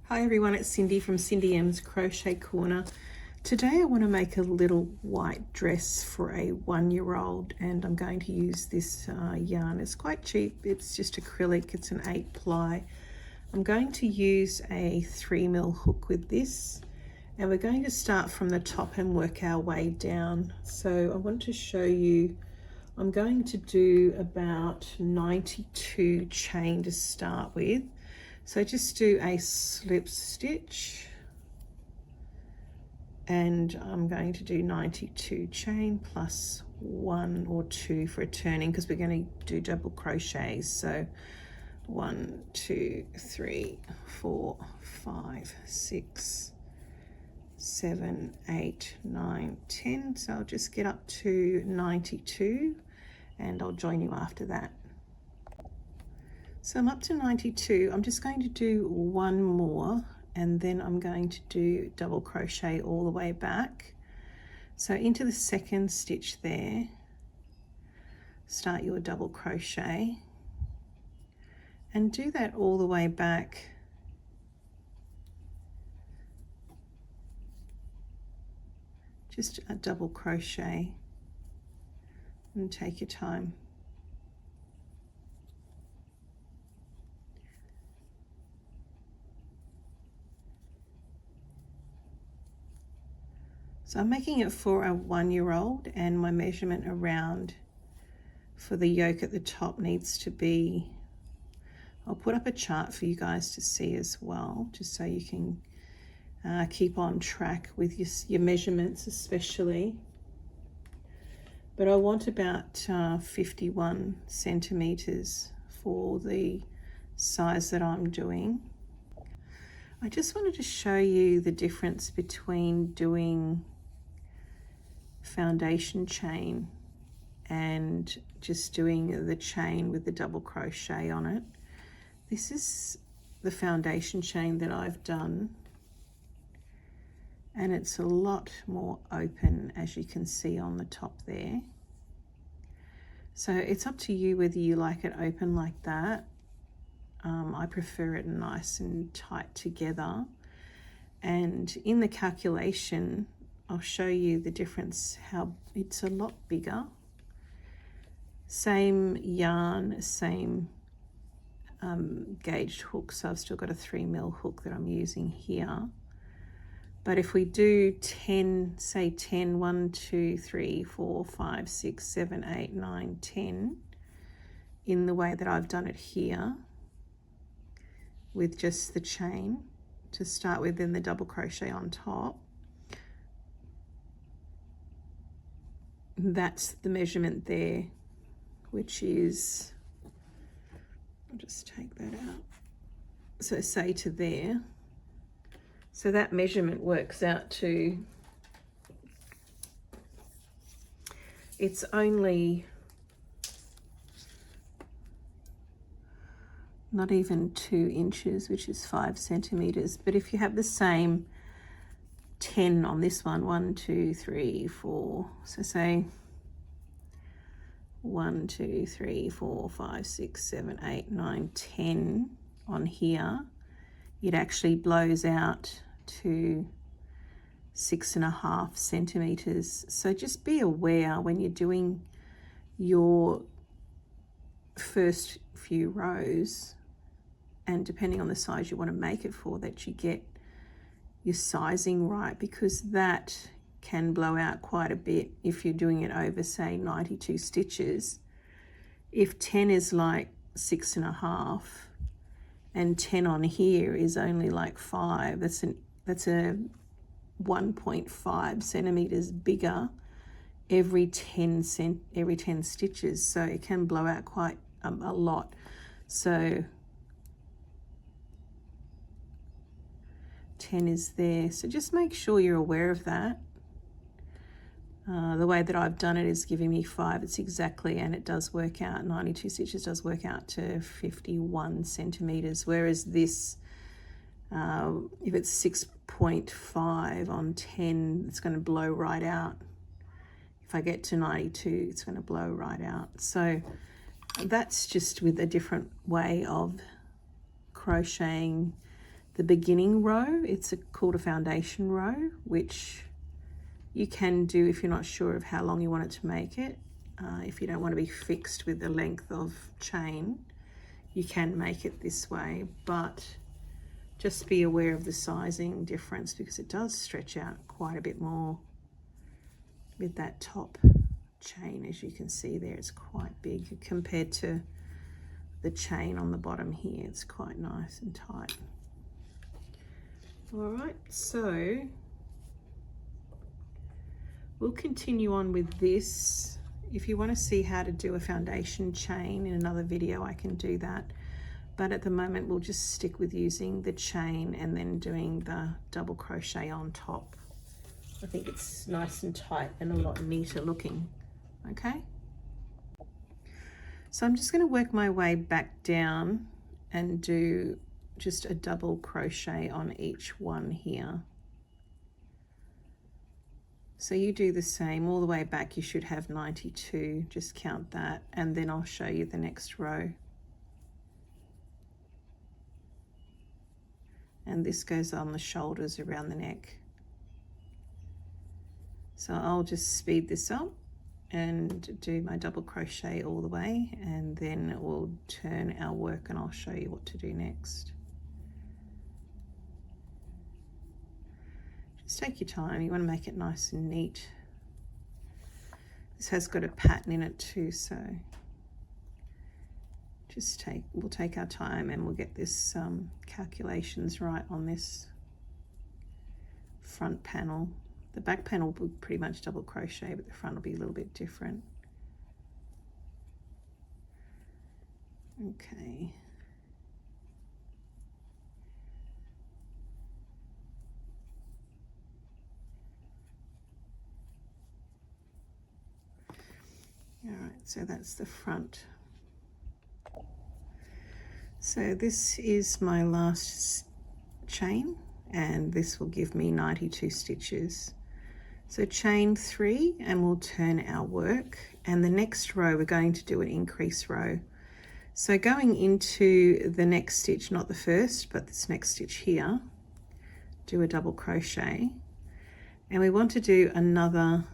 Hi everyone, it's Cindy from Cindy M's Crochet Corner. Today I want to make a little white dress for a 1-year-old, and I'm going to use this yarn. It's quite cheap, it's just acrylic, it's an 8-ply. I'm going to use a 3mm hook with this, and we're going to start from the top and work our way down. So I want to show you, I'm going to do about 92 chain to start with. So just do a slip stitch, and I'm going to do 92 chain plus 1 or 2 for a turning, because we're going to do double crochets. So 1, 2, 3, 4, 5, 6, 7, 8, 9, 10. So I'll just get up to 92 and I'll join you after that. So I'm up to 92. I'm just going to do one more, and then I'm going to do double crochet all the way back. So into the second stitch there, start your double crochet and do that all the way back. Just a double crochet and take your time. So I'm making it for a 1-year-old, and my measurement around for the yoke at the top needs to be, I'll put up a chart for you guys to see as well, just so you can keep on track with your measurements especially. But I want about 51 centimeters for the size that I'm doing. I just wanted to show you the difference between doing foundation chain and just doing the chain with the double crochet on it. This is the foundation chain that I've done, and it's a lot more open, as you can see on the top there. So it's up to you whether you like it open like that. I prefer it nice and tight together, and in the calculation I'll show you the difference, how it's a lot bigger. Same yarn, same gauged hook, so I've still got a 3mm hook that I'm using here. But if we do 10, say 10, 1, 2, 3, 4, 5, 6, 7, 8, 9, 10, in the way that I've done it here, with just the chain to start with, then the double crochet on top, that's the measurement there, which is, I'll just take that out, so say to there. So that measurement works out to, it's only not even 2 inches, which is 5 centimeters. But if you have the same 10 on this one, 1, 2, 3, 4, so say 1, 2, 3, 4, 5, 6, 7, 8, 9, 10 on here, it actually blows out to 6.5 centimeters. So just be aware when you're doing your first few rows, and depending on the size you want to make it for, that you get your sizing right, because that can blow out quite a bit if you're doing it over, say, 92 stitches. If 10 is like 6.5 and 10 on here is only like 5, that's a 1.5 centimeters bigger every 10 stitches, so it can blow out quite a lot. So 10 is there, so just make sure you're aware of that. The way that I've done it is giving me 5, it's exactly, and it does work out, 92 stitches does work out to 51 centimeters, whereas this, if it's 6.5 on 10, it's going to blow right out. If I get to 92, it's going to blow right out. So that's just with a different way of crocheting the beginning row. It's called a foundation row, which you can do if you're not sure of how long you want it to make it. If you don't want to be fixed with the length of chain, you can make it this way, but just be aware of the sizing difference because it does stretch out quite a bit more with that top chain. As you can see there, it's quite big compared to the chain on the bottom here. It's quite nice and tight. All right, so we'll continue on with this. If you want to see how to do a foundation chain in another video, I can do that. But at the moment, we'll just stick with using the chain and then doing the double crochet on top. I think it's nice and tight and a lot neater looking, okay? So I'm just going to work my way back down and do just a double crochet on each one here. So you do the same all the way back. You should have 92, just count that, and then I'll show you the next row. And this goes on the shoulders around the neck. So I'll just speed this up and do my double crochet all the way, and then we'll turn our work and I'll show you what to do next. Just take your time. You want to make it nice and neat. This has got a pattern in it too, so we'll take our time and we'll get this calculations right on this front panel. The back panel will pretty much double crochet, but the front will be a little bit different. Okay. All right, so that's the front. So this is my last chain, and this will give me 92 stitches. So chain 3 and we'll turn our work, and the next row we're going to do an increase row. So going into the next stitch, not the first but this next stitch here, do a double crochet, and we want to do another,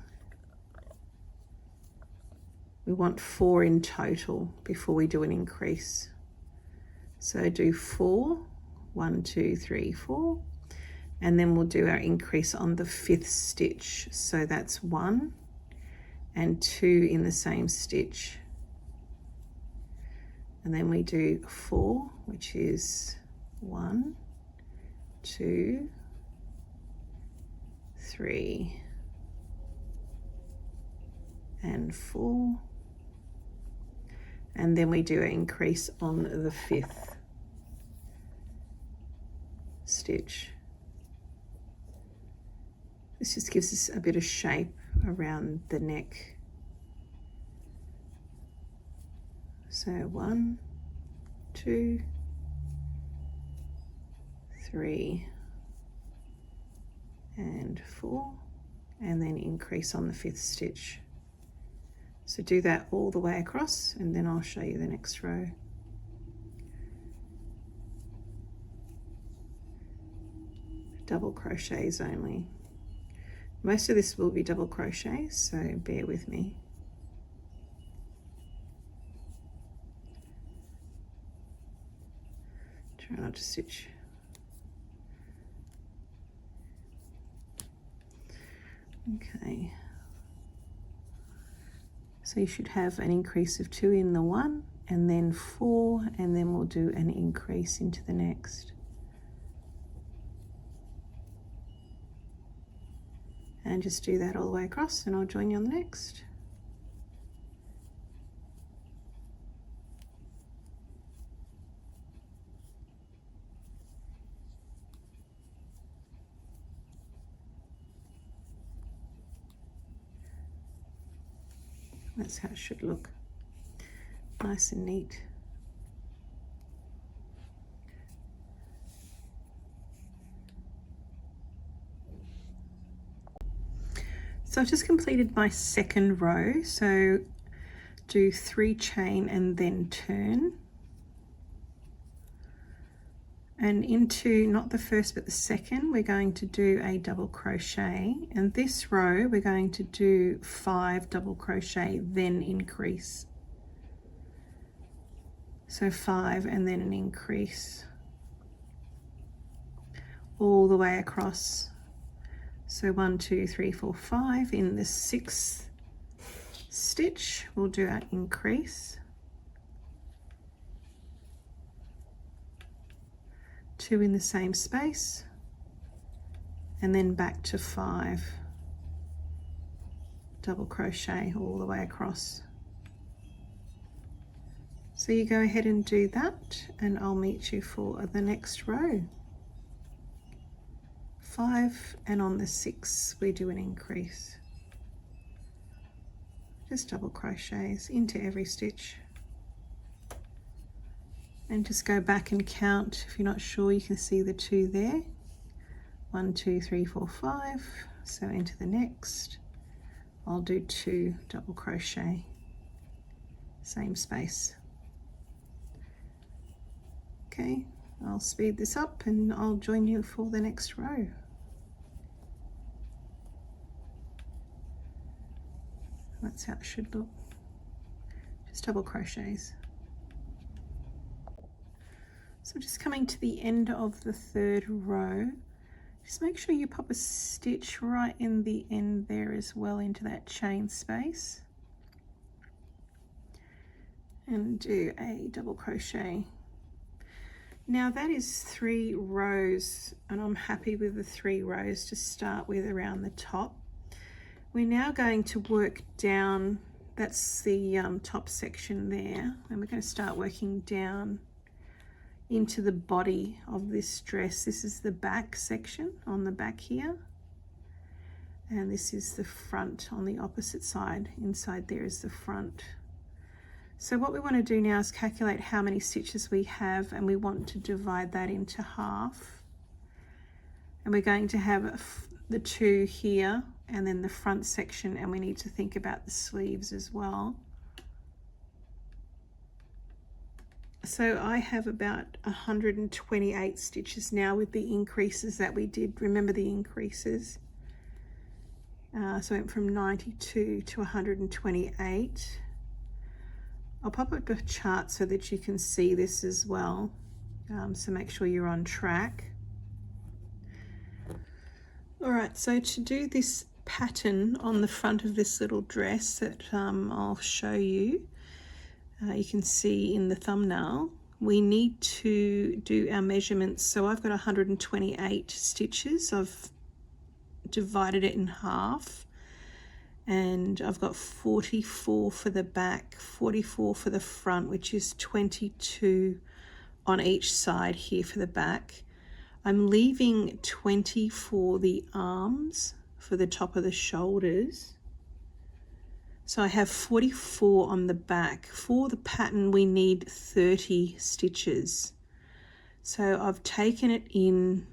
we want 4 in total before we do an increase. So do 4, 1, 2, 3, 4, and then we'll do our increase on the 5th stitch. So that's 1 and 2 in the same stitch, and then we do 4, which is 1, 2, 3 and 4, and then we do an increase on the 5th stitch. This just gives us a bit of shape around the neck. So 1, 2, 3 and 4, and then increase on the 5th stitch. So do that all the way across, and then I'll show you the next row. Double crochets only. Most of this will be double crochets, so bear with me. Try not to stitch. Okay. So you should have an increase of 2 in the one, and then 4, and then we'll do an increase into the next. And just do that all the way across, and I'll join you on the next. That's how it should look, nice and neat. So I've just completed my second row, so do 3 chain and then turn. And into not the first but the second, we're going to do a double crochet, and this row we're going to do 5 double crochet, then increase. So 5 and then an increase all the way across. So 1, 2, 3, 4, 5. In the 6th stitch we'll do our increase, 2 in the same space, and then back to 5 double crochet all the way across. So you go ahead and do that, and I'll meet you for the next row. 5, and on the 6th we do an increase, just double crochets into every stitch. And just go back and count. If you're not sure, you can see the 2 there. 1, 2, 3, 4, 5. So into the next, I'll do 2 double crochet, same space. Okay, I'll speed this up and I'll join you for the next row. That's how it should look. Just double crochets. So just coming to the end of the 3rd row, just make sure you pop a stitch right in the end there as well into that chain space, and do a double crochet. Now that is 3 rows, and I'm happy with the 3 rows to start with around the top. We're now going to work down, that's the top section there, and we're going to start working down into the body of this dress. This is the back section on the back here, and this is the front on the opposite side. Inside there is the front. So what we want to do now is calculate how many stitches we have, and we want to divide that into half, and we're going to have the 2 here and then the front section, and we need to think about the sleeves as well. So I have about 128 stitches now with the increases that we did. Remember the increases? So I went from 92 to 128. I'll pop up a chart so that you can see this as well. So make sure you're on track. All right, so to do this pattern on the front of this little dress that I'll show you, you can see in the thumbnail, we need to do our measurements. So I've got 128 stitches. I've divided it in half, and I've got 44 for the back, 44 for the front, which is 22 on each side here for the back. I'm leaving 20 for the arms, for the top of the shoulders. So I have 44 on the back. For the pattern we need 30 stitches. So I've taken it in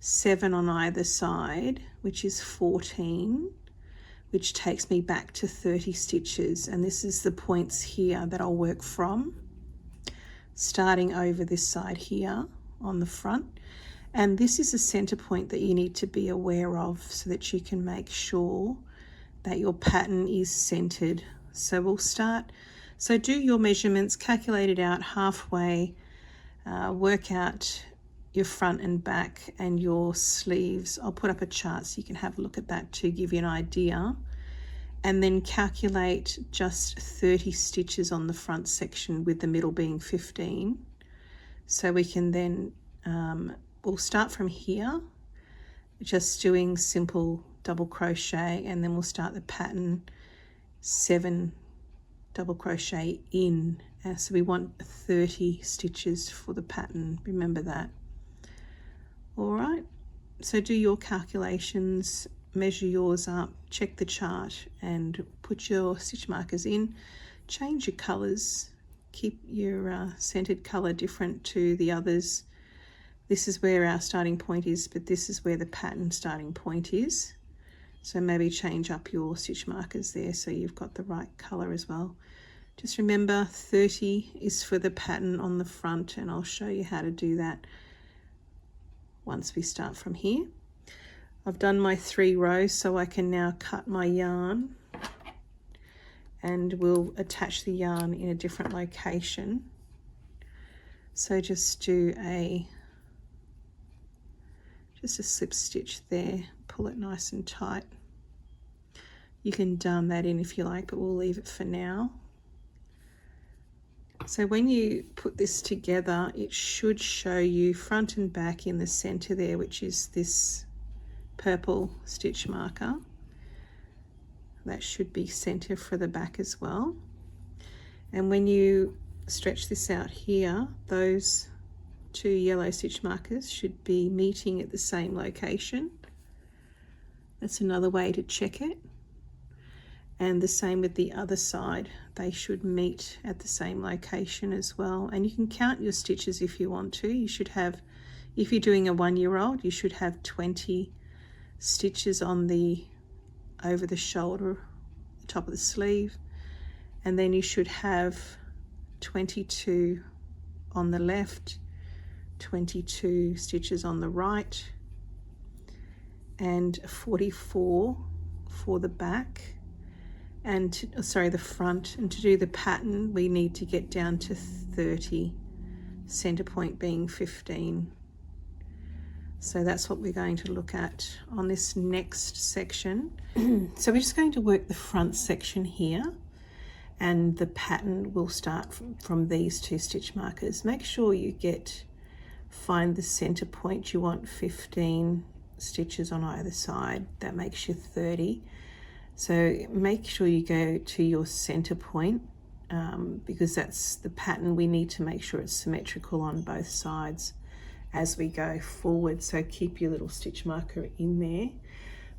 7 on either side, which is 14, which takes me back to 30 stitches. And this is the points here that I'll work from, starting over this side here on the front. And this is a center point that you need to be aware of so that you can make sure that your pattern is centered. So we'll start, so do your measurements, calculate it out halfway, work out your front and back and your sleeves. I'll put up a chart so you can have a look at that to give you an idea, and then calculate just 30 stitches on the front section with the middle being 15. So we can then, we'll start from here, just doing simple double crochet, and then we'll start the pattern 7 double crochet in. So we want 30 stitches for the pattern, remember that. All right, so do your calculations, measure yours up, check the chart and put your stitch markers in. Change your colors, keep your centered color different to the others. This is where our starting point is, but this is where the pattern starting point is. So maybe change up your stitch markers there so you've got the right color as well. Just remember 30 is for the pattern on the front, and I'll show you how to do that. once we start from here. I've done my 3 rows, so I can now cut my yarn, and we'll attach the yarn in a different location. So just do just a slip stitch there, pull it nice and tight. You can darn that in if you like, but we'll leave it for now. So when you put this together, it should show you front and back in the center there, which is this purple stitch marker. That should be center for the back as well. And when you stretch this out here, those 2 yellow stitch markers should be meeting at the same location. That's another way to check it. And the same with the other side, they should meet at the same location as well. And you can count your stitches if you want to. You should have, if you're doing a 1-year-old, you should have 20 stitches on the over the shoulder, the top of the sleeve, and then you should have 22 on the left, 22 stitches on the right, and 44 for the back, and sorry, the front. And to do the pattern, we need to get down to 30, center point being 15. So that's what we're going to look at on this next section. So we're just going to work the front section here, and the pattern will start from these 2 stitch markers. Make sure you find the center point. You want 15 stitches on either side. That makes you 30. So make sure you go to your center point, because that's the pattern. We need to make sure it's symmetrical on both sides as we go forward. So keep your little stitch marker in there.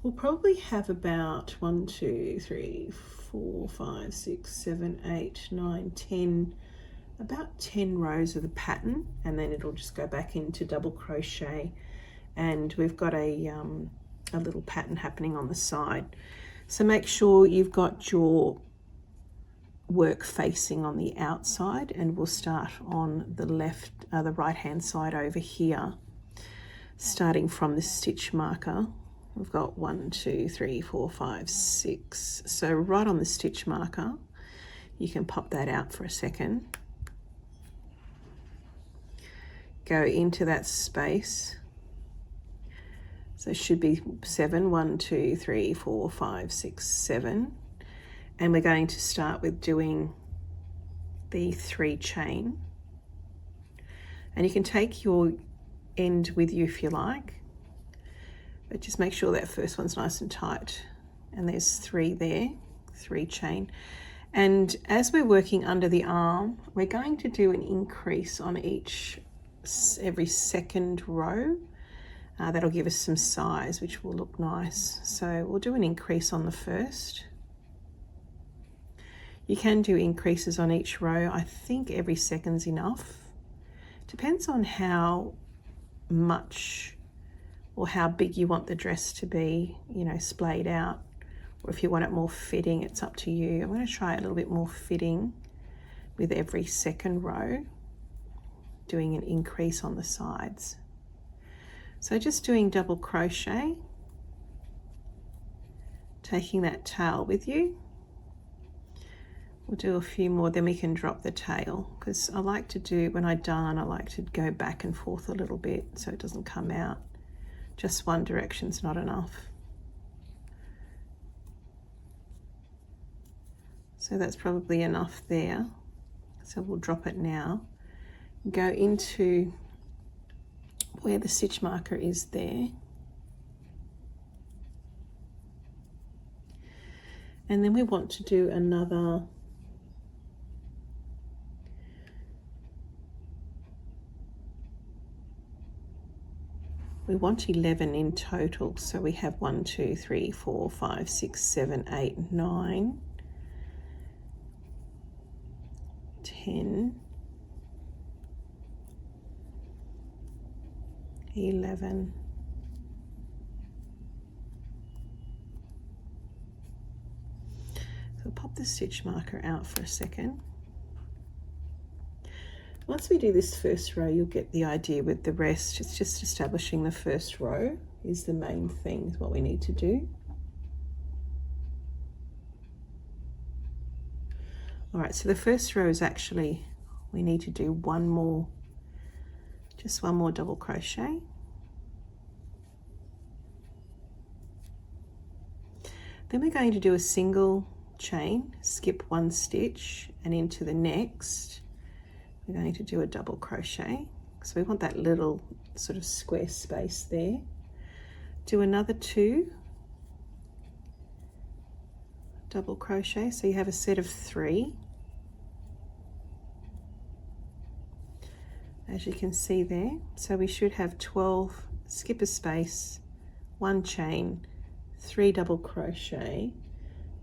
We'll probably have about 1, 2, 3, 4, 5, 6, 7, 8, 9, 10, about 10 rows of the pattern, and then it'll just go back into double crochet, and we've got a little pattern happening on the side. So make sure you've got your work facing on the outside, and we'll start on the the right hand side over here, starting from the stitch marker. We've got 1, 2, 3, 4, 5, 6. So right on the stitch marker, you can pop that out for a second. Go into that space. So it should be 7, 1, 2, 3, 4, 5, 6, 7. And we're going to start with doing the 3 chain. And you can take your end with you if you like, but just make sure that first one's nice and tight. And there's 3 there, 3 chain. And as we're working under the arm, we're going to do an increase on every second row. That'll give us some size, which will look nice. So we'll do an increase on the first. You can do increases on each row. I think every second's enough. Depends on how much or how big you want the dress to be, you know, splayed out. Or if you want it more fitting, it's up to you. I'm going to try a little bit more fitting with every second row, doing an increase on the sides. So just doing double crochet, taking that tail with you. We'll do a few more, then we can drop the tail, because I like to do, when I darn, I like to go back and forth a little bit so it doesn't come out. Just one direction's not enough. So that's probably enough there. So we'll drop it now. Go into where the stitch marker is there. And then we want to do another we want 11 in total, so we have 1, 2, 3, 4, 5, 6, 7, 8, 9, 10, 11, so pop the stitch marker out for a second. Once we do this first row, you'll get the idea with the rest. It's just establishing the first row is the main thing, is what we need to do. All right, so the first row is actually, we need to do just one more double crochet. Then we're going to do a single chain, skip one stitch, and into the next we're going to do a double crochet. So we want that little sort of square space there. Do another 2 double crochet, so you have a set of 3. As you can see there, so we should have 12, skip a space, 1 chain, 3 double crochet.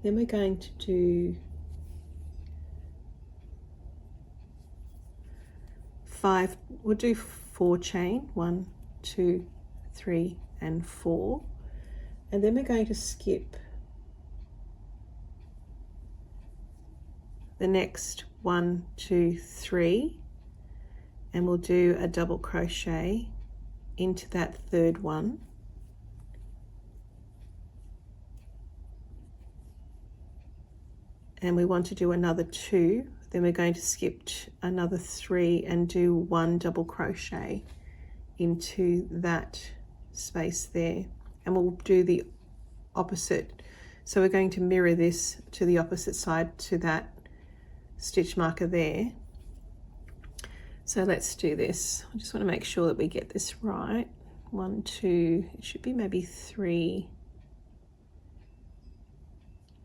Then we're going to do 5, we'll do 4 chain, 1, 2, 3 and 4, and then we're going to skip the next 1, 2, 3, and we'll do a double crochet into that third one. And we want to do another 2, then we're going to skip another 3 and do 1 double crochet into that space there, and we'll do the opposite. So we're going to mirror this to the opposite side to that stitch marker there. So let's do this. I just want to make sure that we get this right. 1, 2, it should be maybe 3,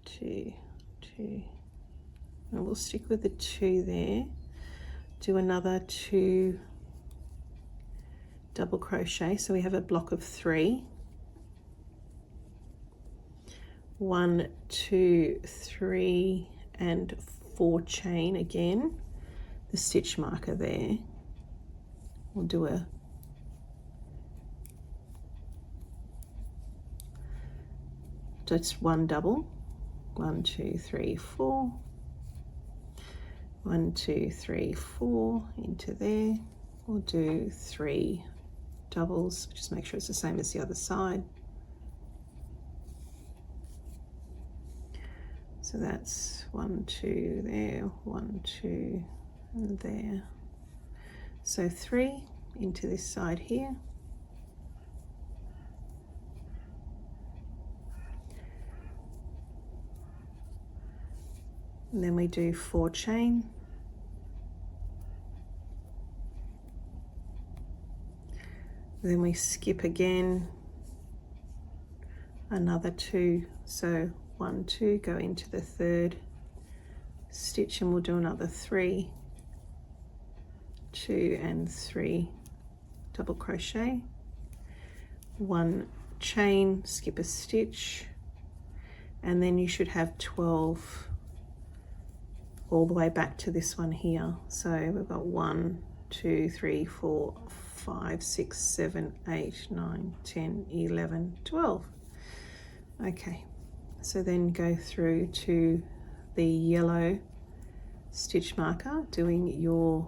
2, 2, and we'll stick with the 2 there. Do another 2 double crochet, so we have a block of 3. 1, 2, 3 and 4 chain again, the stitch marker there. We'll do just 1 double, 1, 2, 3, 4, 1, 2, 3, 4 into there. We'll do 3 doubles, just make sure it's the same as the other side. So that's 1, 2 there, 1, 2 and there. So 3 into this side here. And then we do 4 chain. Then we skip again, another 2. So 1, 2, go into the third stitch, and we'll do another 3, 2 and 3 double crochet, 1 chain, skip a stitch, and then you should have 12 all the way back to this one here. So we've got 1, 2, 3, 4, 5, 6, 7, 8, 9, 10, 11, 12. Okay, so then go through to the yellow stitch marker, doing your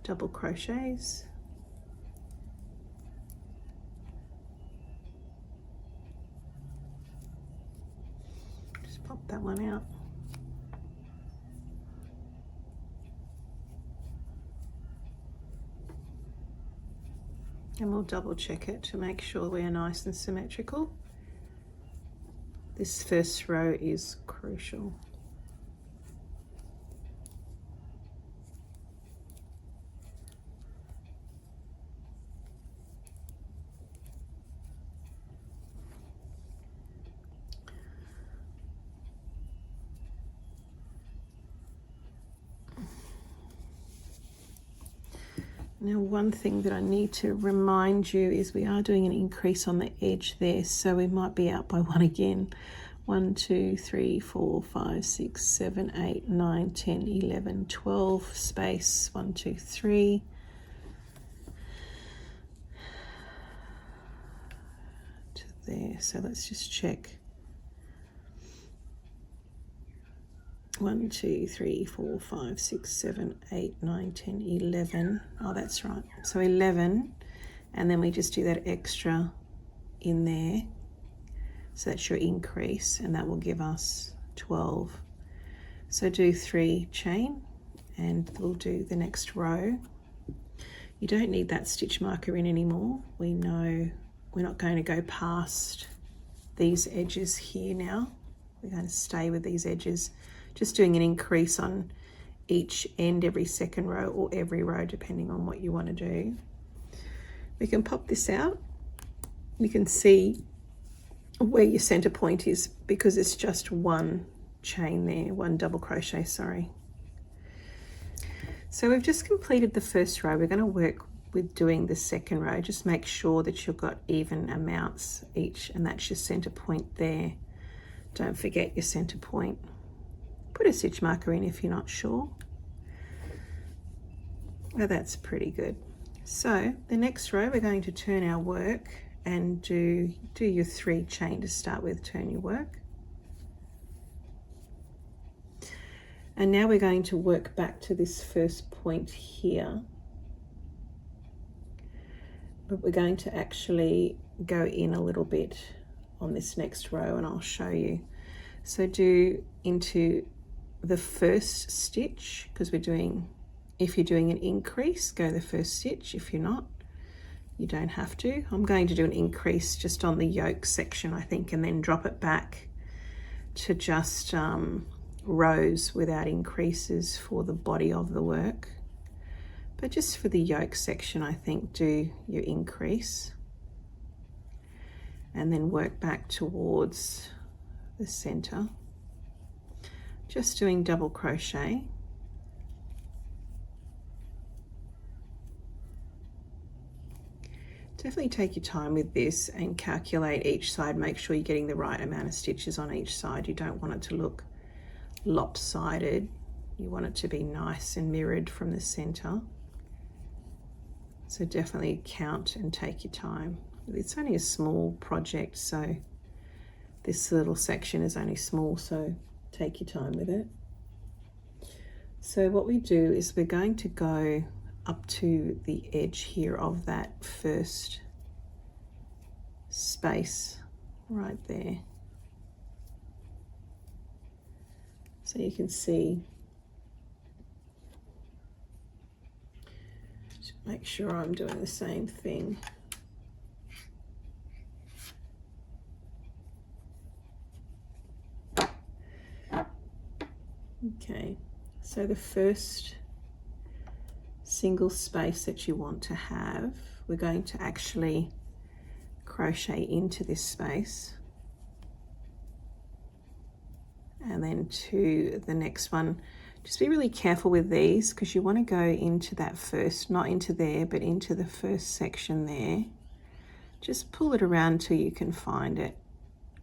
double crochets. Just pop that one out. And we'll double check it to make sure we are nice and symmetrical. This first row is crucial. Now, one thing that I need to remind you is we are doing an increase on the edge there, so we might be out by 1 again. 1, 2, 3, 4, 5, 6, 7, 8, 9, 10, 11, 12, space, 1, 2, 3. To there, so let's just check. 1, 2, 3, 4, 5, 6, 7, 8, 9, 10, 11. Oh, that's right. So 11, and then we just do that extra in there. So that's your increase, and that will give us 12. So do 3 chain, and we'll do the next row. You don't need that stitch marker in anymore. We know we're not going to go past these edges here now. We're going to stay with these edges, just doing an increase on each end every second row or every row, depending on what you want to do. We can pop this out. You can see where your center point is because it's just one chain there, one double crochet, sorry. So we've just completed the first row. We're going to work with doing the second row. Just make sure that you've got even amounts each, and that's your center point there. Don't forget your center point. Put a stitch marker in if you're not sure. Well, that's pretty good. So the next row, we're going to turn our work and do your 3 chain to start with. Turn your work. And now we're going to work back to this first point here. But we're going to actually go in a little bit on this next row, and I'll show you. So do into the first stitch, because we're doing, if you're doing an increase, go the first stitch. If you're not, you don't have to. I'm going to do an increase just on the yoke section, I think, and then drop it back to just rows without increases for the body of the work. But just for the yoke section, I think, do your increase and then work back towards the center. Just doing double crochet. Definitely take your time with this and calculate each side. Make sure you're getting the right amount of stitches on each side. You don't want it to look lopsided. You want it to be nice and mirrored from the center. So definitely count and take your time. It's only a small project, so this little section is only small, so take your time with it. So what we do is we're going to go up to the edge here of that first space right there. So you can see, just make sure I'm doing the same thing. Okay, so the first single space that you want to have, we're going to actually crochet into this space and then to the next one. Just be really careful with these because you want to go into that first, not into there, but into the first section there. Just pull it around till you can find it.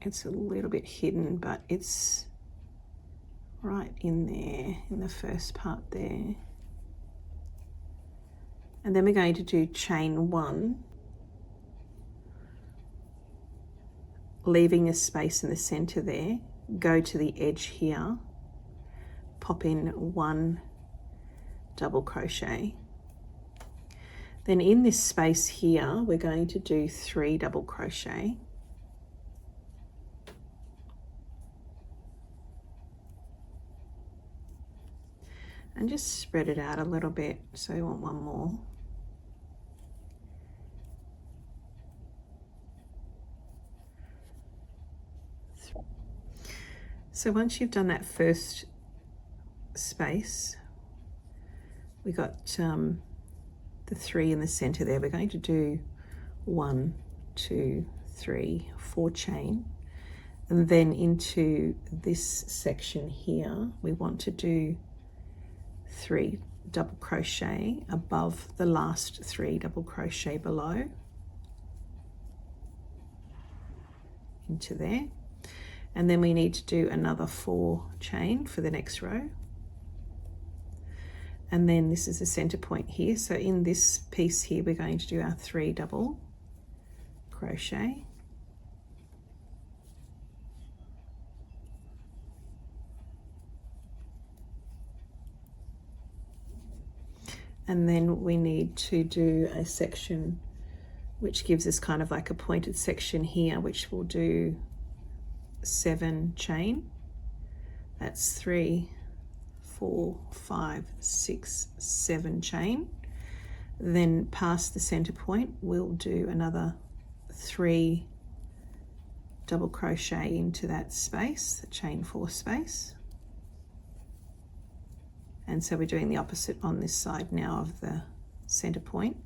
It's a little bit hidden, but it's right in there, in the first part there. And then we're going to do chain 1, leaving a space in the center there. Go to the edge here, pop in 1 double crochet. Then in this space here, we're going to do 3 double crochet. And just spread it out a little bit, so you want 1 more. So once you've done that first space, we got the 3 in the center there. We're going to do 1, 2, 3, 4 chain, and then into this section here, we want to do 3 double crochet above the last 3 double crochet below into there. And then we need to do another 4 chain for the next row. And then this is the center point here. So in this piece here, we're going to do our 3 double crochet. And then we need to do a section which gives us kind of like a pointed section here, which will do 7 chain. That's 3, 4, 5, 6, 7 chain. Then past the center point, we'll do another 3 double crochet into that space, the chain 4 space. And so we're doing the opposite on this side now of the center point.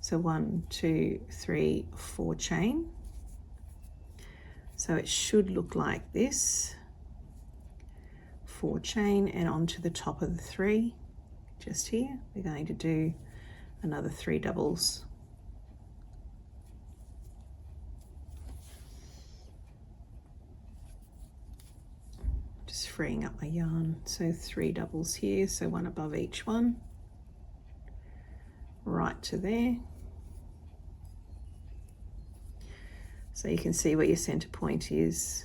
So 1, 2, 3, 4 chain. So it should look like this. 4 chain, and onto the top of the 3, just here, we're going to do another 3 doubles. Just freeing up my yarn. So 3 doubles here, so 1 above each one, right to there. So you can see where your center point is.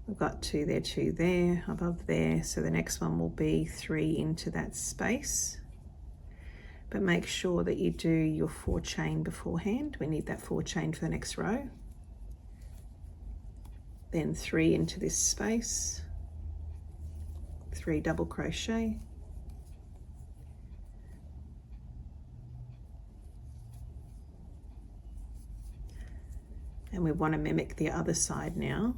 We've got 2 there, 2 there, above there. So the next one will be 3 into that space. But make sure that you do your 4 chain beforehand. We need that 4 chain for the next row. Then 3 into this space, 3 double crochet. And we want to mimic the other side now.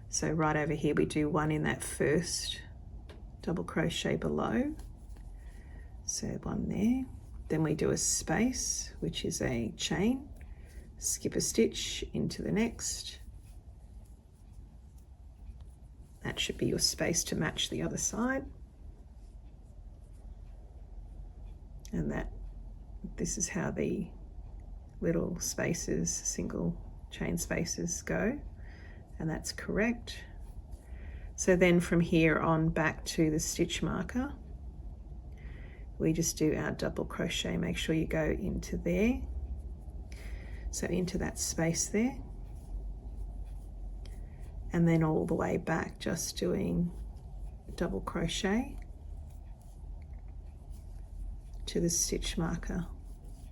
So right over here we do 1 in that first double crochet below. So 1 there. Then we do a space, which is a chain, skip a stitch into the next. That should be your space to match the other side. And this is how the little spaces, single chain spaces go, and that's correct. So then from here on back to the stitch marker, we just do our double crochet. Make sure you go into there, so into that space there, and then all the way back just doing double crochet to the stitch marker,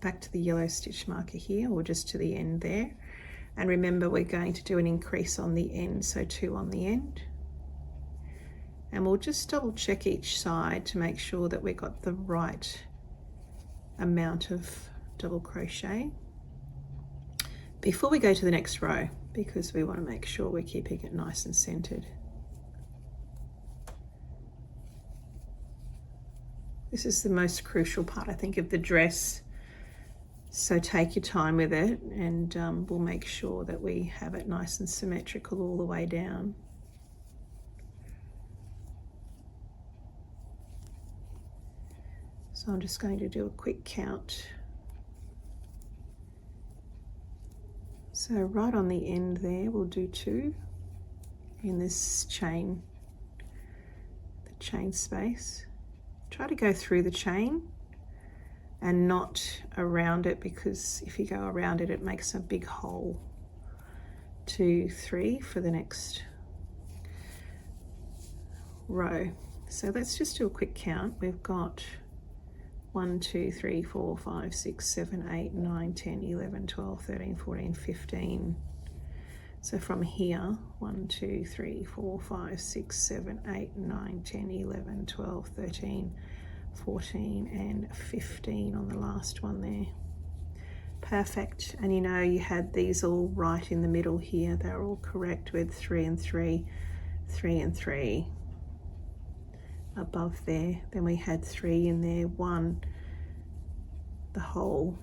back to the yellow stitch marker here, or just to the end there. And remember, we're going to do an increase on the end, so 2 on the end. And we'll just double check each side to make sure that we've got the right amount of double crochet before we go to the next row, because we want to make sure we're keeping it nice and centered. This is the most crucial part, I think, of the dress. So take your time with it, and we'll make sure that we have it nice and symmetrical all the way down. So I'm just going to do a quick count. So right on the end there, we'll do 2 in this chain, the chain space. Try to go through the chain and not around it, because if you go around it, it makes a big hole. 2, 3 for the next row. So let's just do a quick count. We've got 1, 2, 3, 4, 5, 6, 7, 8, 9, 10, 11, 12, 13, 14, 15. So from here, 1, 2, 3, 4, 5, 6, 7, 8, 9, 10, 11, 12, 13, 14 and 15 on the last one there. Perfect. And you know, you had these all right in the middle here. They're all correct with 3 and 3, 3 and 3 above there. Then we had 3 in there, 1 the whole,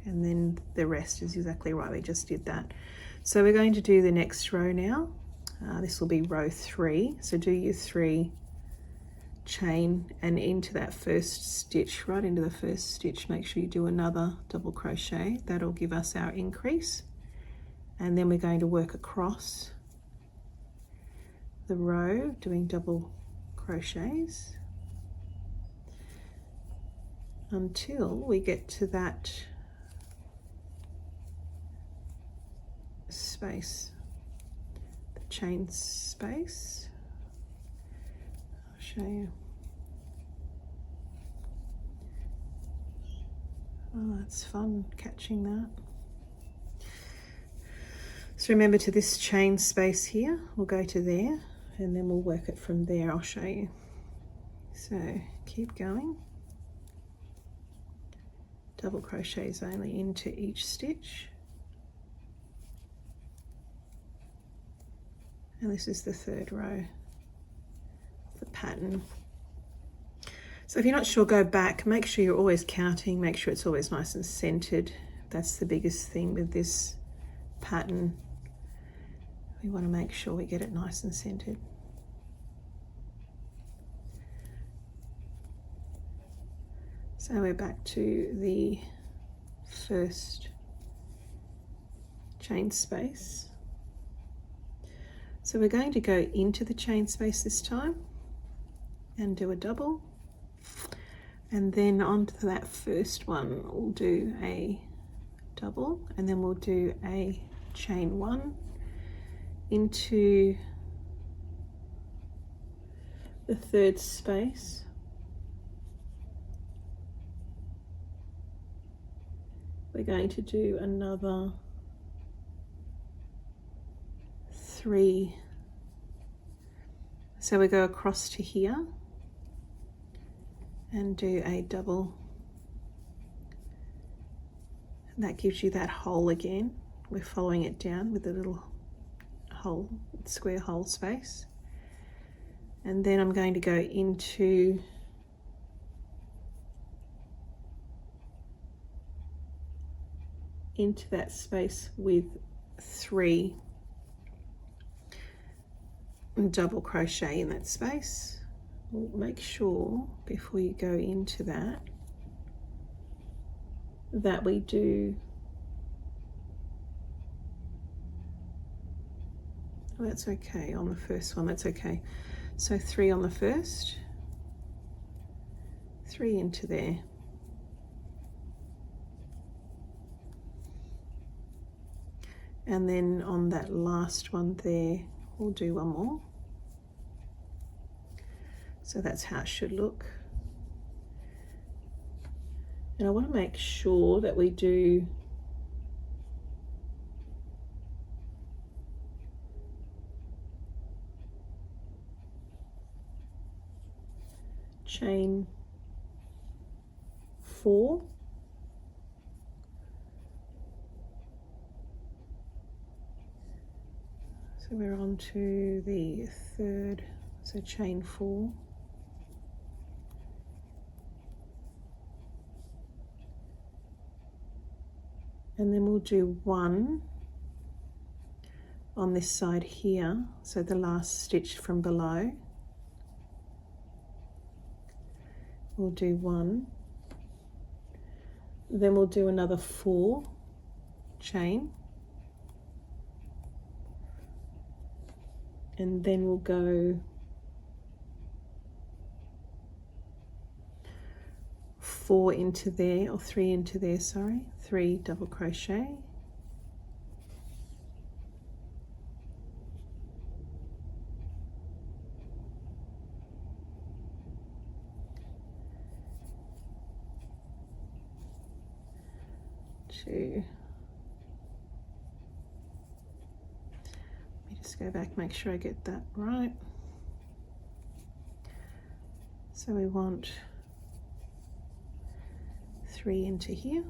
and then the rest is exactly right. We just did that. So we're going to do the next row now. This will be row 3. So do your 3 chain, and into that first stitch, right into the first stitch, make sure you do another double crochet. That'll give us our increase, and then we're going to work across the row doing double crochets until we get to that space, the chain space. I'll show you. Oh, that's fun catching that. So remember, to this chain space here, we'll go to there and then we'll work it from there. I'll show you. So keep going. Double crochets only into each stitch. And this is the third row of the pattern. So if you're not sure, go back. Make sure you're always counting. Make sure it's always nice and centered. That's the biggest thing with this pattern. We want to make sure we get it nice and centered. So we're back to the first chain space. So we're going to go into the chain space this time and do a double. And then onto that first one, we'll do a double, and then we'll do a chain one into the third space. We're going to do another 3. So we go across to here and do a double. And that gives you that hole again. We're following it down with a little hole, square hole space. And then I'm going to go into that space with 3 double crochet in that space. Make sure before you go into that we do, oh, that's okay on the first one, that's okay. So 3 on the first, 3 into there. And then on that last one there, we'll do one more. So that's how it should look. And I want to make sure that we do chain 4. So we're on to the third, so chain 4. And then we'll do 1 on this side here, so the last stitch from below. We'll do 1. Then we'll do another 4 chain. And then we'll go 4 into there, or 3 into there, sorry, 3 double crochet. Two. Go back, make sure I get that right. So we want 3 into here.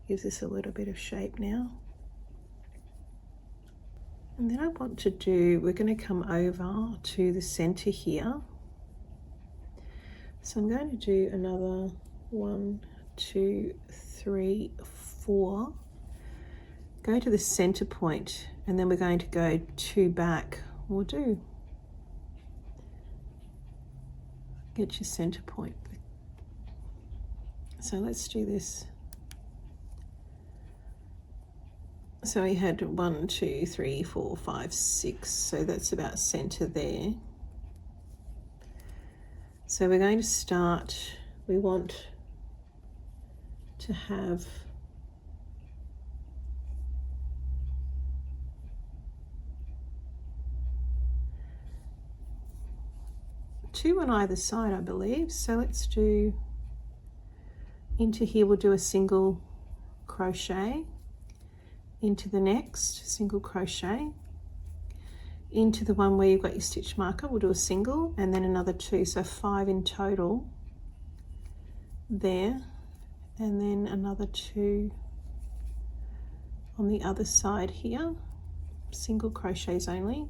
Gives this a little bit of shape now. And then I want to do, we're going to come over to the center here. So I'm going to do another 1, 2, 3, 4. Go to the center point, and then we're going to go 2 back. We'll do, get your center point. So let's do this. So we had 1, 2, 3, 4, 5, 6. So that's about center there. So we're going to start, we want to have 2 on either side, I believe. So let's do, into here we'll do a single crochet, into the next single crochet, into the one where you've got your stitch marker we'll do a single, and then another 2, so 5 in total there, and then another 2 on the other side here, single crochets only,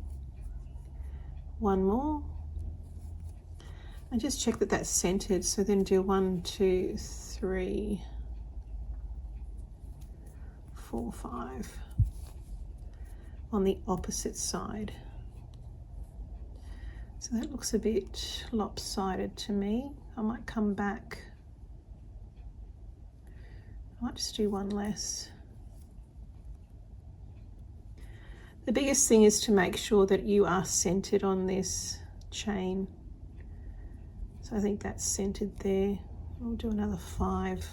1 more, and just check that that's centered. So then do 1, 2, 3, 4, 5 on the opposite side. So that looks a bit lopsided to me. I might come back, I might just do 1 less. The biggest thing is to make sure that you are centered on this chain. So I think that's centered there. We'll do another 5,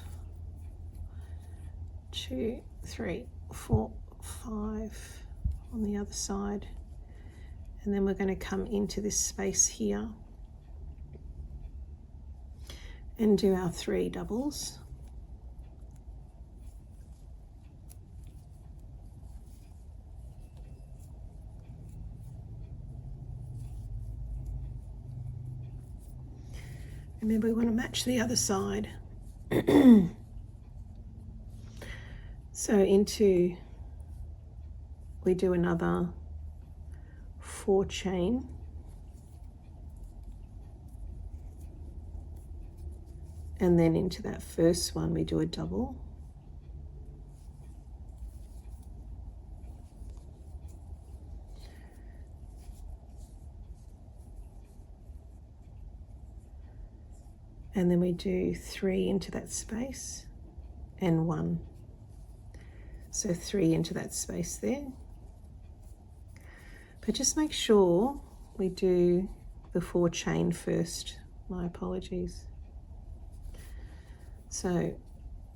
2, 3, 4, 5 on the other side. And then we're going to come into this space here and do our 3 doubles. Remember, we want to match the other side. So into, we do another 4 chain, and then into that first one we do a double, and then we do 3 into that space and 1, so 3 into that space there. But just make sure we do the 4 chain first. My apologies. So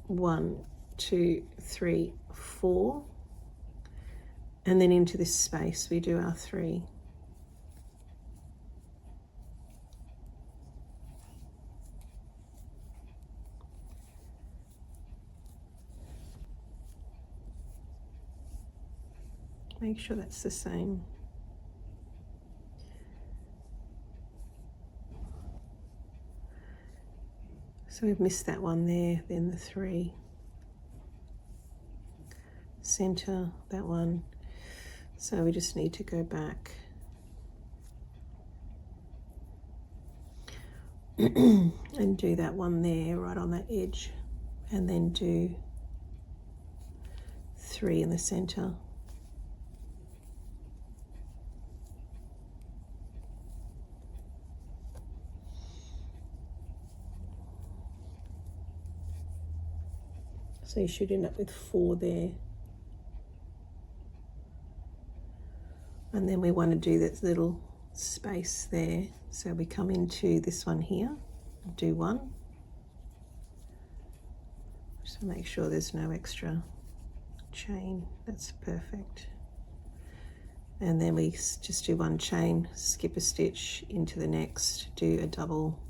1, 2, 3, 4, and then into this space we do our 3. Make sure that's the same. So we've missed that one there, then the 3. Center that one. So we just need to go back and do that one there right on that edge, and then do 3 in the center. So you should end up with 4 there. And then we want to do that little space there. So we come into this one here, do 1. Just make sure there's no extra chain. That's perfect. And then we just do 1 chain, skip a stitch into the next, do a double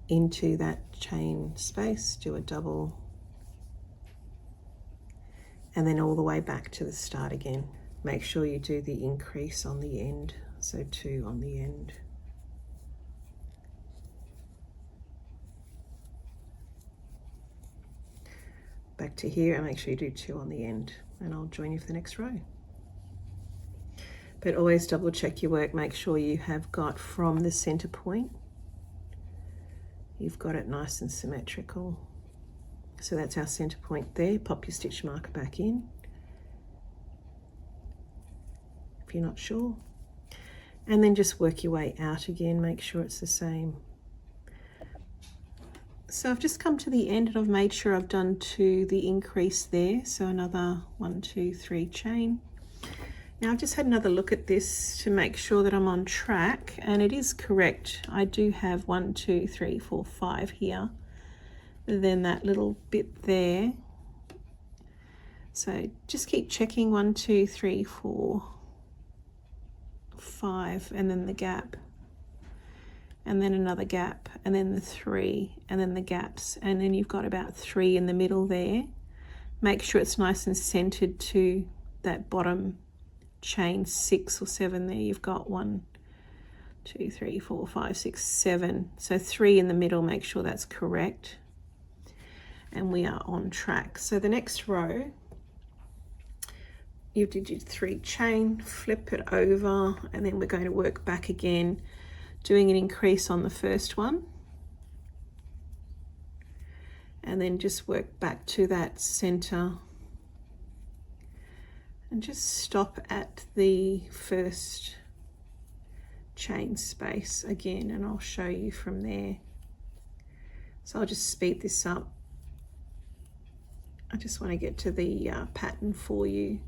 into that chain space, do a double, and then all the way back to the start again. Make sure you do the increase on the end, so 2 on the end. Back to here and make sure you do 2 on the end, and I'll join you for the next row. But always double check your work, make sure you have got from the center point, you've got it nice and symmetrical. So that's our center point there. Pop your stitch marker back in if you're not sure, and then just work your way out again, make sure it's the same. So I've just come to the end and I've made sure I've done 2 the increase there, so another 1, 2, 3 chain. Now I've just had another look at this to make sure that I'm on track, and it is correct. I do have 1, 2, 3, 4, 5 here, then that little bit there. So just keep checking 1, 2, 3, 4, 5, and then the gap. and then another gap, and then the 3, and then the gaps, and then you've got about 3 in the middle there. Make sure it's nice and centered to that bottom chain 6 or 7 there. You've got 1, 2, 3, 4, 5, 6, 7. So 3 in the middle, make sure that's correct. And we are on track. So the next row, you did your 3 chain, flip it over, and then we're going to work back again, doing an increase on the first one. And then just work back to that center. And just stop at the first chain space again, and I'll show you from there. So I'll just speed this up. I just want to get to the pattern for you.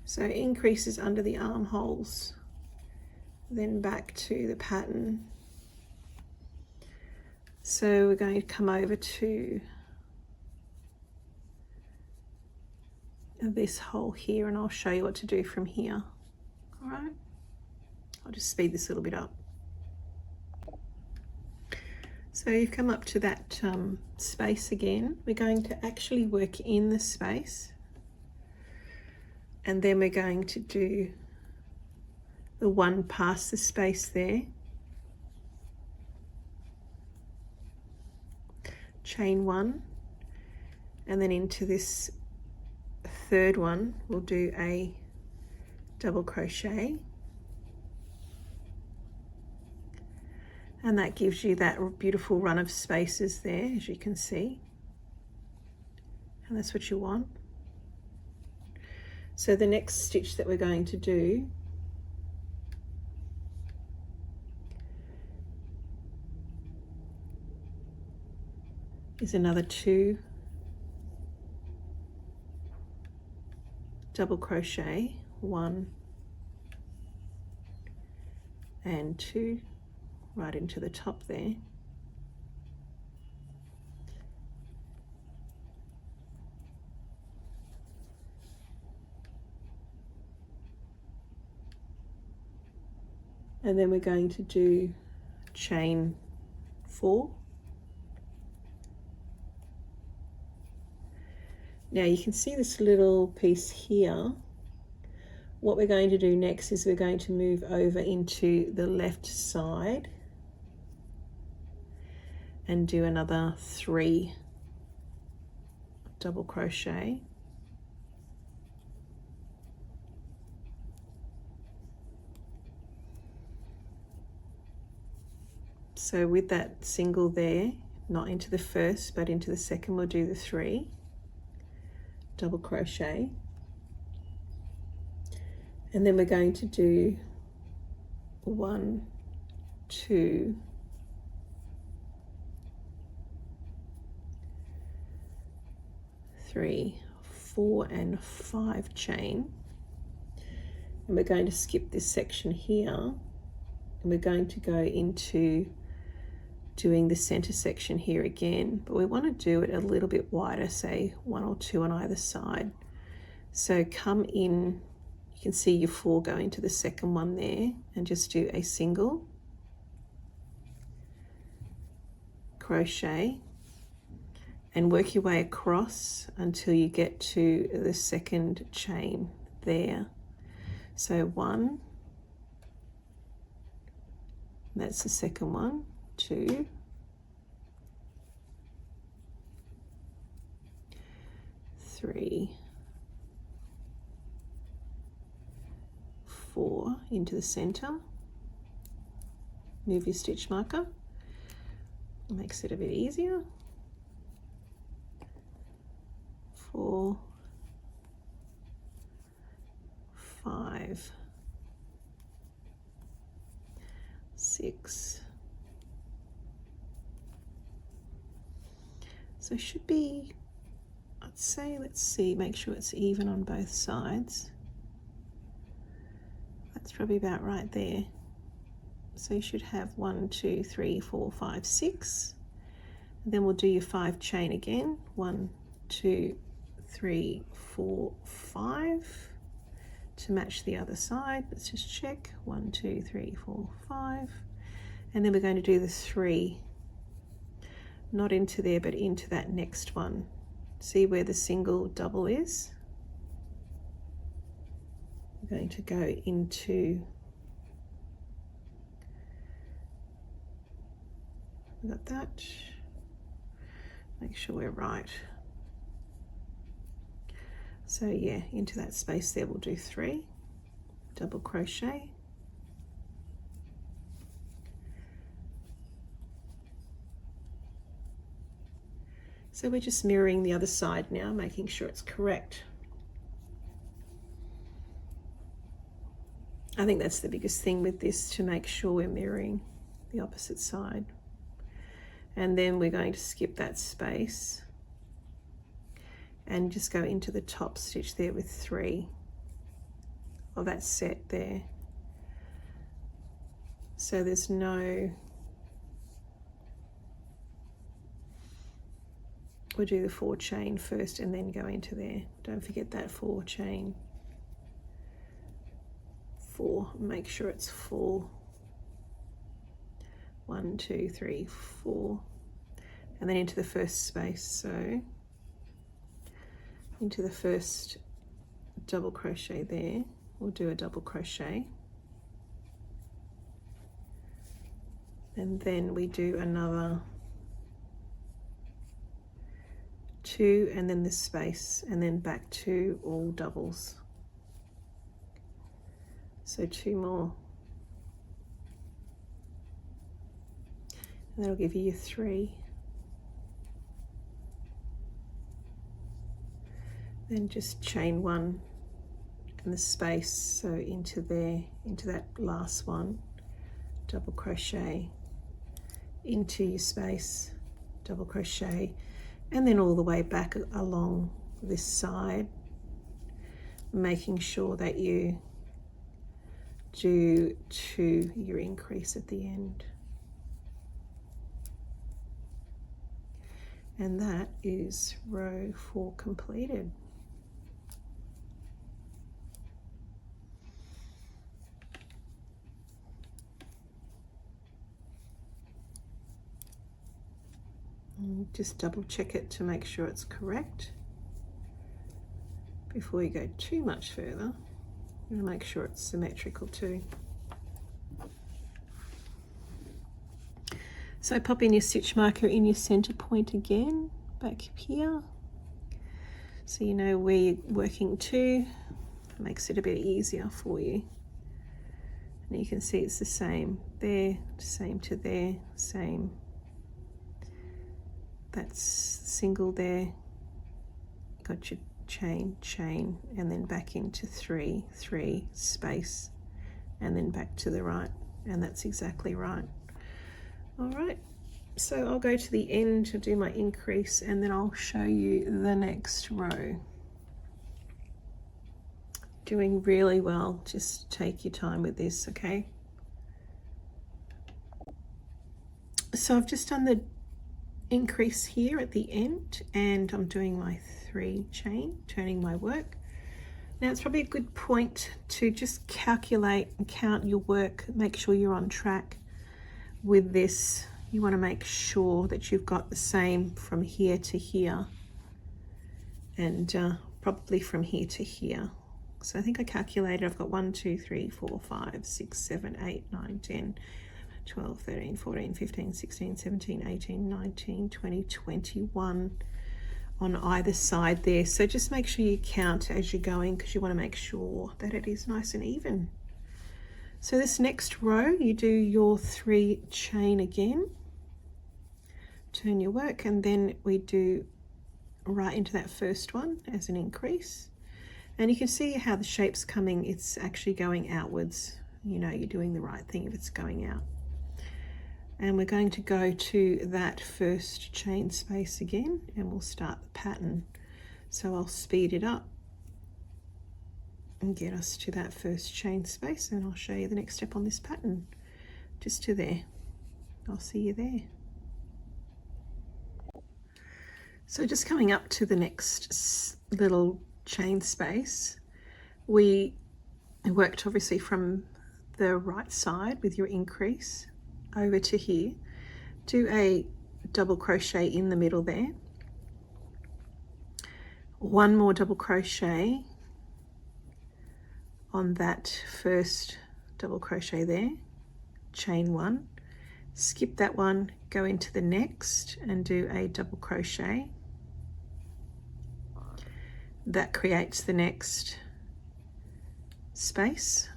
So increases under the armholes, then back to the pattern. So we're going to come over to this hole here, and I'll show you what to do from here. All right, I'll just speed this a little bit up. So you've come up to that space again. We're going to actually work in the space, and then we're going to do the one past the space there, chain 1, and then into this third one we'll do a double crochet, and that gives you that beautiful run of spaces there, as you can see, and that's what you want. So the next stitch that we're going to do is another 2 double crochet, 1 and 2 right into the top there. And then we're going to do chain 4. Now you can see this little piece here. What we're going to do next is we're going to move over into the left side and do another 3 double crochet. So with that single there, not into the first but into the second, we'll do the 3 double crochet, and then we're going to do 1, 2, 3, 4 and 5 chain, and we're going to skip this section here, and we're going to go into doing the center section here again, but we want to do it a little bit wider, say 1 or 2 on either side. So come in, you can see your 4 going to the second one there, and just do a single crochet and work your way across until you get to the second chain there. So 1, that's the second one, 2, 3, 4 into the center, move your stitch marker, makes it a bit easier, 4, 5, 6, so it should be, I'd say, let's see, make sure it's even on both sides. That's probably about right there. So you should have 1, 2, 3, 4, 5, 6. And then we'll do your 5 chain again. 1, 2, 3, 4, 5 to match the other side. Let's just check. 1, 2, 3, 4, 5. And then we're going to do the 3, not into there, but into that next one. See where the single double is? We're going to go into, got that. Make sure we're right. So yeah, into that space there we'll do 3, double crochet, so we're just mirroring the other side now, making sure it's correct. I think that's the biggest thing with this, to make sure we're mirroring the opposite side. And then we're going to skip that space and just go into the top stitch there with 3 of that set there. So there's no, we'll do the 4 chain first and then go into there. Don't forget that 4 chain. 4, make sure it's full. 1, 2, 3, 4, and then into the first space. So into the first double crochet there, we'll do a double crochet, and then we do another 2, and then this space, and then back to all doubles. So 2 more. And that'll give you your 3. Then just chain 1 and the space, so into there, into that last one, double crochet, into your space, double crochet, and then all the way back along this side, making sure that you do to your increase at the end. And that is row 4 completed. And just double check it to make sure it's correct before you go too much further. You want to make sure it's symmetrical too. So pop in your stitch marker in your center point again, back here, so you know where you're working to. It makes it a bit easier for you. And you can see it's the same there, same to there, same. That's single there, got your chain, chain, and then back into 3, 3, space, and then back to the right, and that's exactly right. All right, so I'll go to the end to do my increase, and then I'll show you the next row. Doing really well, just take your time with this, okay? So I've just done the increase here at the end, and I'm doing my 3 chain, turning my work. Now it's probably a good point to just calculate and count your work, make sure you're on track with this. You want to make sure that you've got the same from here to here, and probably from here to here. So I think I calculated, I've got 1, 2, 3, 4, 5, 6, 7, 8, 9, 10, 12, 13, 14, 15, 16, 17, 18, 19, 20, 21 on either side there. So just make sure you count as you're going, because you want to make sure that it is nice and even. So this next row, you do your 3 chain again, turn your work, and then we do right into that first one as an increase. And you can see how the shape's coming, it's actually going outwards. You know you're doing the right thing if it's going out. And we're going to go to that first chain space again, and we'll start the pattern. So I'll speed it up and get us to that first chain space, and I'll show you the next step on this pattern, just to there. I'll see you there. So just coming up to the next little chain space, we I worked obviously from the right side with your increase over to here. Do a double crochet in the middle there, one more double crochet on that first double crochet there, chain one, skip that one, go into the next and do a double crochet. That creates the next space,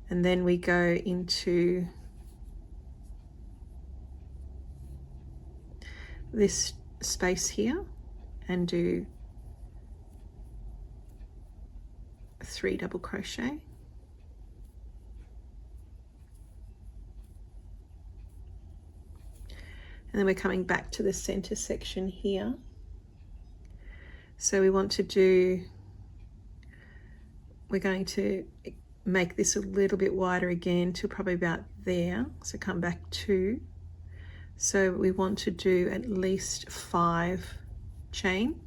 and then we go into this space here and do 3 double crochet, and then we're coming back to the center section here. So we want to do, we're going to make this a little bit wider again to probably about there, so come back 2. So we want to do at least 5 chain,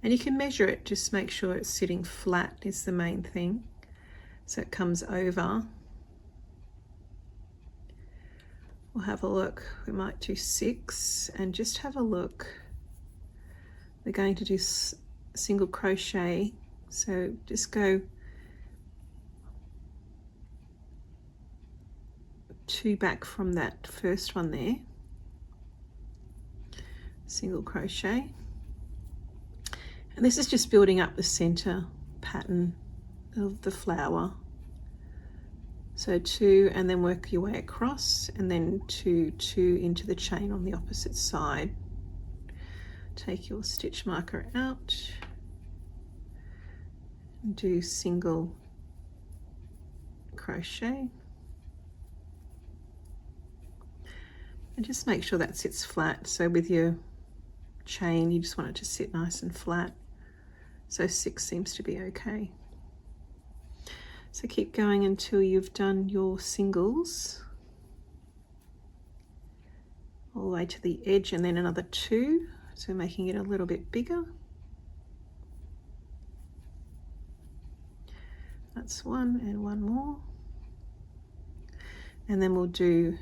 and you can measure it, just make sure it's sitting flat is the main thing, so it comes over. We'll have a look, we might do 6 and just have a look. We're going to do single crochet, so just go 2 back from that first one there, single crochet, and this is just building up the center pattern of the flower. So 2 and then work your way across, and then 2 into the chain on the opposite side. Take your stitch marker out and do single crochet, and just make sure that sits flat. So with your chain you just want it to sit nice and flat, so 6 seems to be okay. So keep going until you've done your singles all the way to the edge, and then another 2, so making it a little bit bigger. That's 1 and 1 more, and then we'll do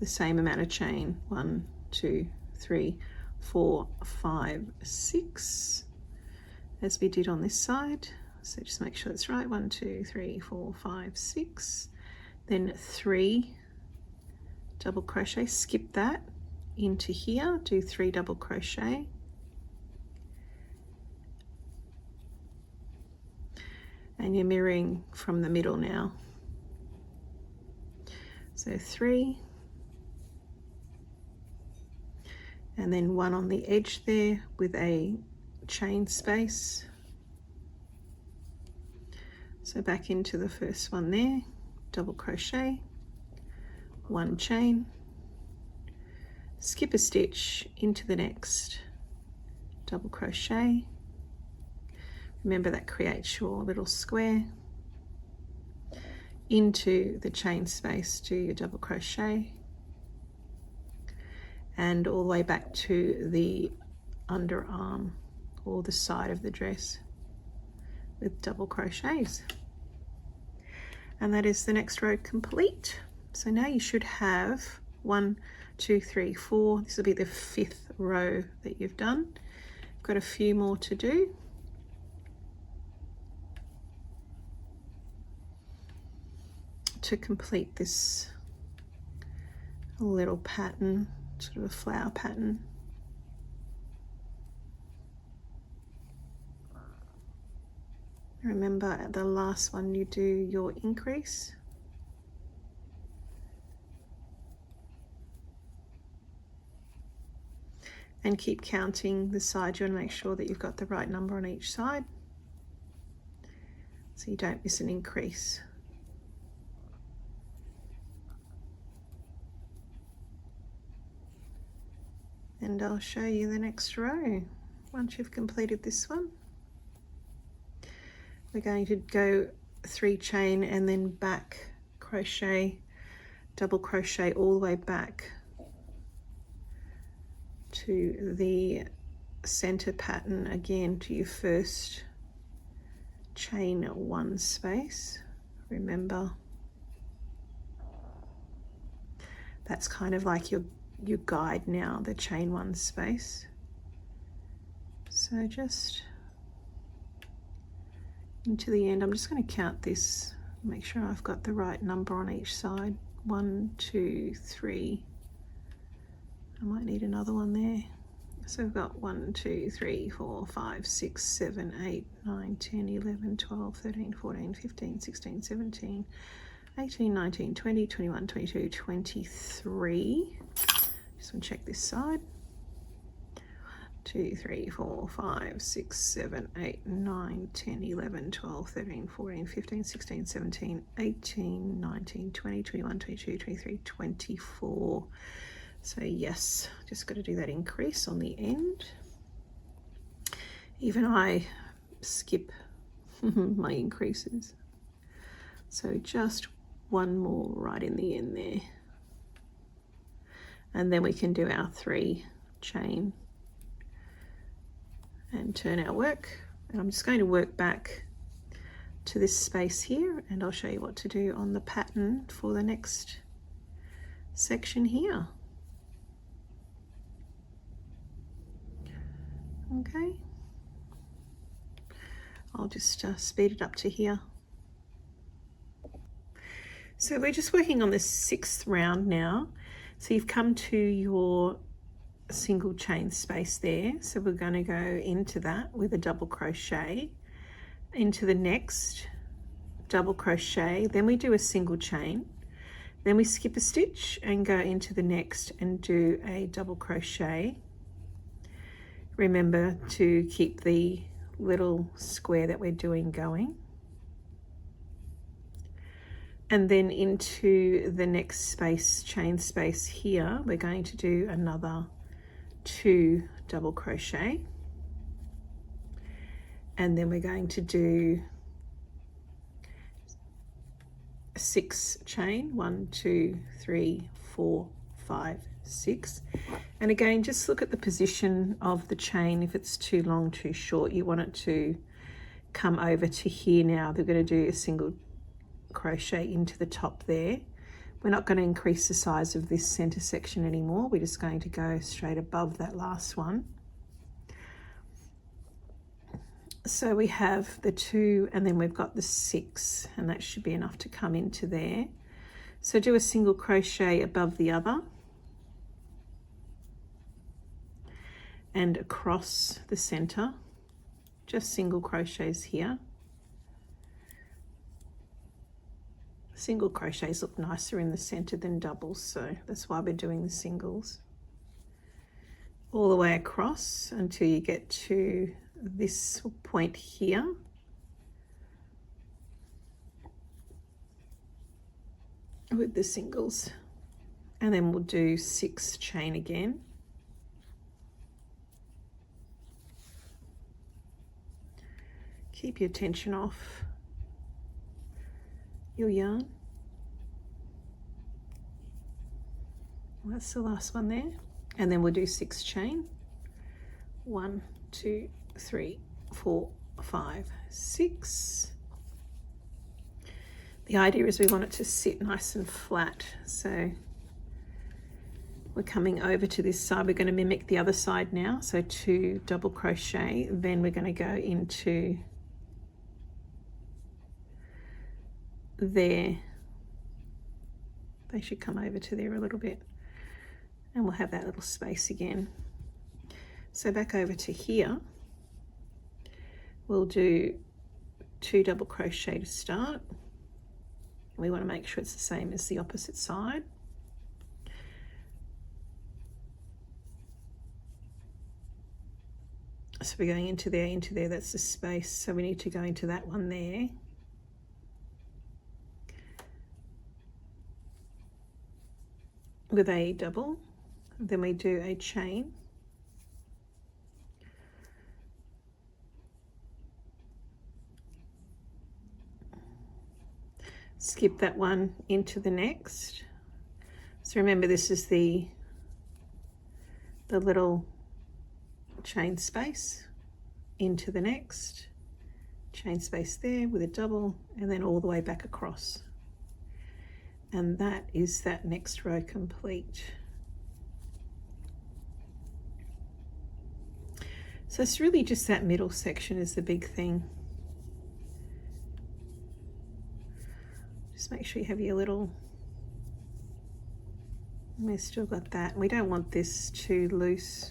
the same amount of chain, 1 2 3 4 5 6, as we did on this side. So just make sure it's right, 1 2 3 4 5 6, then 3 double crochet, skip that into here, do 3 double crochet, and you're mirroring from the middle now. So 3, and then 1 on the edge there with a chain space. So back into the first one there, double crochet, 1 chain, skip a stitch into the next, double crochet. Remember that creates your little square. Into the chain space, do your double crochet, and all the way back to the underarm or the side of the dress with double crochets. And that is the next row complete. So now you should have 1 2 3 4, this will be the 5th row that you've done. You've got a few more to do. To complete this little pattern, sort of a flower pattern. Remember at the last one you do your increase. And keep counting the sides. You want to make sure that you've got the right number on each side, so you don't miss an increase. And I'll show you the next row once you've completed this one. We're going to go 3 chain and then back crochet, double crochet all the way back to the center pattern again, to your first chain 1 space. Remember, that's kind of like your guide now, the chain 1 space. So just into the end, I'm just going to count this, make sure I've got the right number on each side. 1, 2, 3. I might need another one there. So we've got 1, 2, 3, 4, 5, 6, 7, 8, 9, 10, 11, 12, 13, 14, 15, 16, 17, 18, 19, 20, 21, 22, 23. Just want to check this side. 2, 3, 4, 5, 6, 7, 8, 9, 10, 11, 12, 13, 14, 15, 16, 17, 18, 19, 20, 21, 22, 23, 24. So yes, just got to do that increase on the end. Even I skip my increases. So just one more right in the end there. And then we can do our 3 chain and turn our work. And I'm just going to work back to this space here, and I'll show you what to do on the pattern for the next section here. Okay, I'll just speed it up to here. So we're just working on the 6th round now. So you've come to your single chain space there, so we're going to go into that with a double crochet, into the next double crochet, then we do a single chain, then we skip a stitch and go into the next and do a double crochet. Remember to keep the little square that we're doing going, and then into the next space, chain space here, we're going to do another 2 double crochet, and then we're going to do 6 chain, 1, 2, 3, 4, 5, 6. And again, just look at the position of the chain. If it's too long, too short, you want it to come over to here. Now they're going to do a single crochet into the top there. We're not going to increase the size of this center section anymore. We're just going to go straight above that last one. So we have the 2, and then we've got the 6, and that should be enough to come into there. So do a single crochet above the other and across the center, just single crochets here. Single crochets look nicer in the center than doubles, so that's why we're doing the singles. All the way across until you get to this point here. With the singles. And then we'll do 6 chain again. Keep your tension off your yarn. That's the last one there, and then we'll do 6 chain. 1, 2, 3, 4, 5, 6. The idea is we want it to sit nice and flat, so we're coming over to this side. We're going to mimic the other side now, so 2 double crochet, then we're going to go into there. They should come over to there a little bit, and we'll have that little space again. So back over to here, we'll do 2 double crochet to start. We want to make sure it's the same as the opposite side. So we're going into there, that's the space, so we need to go into that one there. With a double, then we do a chain, skip that one into the next. So remember, this is the little chain space, into the next, chain space there with a double, and then all the way back across. And that is that next row complete. So it's really just that middle section is the big thing. Just make sure you have your little, we've still got that. We don't want this too loose.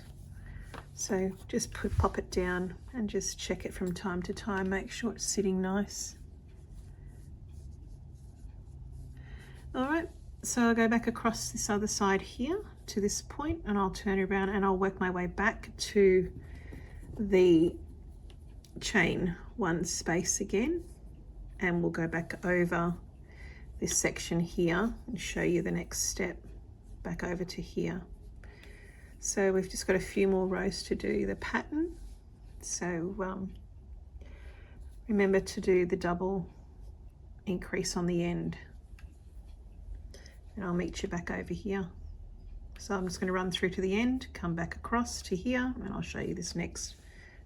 So just pop it down and just check it from time to time. Make sure it's sitting nice. All right, so I'll go back across this other side here to this point, and I'll turn around and I'll work my way back to the chain one space again, and we'll go back over this section here and show you the next step back over to here. So we've just got a few more rows to do the pattern. So remember to do the double increase on the end, and I'll meet you back over here. So I'm just going to run through to the end, come back across to here, and I'll show you this next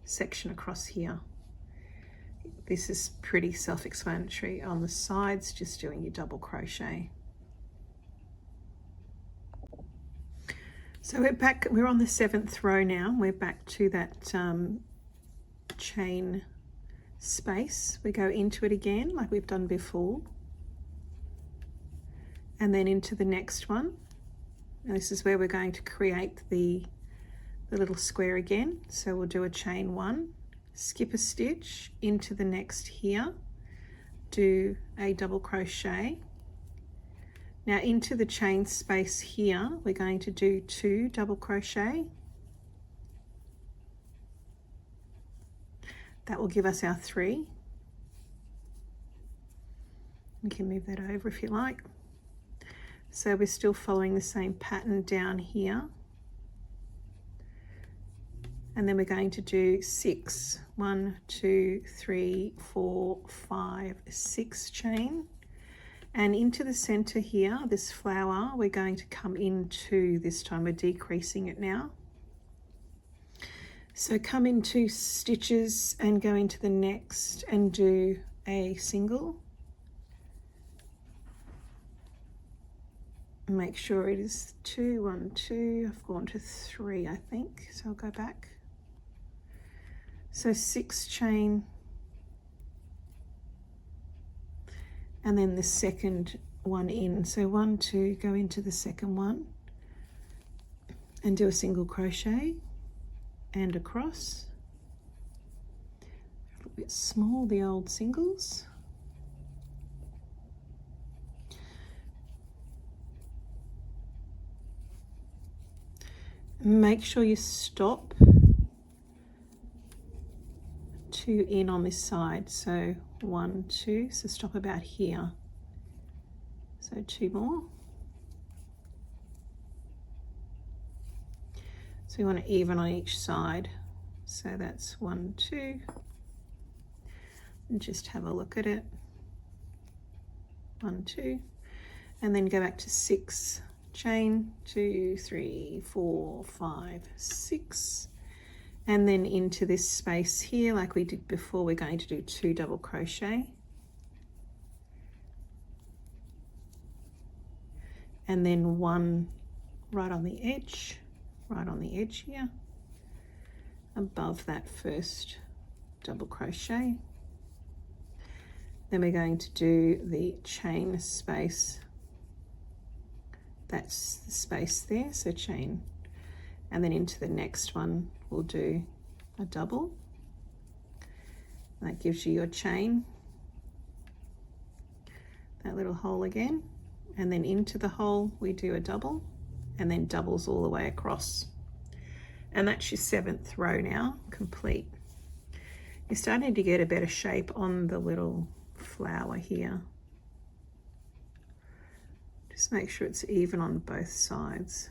section across here. This is pretty self-explanatory. On the sides, just doing your double crochet. So we're back, we're on the 7th row now. We're back to that chain space. We go into it again like we've done before, and then into the next one. And this is where we're going to create the little square again. So we'll do a chain one, skip a stitch into the next here, do a double crochet. Now into the chain space here, we're going to do 2 double crochet. That will give us our 3. We can move that over if you like. So we're still following the same pattern down here. And then we're going to do 6. 1, 2, 3, 4, 5, 6 chain. And into the center here, this flower, we're going to come into, this time we're decreasing it now. So come in 2 stitches and go into the next and do a single. Make sure it is 2, 1, 2, I've gone to 3 I think, so I'll go back. So 6 chain, and then the second one in. So 1, 2, go into the second one and do a single crochet and across. A little bit small, the old singles. Make sure you stop 2 in on this side, so 1, 2, so stop about here, so 2 more. So we want to even on each side, so that's 1, 2, and just have a look at it. 1, 2, and then go back to 6 chain, 2, 3, 4, 5, 6. And then into this space here, like we did before, we're going to do 2 double crochet. And then 1 right on the edge here, above that first double crochet. Then we're going to do the chain space. That's the space there, so chain. And then into the next one, we'll do a double. That gives you your chain, that little hole again, and then into the hole we do a double, and then doubles all the way across. And that's your 7th row now, complete. You're starting to get a better shape on the little flower here. Just make sure it's even on both sides.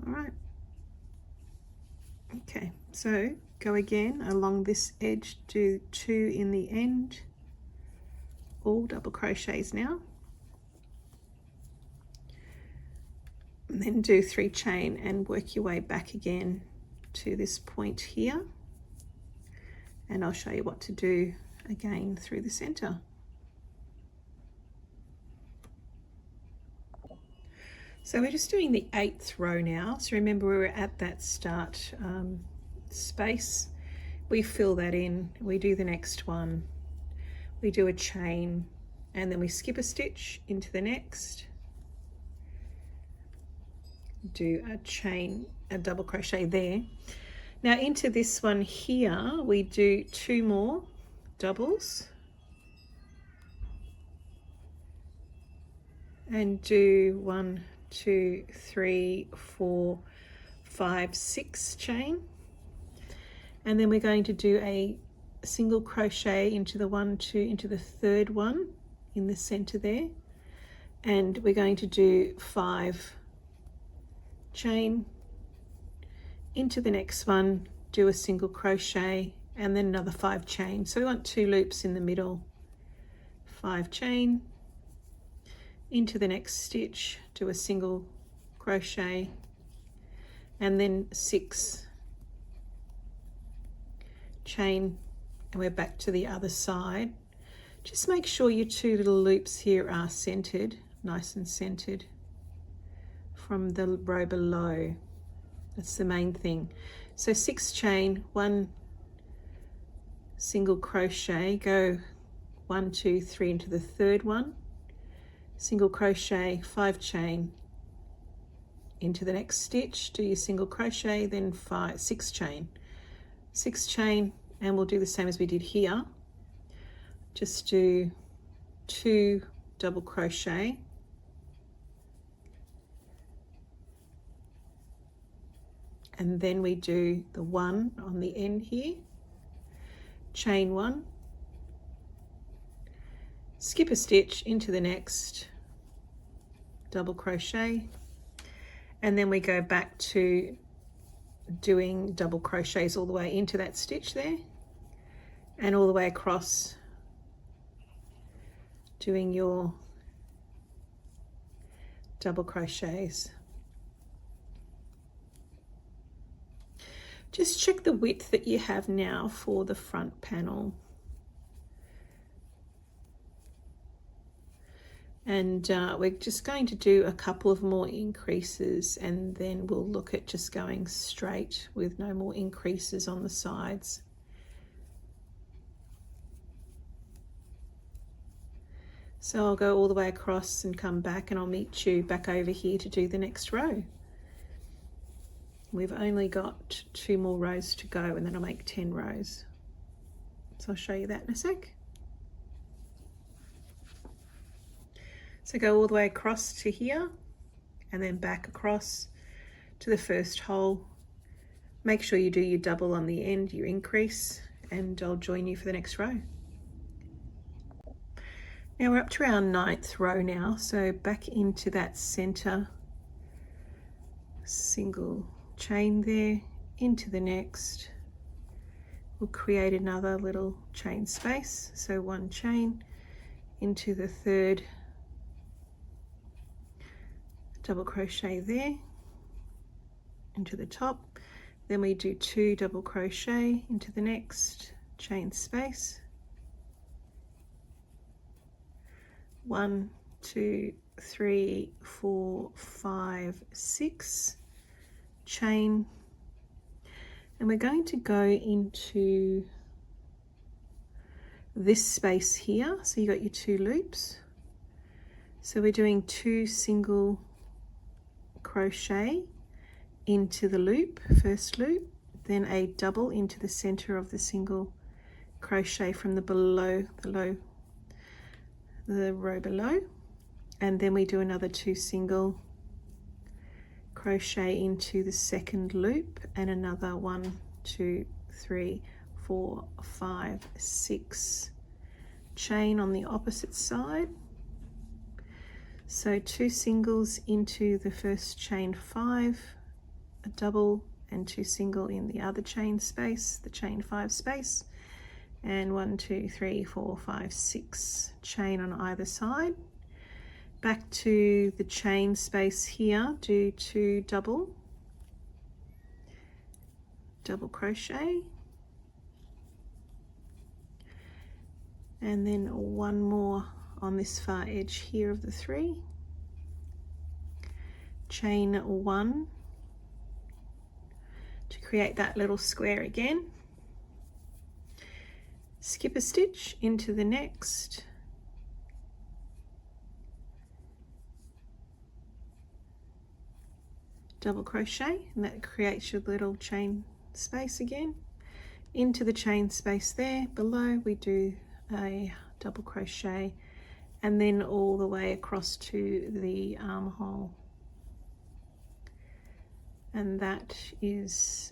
All right, okay, so go again along this edge, do 2 in the end, all double crochets now, and then do 3 chain and work your way back again to this point here, and I'll show you what to do again through the center. So we're just doing the 8th row now. So remember, we were at that start space. We fill that in, we do the next one, we do a chain, and then we skip a stitch into the next, do a chain, a double crochet there. Now into this one here, we do 2 more doubles and do 1, 2, 3, 4, 5, 6 chain, and then we're going to do a single crochet into the 1, 2, into the 3rd one in the center there, and we're going to do 5 chain into the next one, do a single crochet, and then another 5 chain. So we want 2 loops in the middle, 5 chain into the next stitch, do a single crochet, and then 6 chain, and we're back to the other side. Just make sure your 2 little loops here are centered, nice and centered from the row below. That's the main thing. So 6 chain, 1 single crochet, go 1, 2, 3 into the 3rd one, single crochet, 5 chain into the next stitch, do your single crochet, then 6 chain, 6 chain, and we'll do the same as we did here. Just do 2 double crochet, and then we do the 1 on the end here, chain 1, skip a stitch into the next, double crochet, and then we go back to doing double crochets all the way into that stitch there and all the way across, doing your double crochets. Just check the width that you have now for the front panel. And we're just going to do a couple of more increases, and then we'll look at just going straight with no more increases on the sides. So I'll go all the way across and come back, and I'll meet you back over here to do the next row. We've only got 2 more rows to go, and then I'll make 10 rows. So I'll show you that in a sec. So go all the way across to here and then back across to the first hole. Make sure you do your double on the end, your increase, and I'll join you for the next row. Now we're up to our 9th row now, so back into that center, single chain there, into the next. We'll create another little chain space, so 1 chain into the 3rd, double crochet there into the top, then we do 2 double crochet into the next chain space, 1, 2, 3, 4, 5, 6 chain, and we're going to go into this space here. So you got your 2 loops, so we're doing 2 single crochet into the loop, first loop, then a double into the center of the single crochet from the row below, and then we do another 2 single crochet into the 2nd loop, and another 1, 2, 3, 4, 5, 6 chain on the opposite side. So 2 singles into the first chain 5, a double, and 2 single in the other chain space, the chain 5 space, and 1, 2, 3, 4, 5, 6 chain on either side. Back to the chain space here, do 2 double, double crochet, and then one more on this far edge here of the 3, chain 1 to create that little square again, skip a stitch into the next, double crochet, and that creates your little chain space again. Into the chain space there below we do a double crochet, and then all the way across to the armhole, and that is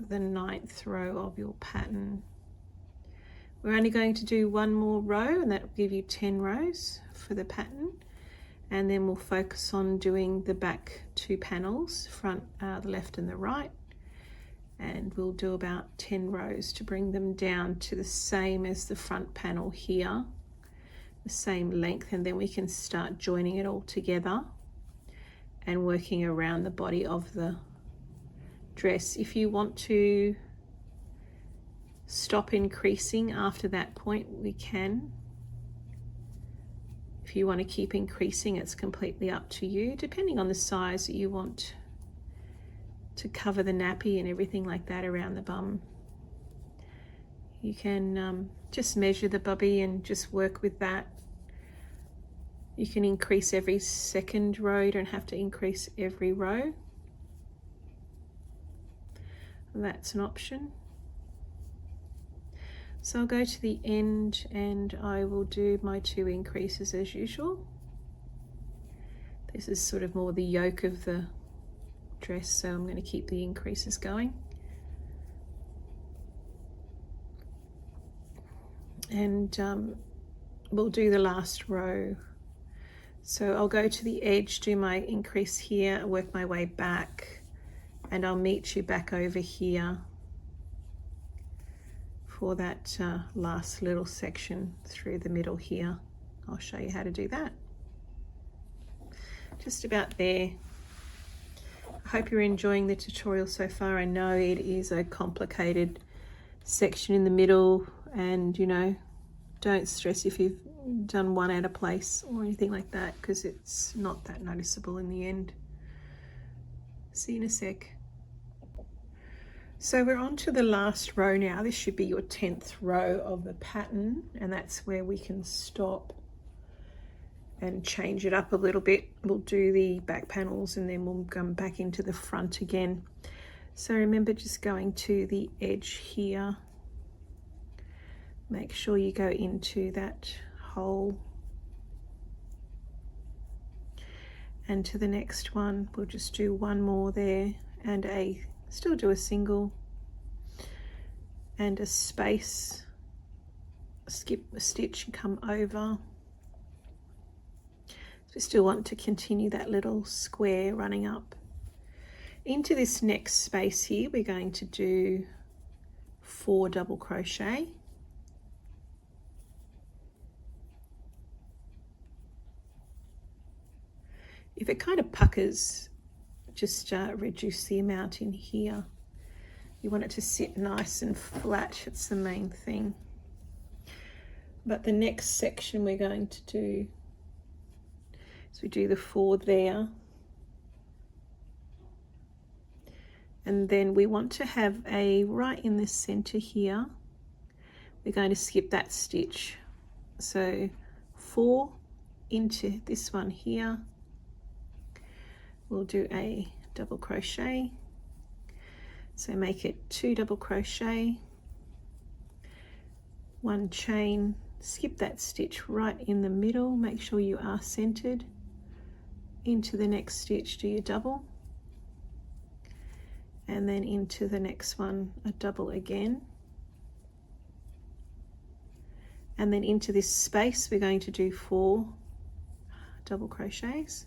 the 9th row of your pattern. We're only going to do one more row, and that will give you 10 rows for the pattern, and then we'll focus on doing the back 2 panels, front, the left and the right, and we'll do about 10 rows to bring them down to the same as the front panel here, the same length, and then we can start joining it all together and working around the body of the dress. If you want to stop increasing after that point, we can. If you want to keep increasing, it's completely up to you, depending on the size that you want to cover the nappy and everything like that around the bum. You can just measure the bubby and just work with that. You can increase every second row, you don't have to increase every row. That's an option. So I'll go to the end and I will do my 2 increases as usual. This is sort of more the yoke of the dress, so I'm going to keep the increases going. And we'll do the last row. So I'll go to the edge, do my increase here, work my way back, and I'll meet you back over here for that last little section through the middle here. I'll show you how to do that. Just about there. I hope you're enjoying the tutorial so far. I know it is a complicated section in the middle, and you know, don't stress if you've done one out of place or anything like that, because it's not that noticeable in the end. See you in a sec. So we're on to the last row now. This should be your 10th row of the pattern, and that's where we can stop and change it up a little bit. We'll do the back panels and then we'll come back into the front again. So remember, just going to the edge here, make sure you go into that hole, and to the next one we'll just do one more there, and still do a single and a space, skip a stitch and come over. So we still want to continue that little square running up. Into this next space here we're going to do 4 double crochet. If it kind of puckers, just reduce the amount in here. You want it to sit nice and flat, it's the main thing. But the next section we're going to do is we do the 4 there, and then we want to have a right in the center here. We're going to skip that stitch, so 4 into this one here. We'll do a double crochet, so make it 2 double crochet, 1 chain, skip that stitch right in the middle, make sure you are centered. Into the next stitch do your double, and then into the next one a double again, and then into this space we're going to do 4 double crochets.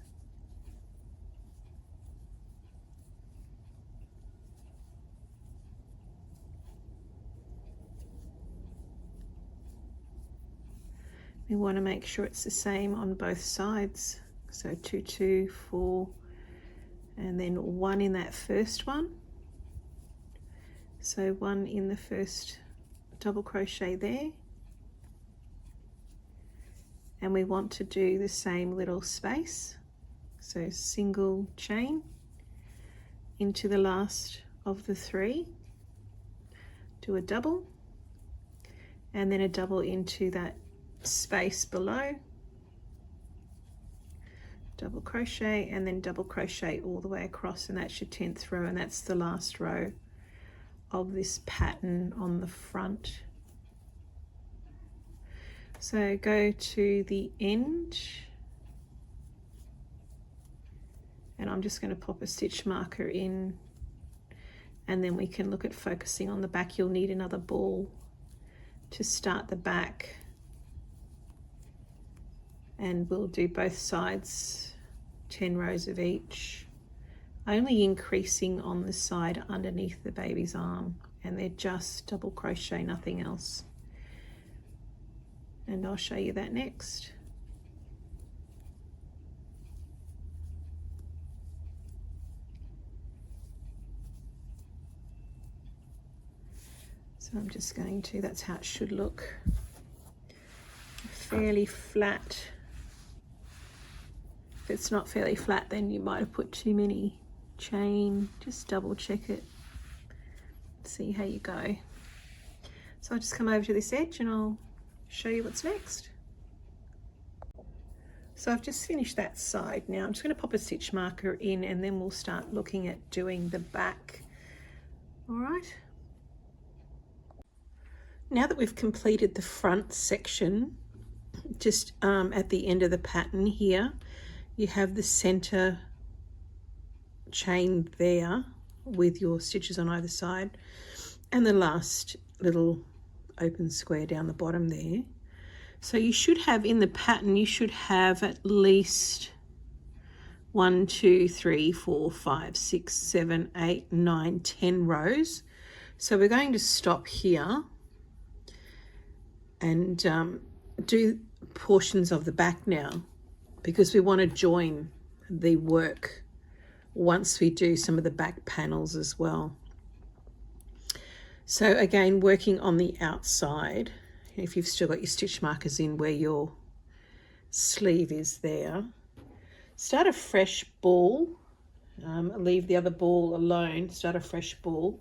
We want to make sure it's the same on both sides, so 2 2 4, and then 1 in that first one, So one in the first double crochet there, and we want to do the same little space, so single chain into the last of the 3, do a double, and then a double into that space below, double crochet, and then double crochet all the way across, and that's your 10th row, and that's the last row of this pattern on the front. So go to the end, and I'm just going to pop a stitch marker in, and then we can look at focusing on the back. You'll need another ball to start the back, and we'll do both sides, 10 rows of each, only increasing on the side underneath the baby's arm, and they're just double crochet, nothing else. And I'll show you that next. So I'm just going to, that's how it should look, fairly flat. If it's not fairly flat, then you might have put too many chain. Just double check it, see how you go. So I'll just come over to this edge and I'll show you what's next. So I've just finished that side. Now I'm just going to pop a stitch marker in, and then we'll start looking at doing the back. All right. Now that we've completed the front section, just at the end of the pattern here, you have the center chain there with your stitches on either side, and the last little open square down the bottom there. So you should have in the pattern, you should have at least 1, 2, 3, 4, 5, 6, 7, 8, 9, 10 rows. So we're going to stop here and do portions of the back now, because we want to join the work once we do some of the back panels as well. So again, working on the outside, if you've still got your stitch markers in where your sleeve is there, start a fresh ball, leave the other ball alone, start a fresh ball.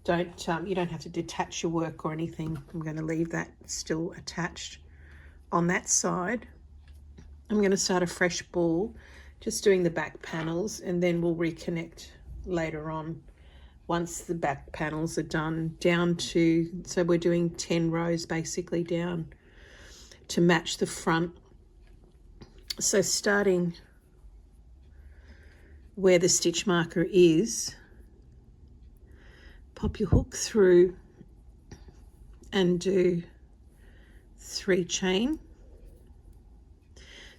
You don't have to detach your work or anything. I'm going to leave that still attached on that side. I'm going to start a fresh ball, just doing the back panels, and then we'll reconnect later on once the back panels are done, down to, so we're doing 10 rows basically down to match the front. So starting where the stitch marker is, pop your hook through and do 3 chain.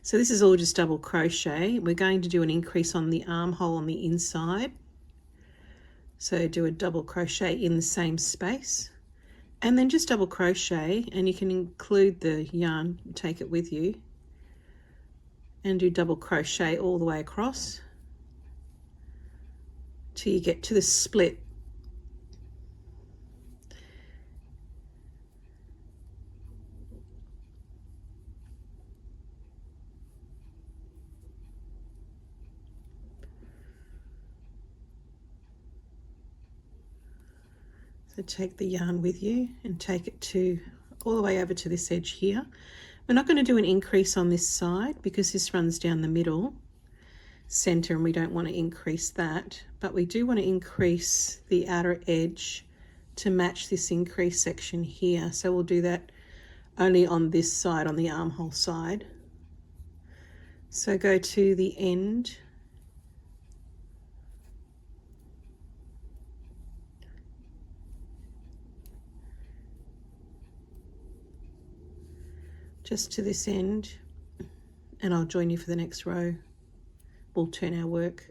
So this is all just double crochet. We're going to do an increase on the armhole on the inside. So do a double crochet in the same space, and then just double crochet, and you can include the yarn, take it with you, and do double crochet all the way across till you get to the split. So take the yarn with you and take it to all the way over to this edge here. We're not going to do an increase on this side because this runs down the middle center and we don't want to increase that, but we do want to increase the outer edge to match this increase section here. So we'll do that only on this side, on the armhole side. So go to the end, just to this end, and I'll join you for the next row. We'll turn our work.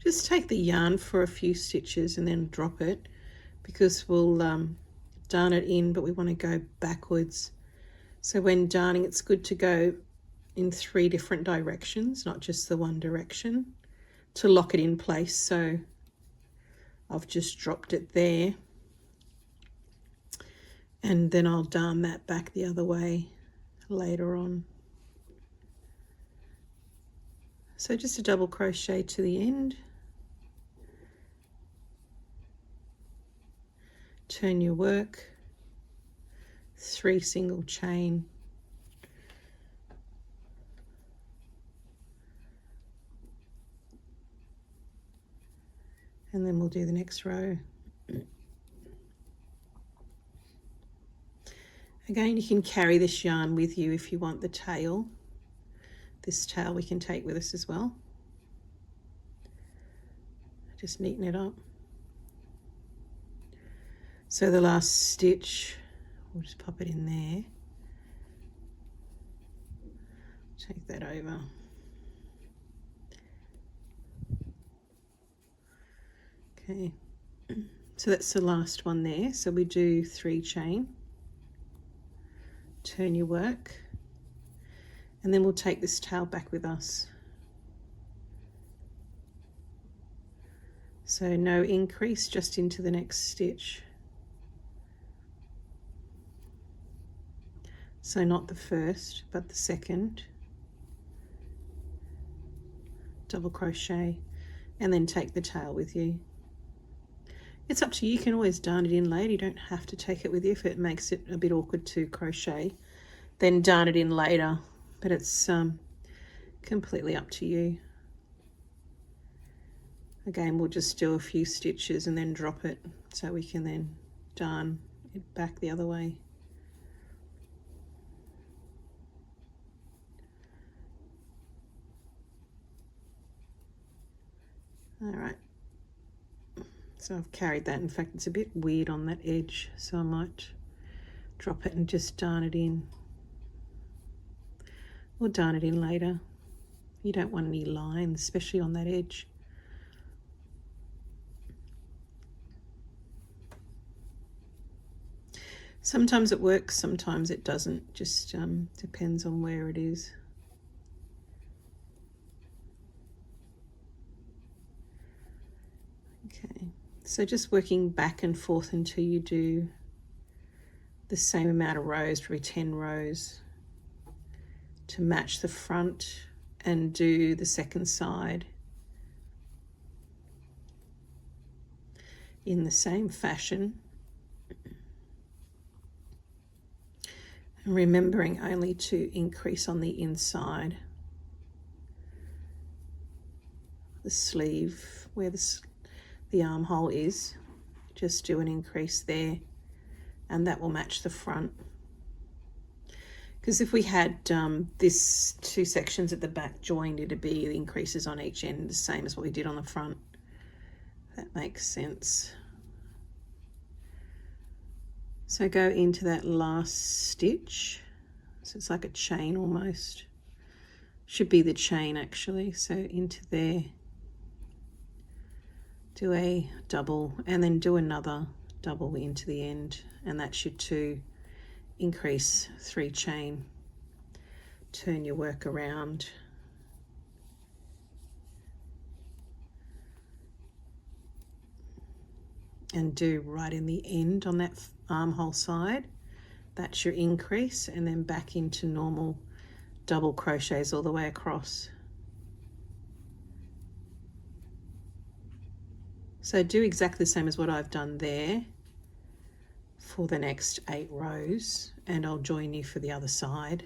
Just take the yarn for a few stitches and then drop it. because we'll darn it in, but we want to go backwards. So when darning, it's good to go in 3 different directions, not just the one direction, to lock it in place. So I've just dropped it there, and then I'll darn that back the other way later on. So just a double crochet to the end, turn your work, 3 single chain, and then we'll do the next row. Again, you can carry this yarn with you if you want the tail. This tail we can take with us as well. Just neaten it up. So the last stitch, we'll just pop it in there. Take that over. Okay, so that's the last one there. So we do 3 chain, turn your work, and then we'll take this tail back with us. So no increase, just into the next stitch. So not the first, but the second. Double crochet, and then take the tail with you. It's up to you. You can always darn it in later. You don't have to take it with you if it makes it a bit awkward to crochet. Then darn it in later, but it's completely up to you. Again, we'll just do a few stitches and then drop it so we can then darn it back the other way. All right, so I've carried that. In fact, it's a bit weird on that edge, so I might drop it and just darn it in. Or darn it in later. You don't want any lines, especially on that edge. Sometimes it works, sometimes it doesn't. Just depends on where it is. Okay, so just working back and forth until you do the same amount of rows, probably 10 rows, to match the front, and do the second side in the same fashion. And remembering only to increase on the inside, the sleeve, where the armhole is, just do an increase there, and that will match the front. Because if we had this 2 sections at the back joined, it'd be the increases on each end, the same as what we did on the front. That makes sense. So go into that last stitch. So it's like a chain almost. Should be the chain actually. So into there, do a double, and then do another double into the end, and that's your 2 increase 3 chain. Turn your work around, and do right in the end on that armhole side. That's your increase, and then back into normal double crochets all the way across. So do exactly the same as what I've done there for the next 8 rows, and I'll join you for the other side.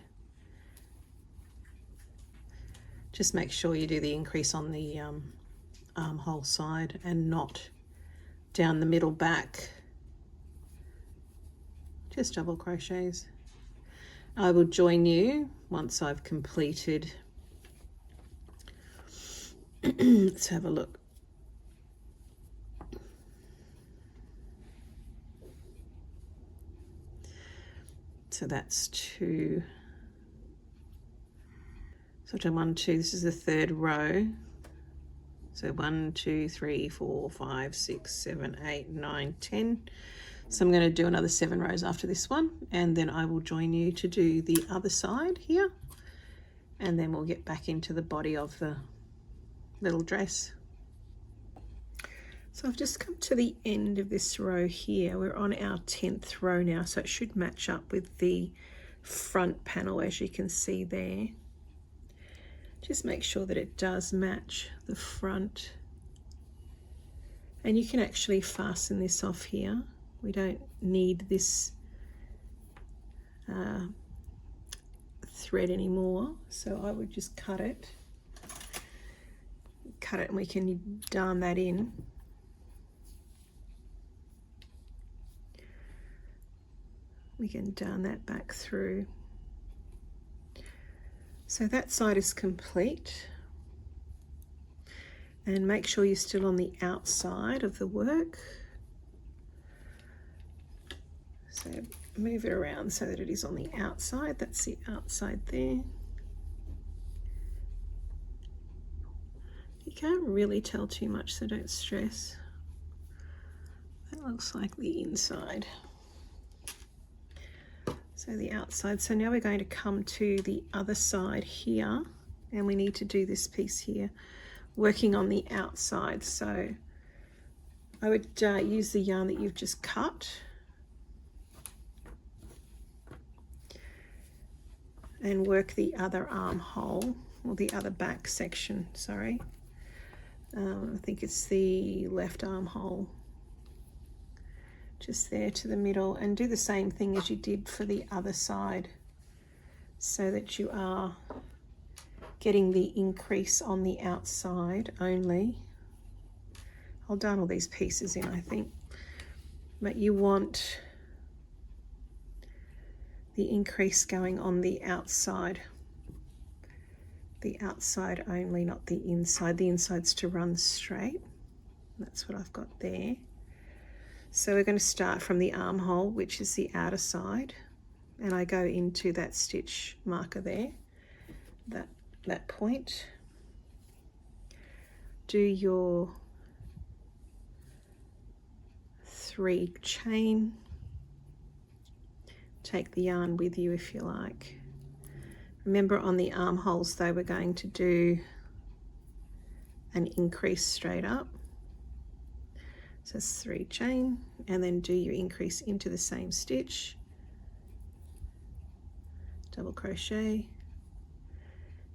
Just make sure you do the increase on the armhole side and not down the middle back. Just double crochets. I will join you once I've completed. Let's have a look. So that's 2. So I've done 1, 2, this is the 3rd row. So 1, 2, 3, 4, 5, 6, 7, 8, 9, 10. So I'm going to do another 7 rows after this one, and then I will join you to do the other side here, and then we'll get back into the body of the little dress. So I've just come to the end of this row here. We're on our 10th row now, so it should match up with the front panel, as you can see there. Just make sure that it does match the front. And you can actually fasten this off here. We don't need this thread anymore, so I would just cut it and we can darn that in. We can darn that back through. So that side is complete, and make sure you're still on the outside of the work. So move it around so that it is on the outside. That's the outside there. You can't really tell too much, so don't stress. That looks like the inside. So the outside. So now we're going to come to the other side here, and we need to do this piece here, working on the outside. So I would use the yarn that you've just cut and work the other armhole, or the other back section, sorry. I think it's the left armhole. Just there to the middle, and do the same thing as you did for the other side, so that you are getting the increase on the outside only. I'll darn all these pieces in, I think, but you want the increase going on the outside only, not the inside. The inside's to run straight. That's what I've got there. So we're going to start from the armhole, which is the outer side, and I go into that stitch marker there, that point. Do your 3 chain. Take the yarn with you if you like. Remember, on the armholes though, we're going to do an increase straight up. So it's 3 chain, and then do your increase into the same stitch, double crochet,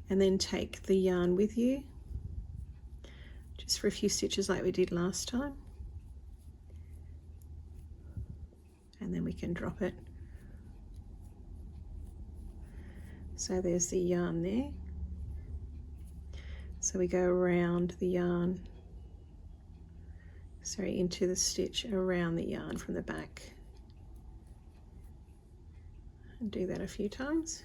and then take the yarn with you just for a few stitches like we did last time, and then we can drop it. So there's the yarn there. So we go around the yarn, sorry, into the stitch around the yarn from the back, and do that a few times,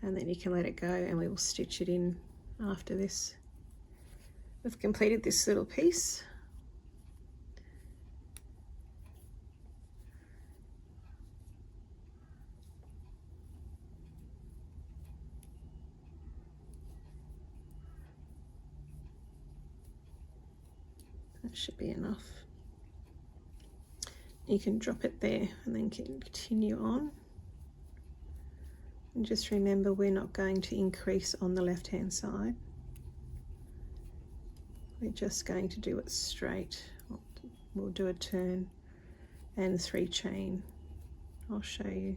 and then you can let it go and we will stitch it in after this. We've completed this little piece. That should be enough. You can drop it there and then continue on. And just remember, we're not going to increase on the left hand side. We're just going to do it straight. We'll do a turn and 3 chain. I'll show you.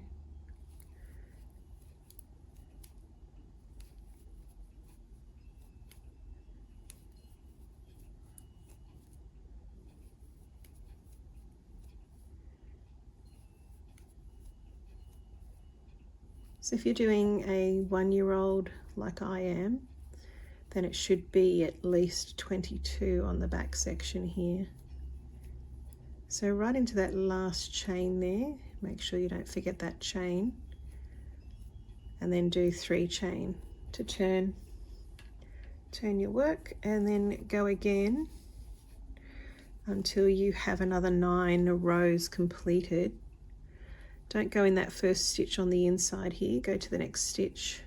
So if you're doing a 1-year-old like I am, then it should be at least 22 on the back section here. So right into that last chain there, make sure you don't forget that chain, and then do 3 chain to turn your work, and then go again until you have another 9 rows completed. Don't go in that first stitch on the inside here, go to the next stitch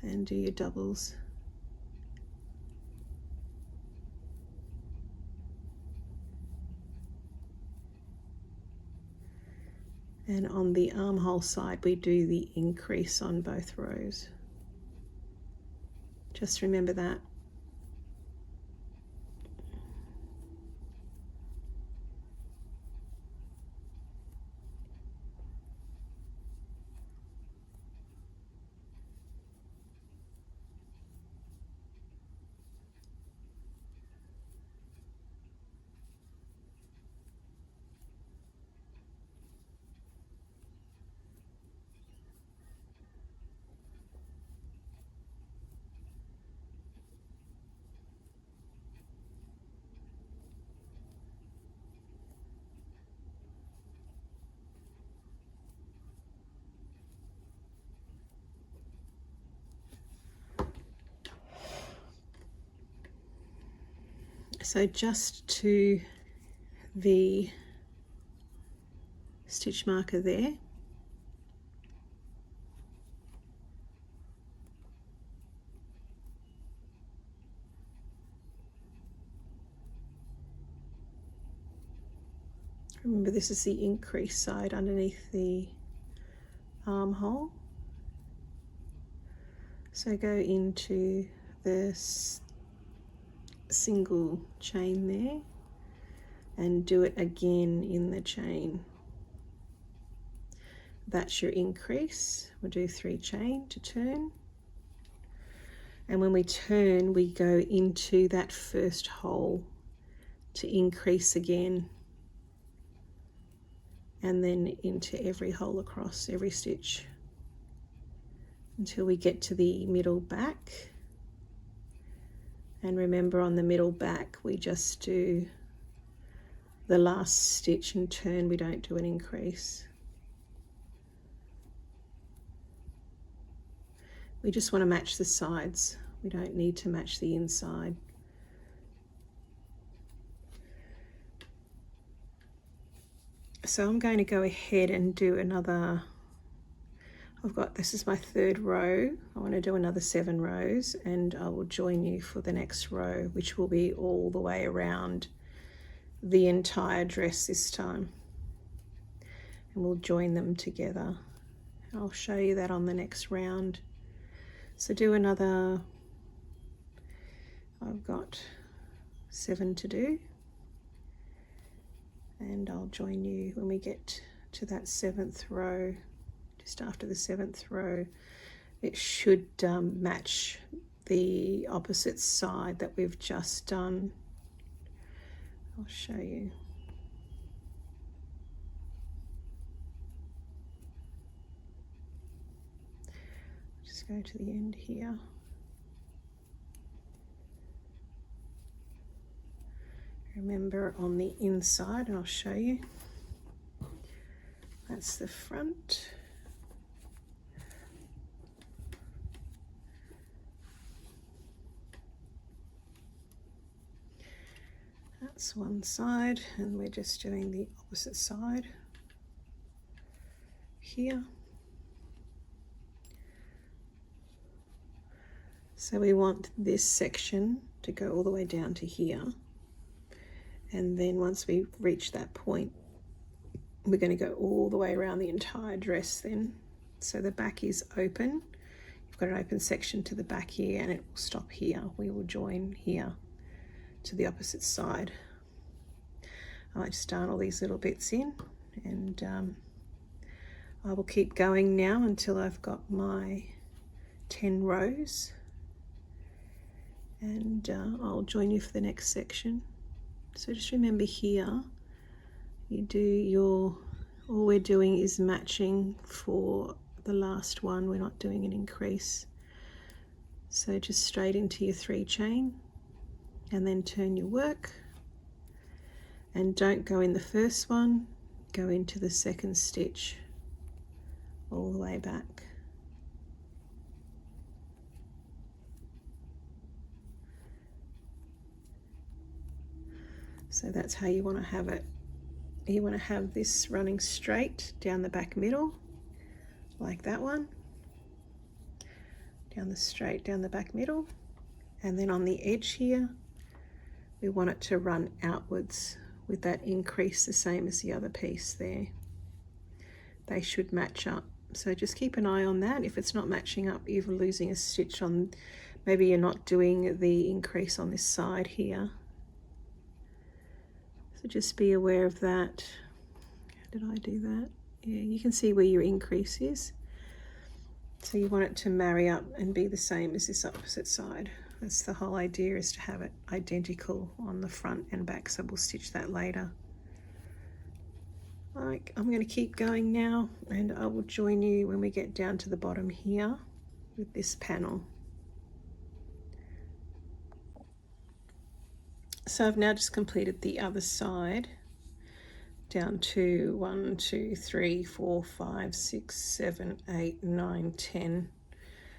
and do your doubles. And on the armhole side, we do the increase on both rows. Just remember that. So just to the stitch marker there, remember this is the increase side underneath the armhole. So go into this single chain there and do it again in the chain. That's your increase. We'll do 3 chain to turn, and when we turn we go into that first hole to increase again, and then into every hole across every stitch until we get to the middle back. And remember, on the middle back we just do the last stitch and turn, we don't do an increase. We just want to match the sides, we don't need to match the inside. So I'm going to go ahead and do another, this is my 3rd row. I want to do another 7 rows, and I will join you for the next row, which will be all the way around the entire dress this time. And we'll join them together. I'll show you that on the next round. So do another, I've got 7 to do, and I'll join you when we get to that 7th row. Just after the 7th row, it should match the opposite side that we've just done. I'll show you. Just go to the end here. Remember, on the inside, and I'll show you, that's the front. That's one side, and we're just doing the opposite side here. So we want this section to go all the way down to here, and then once we reach that point, we're going to go all the way around the entire dress then. So the back is open, you've got an open section to the back here, and it will stop here. We will join here to the opposite side. I like to start all these little bits in, and I will keep going now until I've got my 10 rows, and I'll join you for the next section. So just remember, here you do your, all we're doing is matching for the last one, we're not doing an increase. So just straight into your 3 chain, and then turn your work, and don't go in the first one, go into the 2nd stitch all the way back. So that's how you want to have it. You want to have this running straight down the back middle, like that one, straight down the back middle, and then on the edge here we want it to run outwards with that increase the same as the other piece there. they should match up. So just keep an eye on that. If it's not matching up, you're losing a stitch on, maybe you're not doing the increase on this side here. So just be aware of that. How did I do that? Yeah, you can see where your increase is. So you want it to marry up and be the same as this opposite side. That's the whole idea, is to have it identical on the front and back. So we'll stitch that later. Like, I'm going to keep going now, and I will join you when we get down to the bottom here with this panel. So I've now just completed the other side down to 1, 2, 3, 4, 5, 6, 7, 8, 9, 10.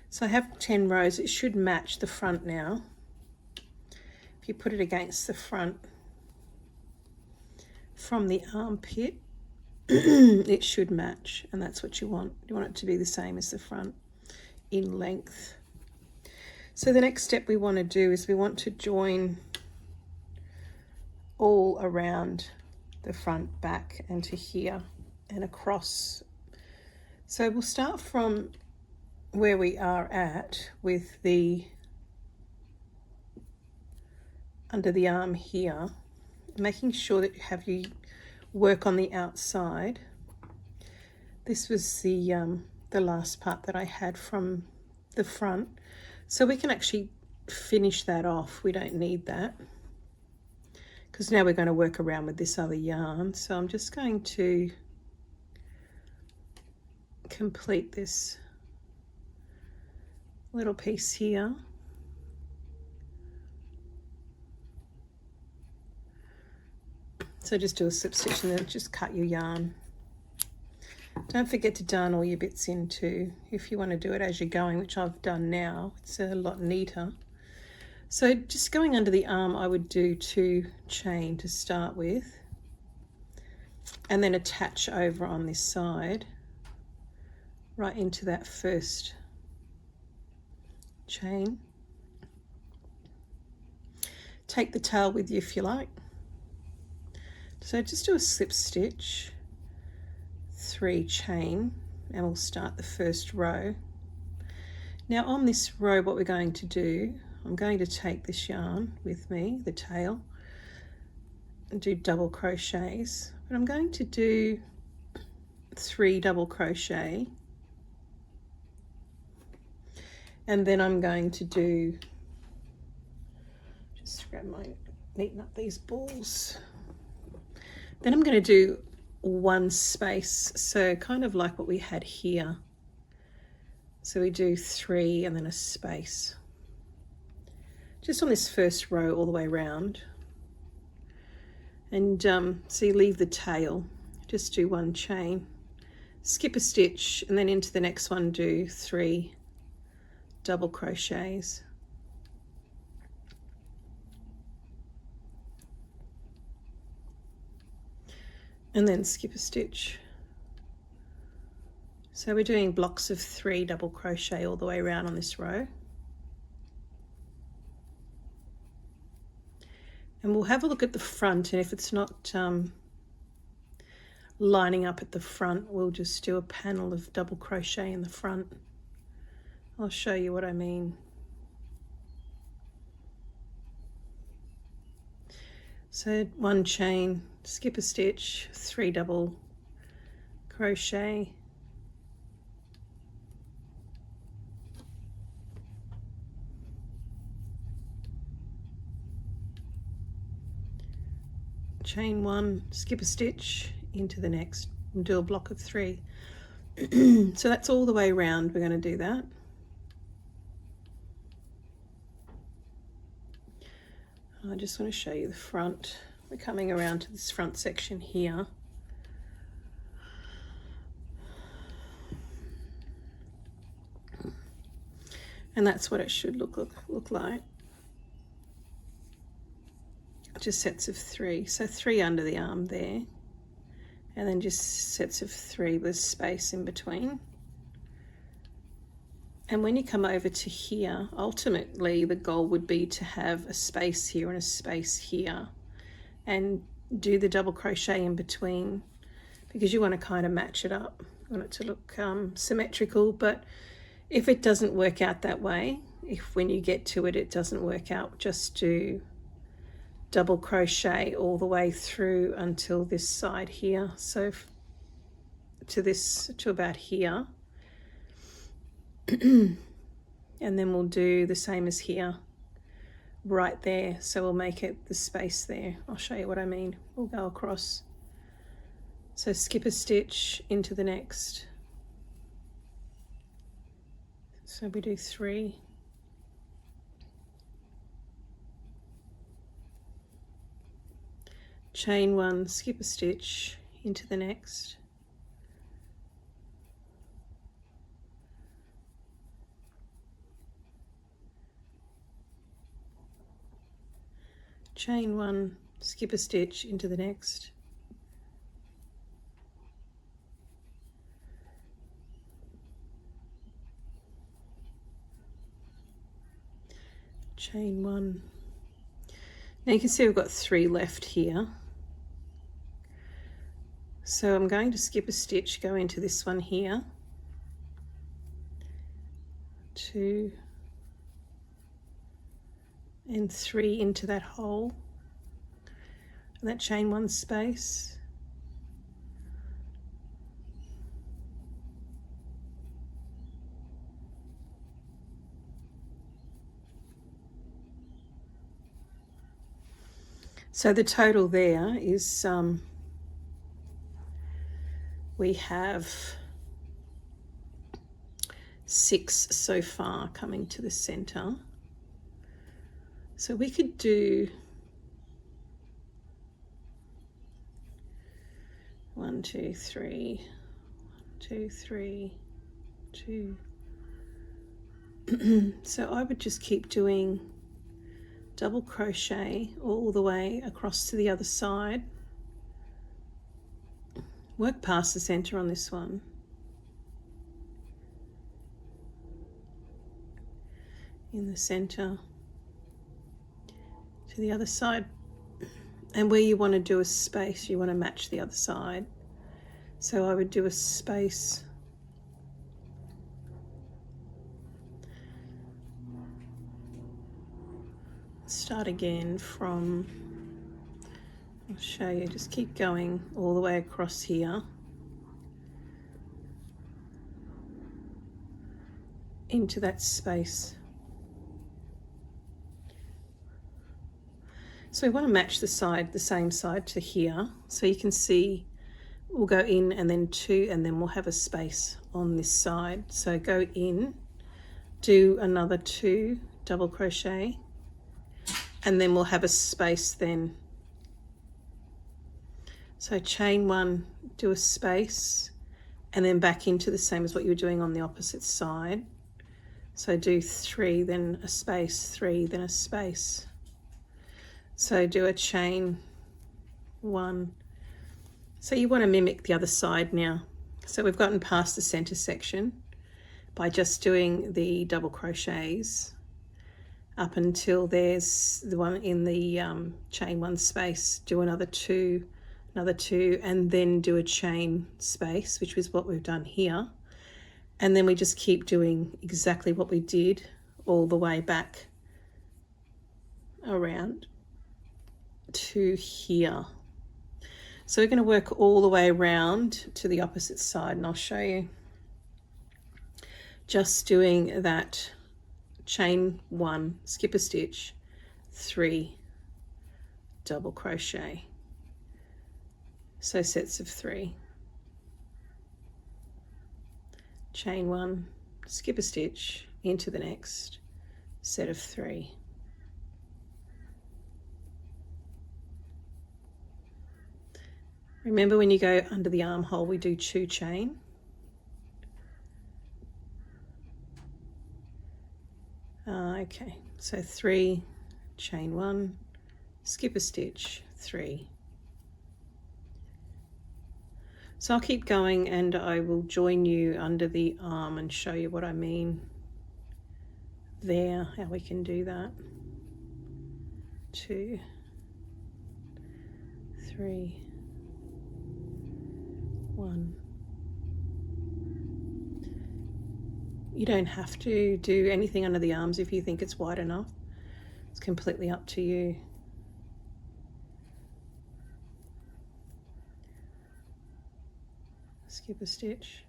So I have 10 rows. It should match the front now. If you put it against the front from the armpit, it should match, and that's what you want. You want it to be the same as the front in length. So the next step we want to do is we want to join all around the front, back, and to here and across. So we'll start from where we are at with the under the arm here, making sure that you have your work on the outside. This was the last part that I had from the front, so we can actually finish that off. We don't need that because now we're going to work around with this other yarn. So I'm just going to complete this little piece here. So just do a slip stitch and then just cut your yarn. Don't forget to darn all your bits in too, if you want to do it as you're going, which I've done now. It's a lot neater. So just going under the arm, I would do 2 chain to start with, and then attach over on this side right into that first chain. Take the tail with you if you like. So just do a slip stitch, 3 chain, and we'll start the first row. Now on this row, what we're going to do, I'm going to take this yarn with me, the tail, and do double crochets. But I'm going to do 3 double crochet, and then I'm going to do, just grab my, neaten up these balls. Then I'm going to do 1 space, so kind of like what we had here. So we do 3 and then a space, just on this first row all the way around. And so you leave the tail, just do 1 chain, skip a stitch, and then into the next one do 3 double crochets. And then skip a stitch. So we're doing blocks of 3 double crochet all the way around on this row. And we'll have a look at the front, and if it's not lining up at the front, we'll just do a panel of double crochet in the front. I'll show you what I mean. So 1 chain, skip a stitch, 3 double crochet, chain 1, skip a stitch into the next, and do a block of 3. So that's all the way around. We're going to do that. I just want to show you the front. We're coming around to this front section here. And that's what it should look like. Just sets of 3. So 3 under the arm there. And then just sets of 3 with space in between. And when you come over to here, ultimately the goal would be to have a space here and a space here, and do the double crochet in between, because you want to kind of match it up I want it to look symmetrical, but if it doesn't work out that way, if when you get to it, it doesn't work out, just do double crochet all the way through until this side here. So to about here. And then we'll do the same as here, right there. So we'll make it the space there. I'll show you what I mean. We'll go across. So skip a stitch into the next. So we do 3. Chain 1, skip a stitch into the next. Chain 1, skip a stitch into the next. Chain 1. Now you can see we've got 3 left here. So I'm going to skip a stitch, go into this one here. 2 and 3 into that hole, and that chain 1 space. So the total there is we have 6 so far coming to the center. So we could do 1, 2, 3, 1, 2, 3, 2. So I would just keep doing double crochet all the way across to the other side. Work past the center on this one. In the center to the other side, and where you want to do a space, you want to match the other side. So I would do a space start again from, I'll show you, just keep going all the way across here into that space. So we want to match the same side to here. So you can see we'll go in and then 2, and then we'll have a space on this side. So go in, do another 2 double crochet, and then we'll have a space then. So chain 1, do a space, and then back into the same as what you were doing on the opposite side. So do 3, then a space, 3, then a space. So do a chain 1. So you want to mimic the other side now. So we've gotten past the center section by just doing the double crochets up until there's the one in the chain 1 space. Do another 2, and then do a chain space, which is what we've done here. And then we just keep doing exactly what we did all the way back around to here. So we're going to work all the way around to the opposite side, and I'll show you. Just doing that chain 1, skip a stitch, 3 double crochet. So sets of 3. Chain 1, skip a stitch into the next set of 3. Remember, when you go under the armhole, we do 2 chain. Okay, so 3, chain 1, skip a stitch, 3. So I'll keep going, and I will join you under the arm and show you what I mean there, how we can do that. 2, 3, 1, You don't have to do anything under the arms if you think it's wide enough. It's completely up to you. Skip a stitch.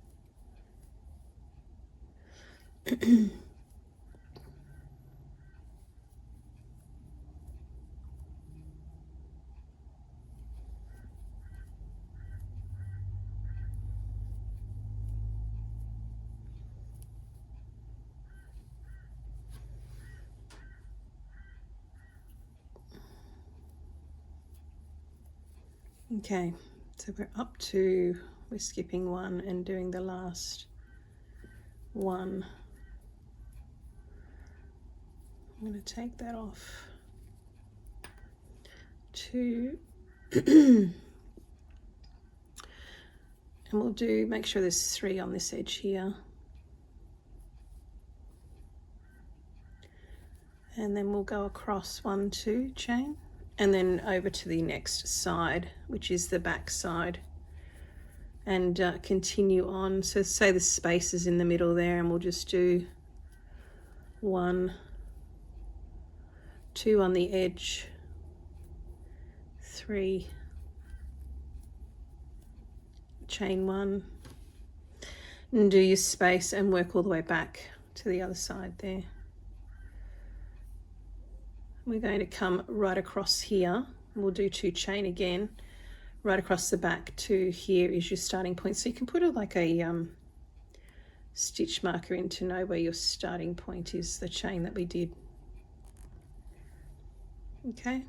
Okay, so we're skipping one and doing the last one. I'm going to take that off. 2 and we'll make sure there's 3 on this edge here, and then we'll go across 1, 2 chain, and then over to the next side, which is the back side, and continue on. So say the space is in the middle there, and we'll just do 1, 2 on the edge, 3, chain 1, and do your space and work all the way back to the other side there. We're going to come right across here. We'll do 2 chain again. Right across the back to here is your starting point. So you can put like a stitch marker in to know where your starting point is, the chain that we did. Okay,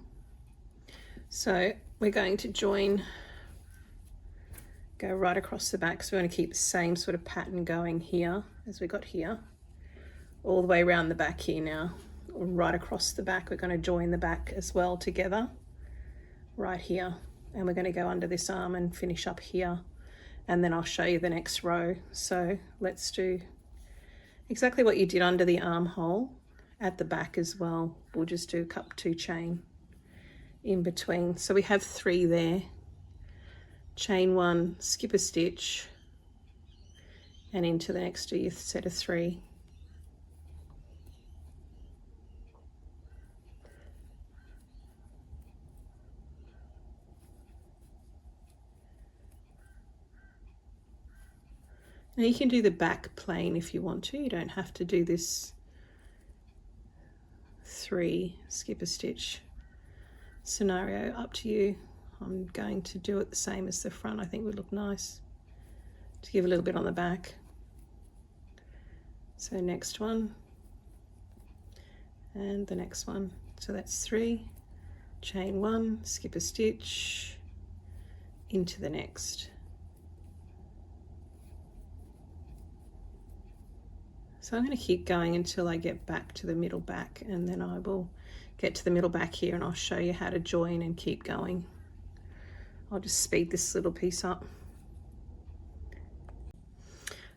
so we're going to go right across the back. So we're going to keep the same sort of pattern going here as we got here, all the way around the back here now. Right across the back, we're going to join the back as well together right here, and we're going to go under this arm and finish up here, and then I'll show you the next row. So let's do exactly what you did under the armhole at the back as well. We'll just do 2 chain in between. So we have 3 there, chain 1, skip a stitch, and into the next do your set of 3. Now you can do the back plain if you want to. You don't have to do this 3 skip a stitch scenario, up to you. I'm going to do it the same as the front. I think would look nice to give a little bit on the back. So next one and the next one. So that's 3, chain 1, skip a stitch, into the next. So I'm going to keep going until I get back to the middle back, and then I will get to the middle back here and I'll show you how to join and keep going. I'll just speed this little piece up.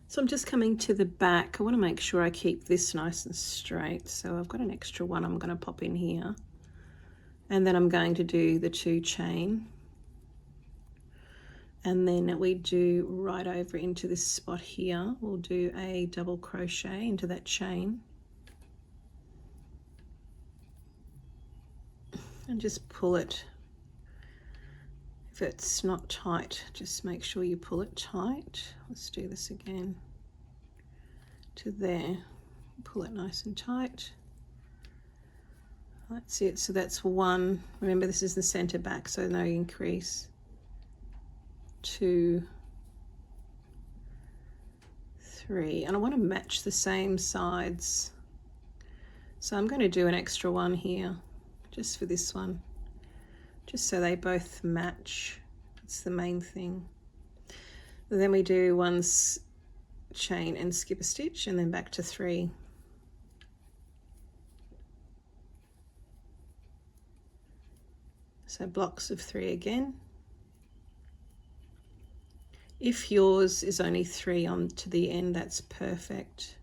So I'm just coming to the back. I want to make sure I keep this nice and straight. So I've got an extra one I'm going to pop in here, and then I'm going to do the 2 chain, and then we do right over into this spot here. We'll do a double crochet into that chain and just pull it. If it's not tight, just make sure you pull it tight. Let's do this again to there. Pull it nice and tight. That's it. So that's 1. Remember, this is the center back, so no increase. 2, 3, and I want to match the same sides, so I'm going to do an extra one here just for this one, just so they both match. It's the main thing. And then we do 1 chain and skip a stitch, and then back to 3. So blocks of 3 again. If yours is only 3 on to the end, that's perfect.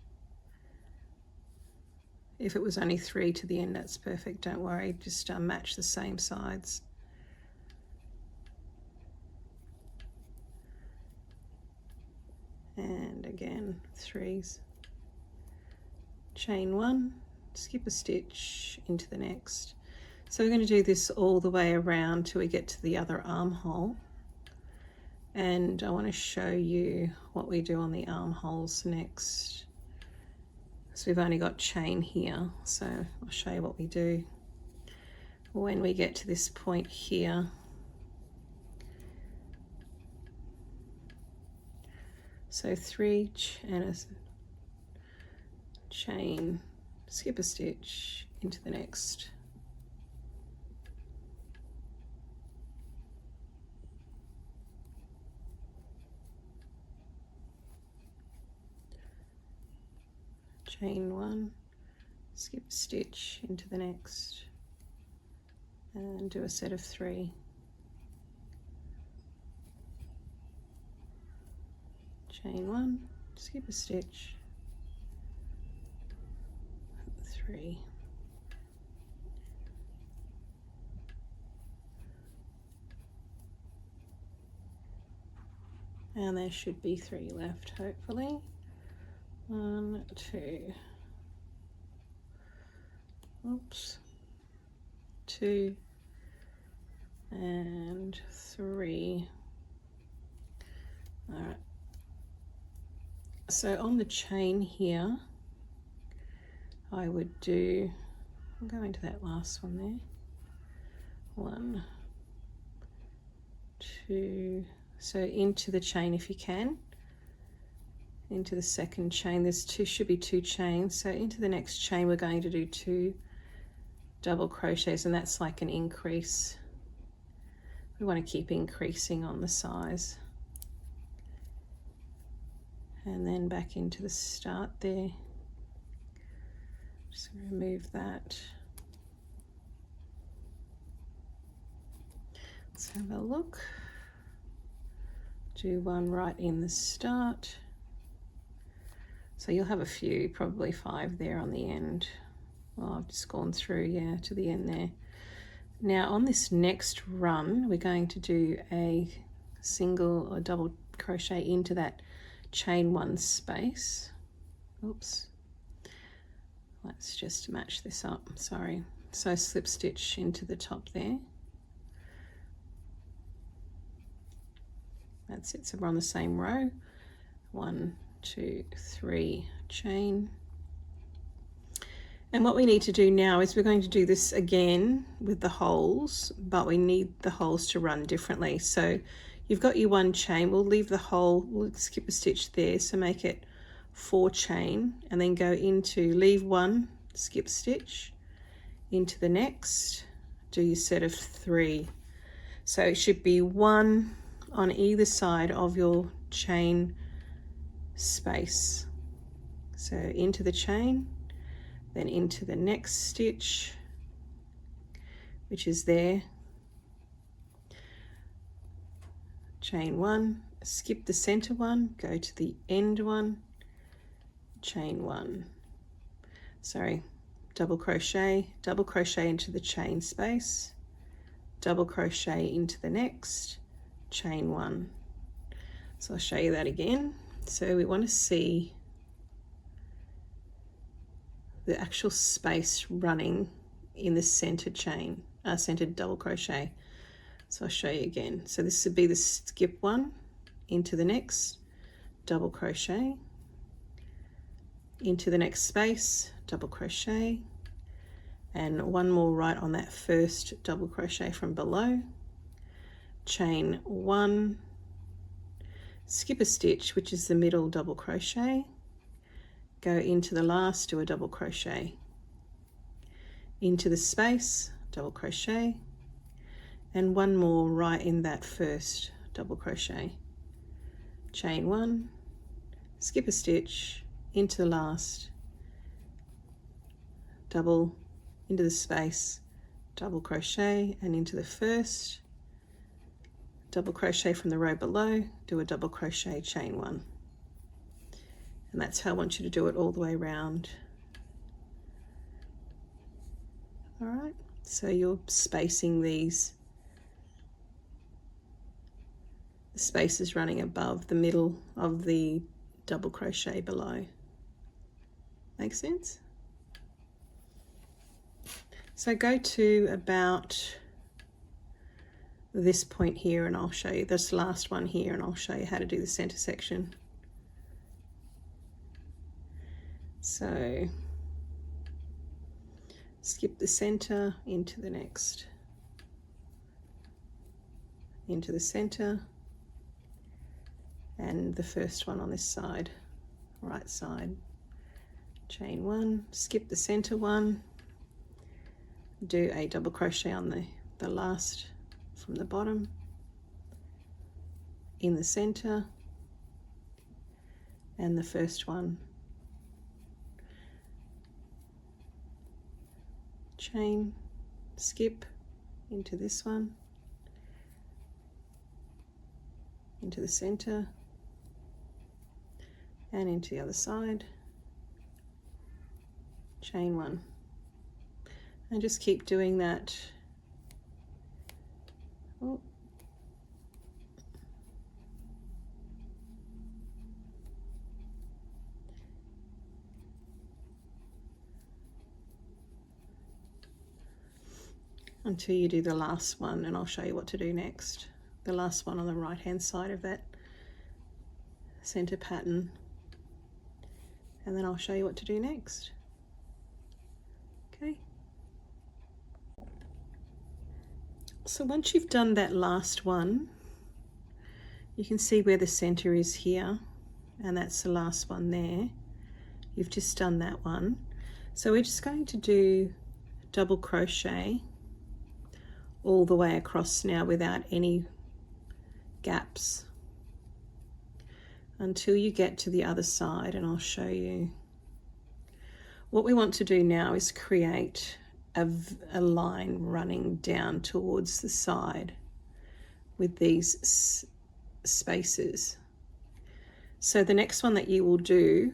If it was only 3 to the end, that's perfect. Don't worry, just match the same sides. And again, 3s. chain one, skip a stitch into the next. So we're going to do this all the way around till we get to the other armhole, and I want to show you what we do on the armholes next. So we've only got chain here, so I'll show you what we do when we get to this point here. So 3 and a chain, skip a stitch into the next. Chain one, skip a stitch into the next, and do a set of 3. Chain one, skip a stitch, 3. And there should be 3 left, hopefully. 1, 2, oops, 2 and 3. All right. So on the chain here, I would do, I'll go into that last one there. 1, 2, so into the chain if you can, into the second chain. There's should be 2 chains. So into the next chain, we're going to do 2 double crochets, and that's like an increase. We want to keep increasing on the size. And then back into the start there. Just remove that. Let's have a look. Do 1 right in the start. So you'll have a few, probably 5 there on the end. Well, I've just gone through, yeah, to the end there. Now on this next run, we're going to do a single or double crochet into that chain 1 space. Oops. Let's just match this up, sorry. So slip stitch into the top there. That's it, so we're on the same row. 1, 2, 3, chain. And what we need to do now is we're going to do this again with the holes, but we need the holes to run differently. So you've got your 1 chain, we'll leave the hole, we'll skip a stitch there, so make it 4 chain, and then go into, leave 1, skip stitch, into the next, do your set of 3. So it should be 1 on either side of your chain space. So into the chain, then into the next stitch, which is there, chain 1, skip the center one, go to the end one, chain 1, sorry, double crochet into the chain space, double crochet into the next, chain 1. So I'll show you that again. So we want to see the actual space running in the centered chain, centered double crochet. So I'll show you again. So this would be the skip 1 into the next, double crochet, into the next space, double crochet, and 1 more right on that first double crochet from below, chain 1, skip a stitch, which is the middle double crochet, go into the last, do a double crochet, into the space, double crochet, and 1 more right in that first double crochet, chain 1, skip a stitch, into the last, double into the space, double crochet, and into the first, double crochet from the row below, do a double crochet, chain 1. And that's how I want you to do it all the way around. All right, so you're spacing these, the space is running above the middle of the double crochet below. Make sense? So go to about this point here and I'll show you this last one here and I'll show you how to do the center section. So skip the center into the next, into the center, and the first one on this side, right side, chain one, skip the center one, do a double crochet on the last from the bottom, in the center, and the first one, chain, skip into this one, into the center, and into the other side, chain one, and just keep doing that. Oh. Until you do the last one, and I'll show you what to do next. The last one on the right hand side of that center pattern, and then I'll show you what to do next. Okay. So once you've done that last one, you can see where the center is here, and that's the last one there. You've just done that one. So we're just going to do double crochet all the way across now without any gaps until you get to the other side, and I'll show you. What we want to do now is create a line running down towards the side with these spaces. So the next one that you will do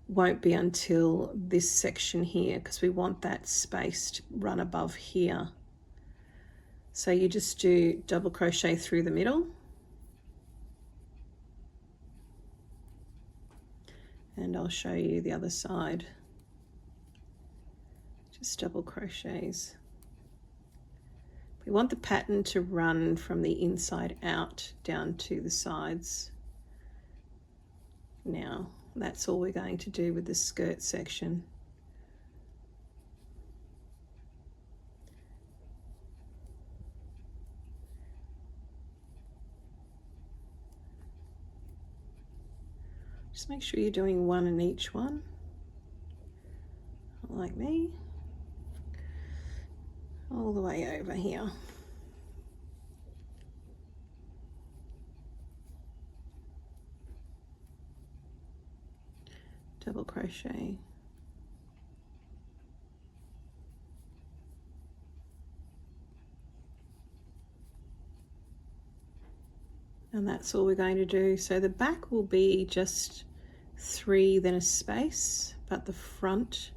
won't be until this section here, because we want that space to run above here. So you just do double crochet through the middle, and I'll show you the other side. Just double crochets. We want the pattern to run from the inside out down to the sides. Now, that's all we're going to do with the skirt section. Just make sure you're doing one in each one, like me, all the way over here. Double crochet. And that's all we're going to do. So the back will be just 3, then a space, but the front,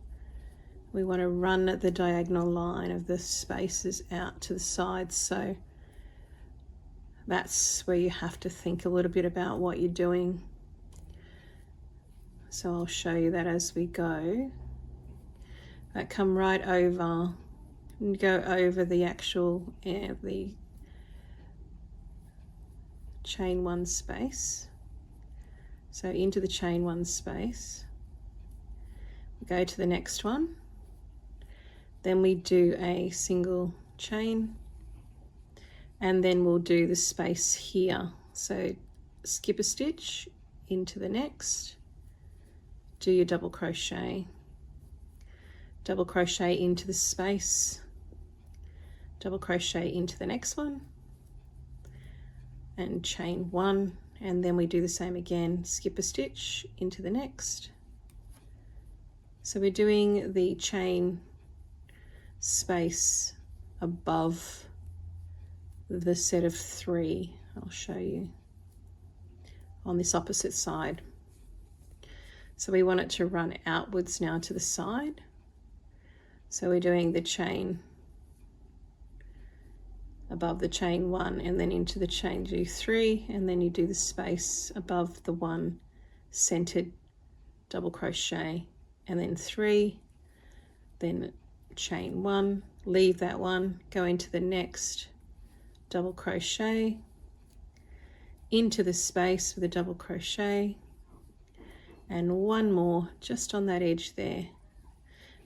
we want to run the diagonal line of the spaces out to the sides. So that's where you have to think a little bit about what you're doing. So I'll show you that as we go. Come right over and go over the actual the chain one space. So into the chain one space, we go to the next one, then we do a single chain, and then we'll do the space here. So skip a stitch into the next, do your double crochet into the space, double crochet into the next one, and chain one, and then we do the same again, skip a stitch into the next. So we're doing the chain space above the set of 3. I'll show you on this opposite side. So we want it to run outwards now to the side. So we're doing the chain above the chain 1, and then into the chain, do 3, and then you do the space above the 1 centered double crochet, and then 3, then chain 1, leave that one, go into the next, double crochet, into the space with a double crochet, and one more just on that edge there,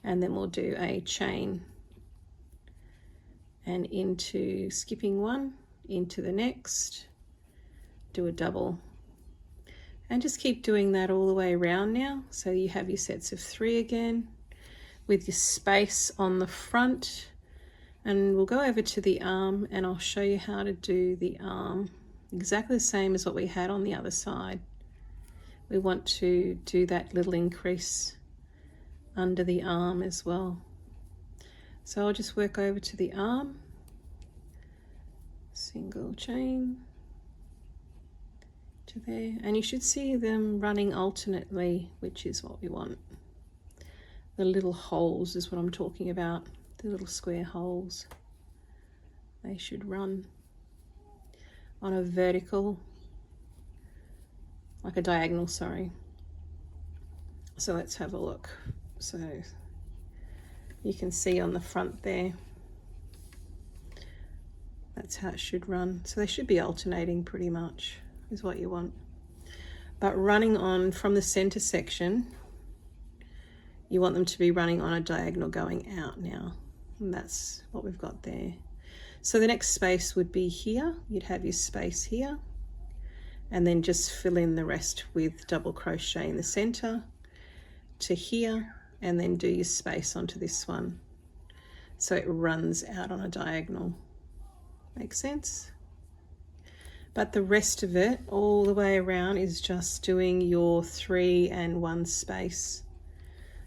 and then we'll do a chain and into, skipping one, into the next, do a double, and just keep doing that all the way around now. So you have your sets of 3 again with your space on the front, and we'll go over to the arm and I'll show you how to do the arm exactly the same as what we had on the other side. We want to do that little increase under the arm as well. So I'll just work over to the arm, single chain to there, and you should see them running alternately, which is what we want. The little holes is what I'm talking about, the little square holes. They should run on a vertical, like a diagonal, sorry. So let's have a look. So you can see on the front there, that's how it should run. So they should be alternating pretty much, is what you want. But running on from the center section, you want them to be running on a diagonal going out now. And that's what we've got there. So the next space would be here. You'd have your space here, and then just fill in the rest with double crochet in the center to here, and then do your space onto this one. So it runs out on a diagonal. Makes sense? But the rest of it all the way around is just doing your 3 and 1 space.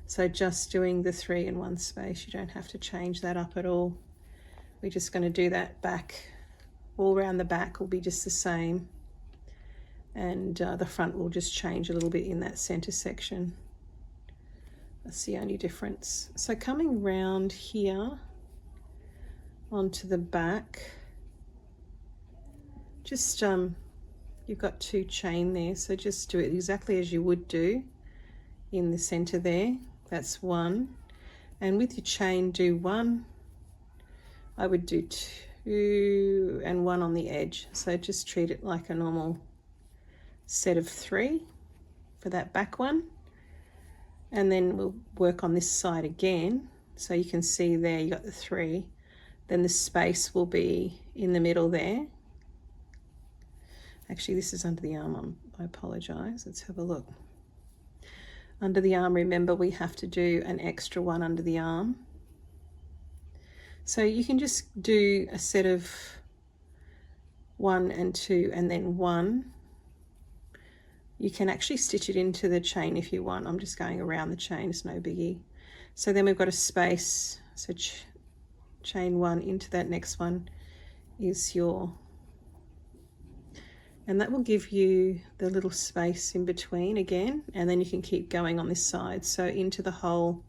So just doing the 3 and 1 space. You don't have to change that up at all. We're just going to do that back. All around the back will be just the same. And the front will just change a little bit in that center section. That's the only difference. So coming round here onto the back, just you've got 2 chain there, so just do it exactly as you would do in the center there. That's 1, and with your chain do 1. I would do 2 and 1 on the edge, so just treat it like a normal set of 3 for that back one. And then we'll work on this side again, so you can see there you got the 3, then the space will be in the middle there. Actually, this is under the arm, I apologize. Let's have a look. Under the arm, remember we have to do an extra one under the arm. So you can just do a set of 1 and 2 and then 1. You can actually stitch it into the chain if you want. I'm just going around the chain, it's no biggie. So then we've got a space, so chain 1 into that next one is your, and that will give you the little space in between again, and then you can keep going on this side. So into the hole,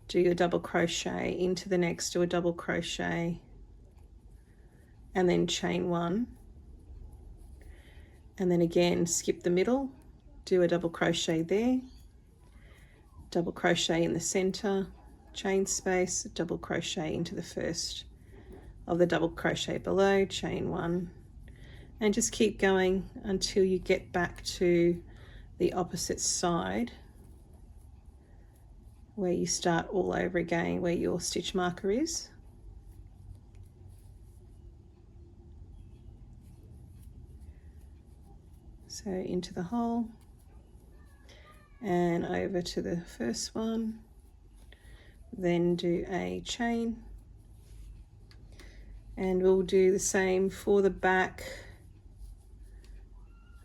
do your double crochet, into the next, do a double crochet, and then chain 1. And then again, skip the middle, do a double crochet there, double crochet in the center, chain space, double crochet into the first of the double crochet below, chain 1, and just keep going until you get back to the opposite side where you start all over again, where your stitch marker is. So into the hole and over to the first one, then do a chain, and we'll do the same for the back.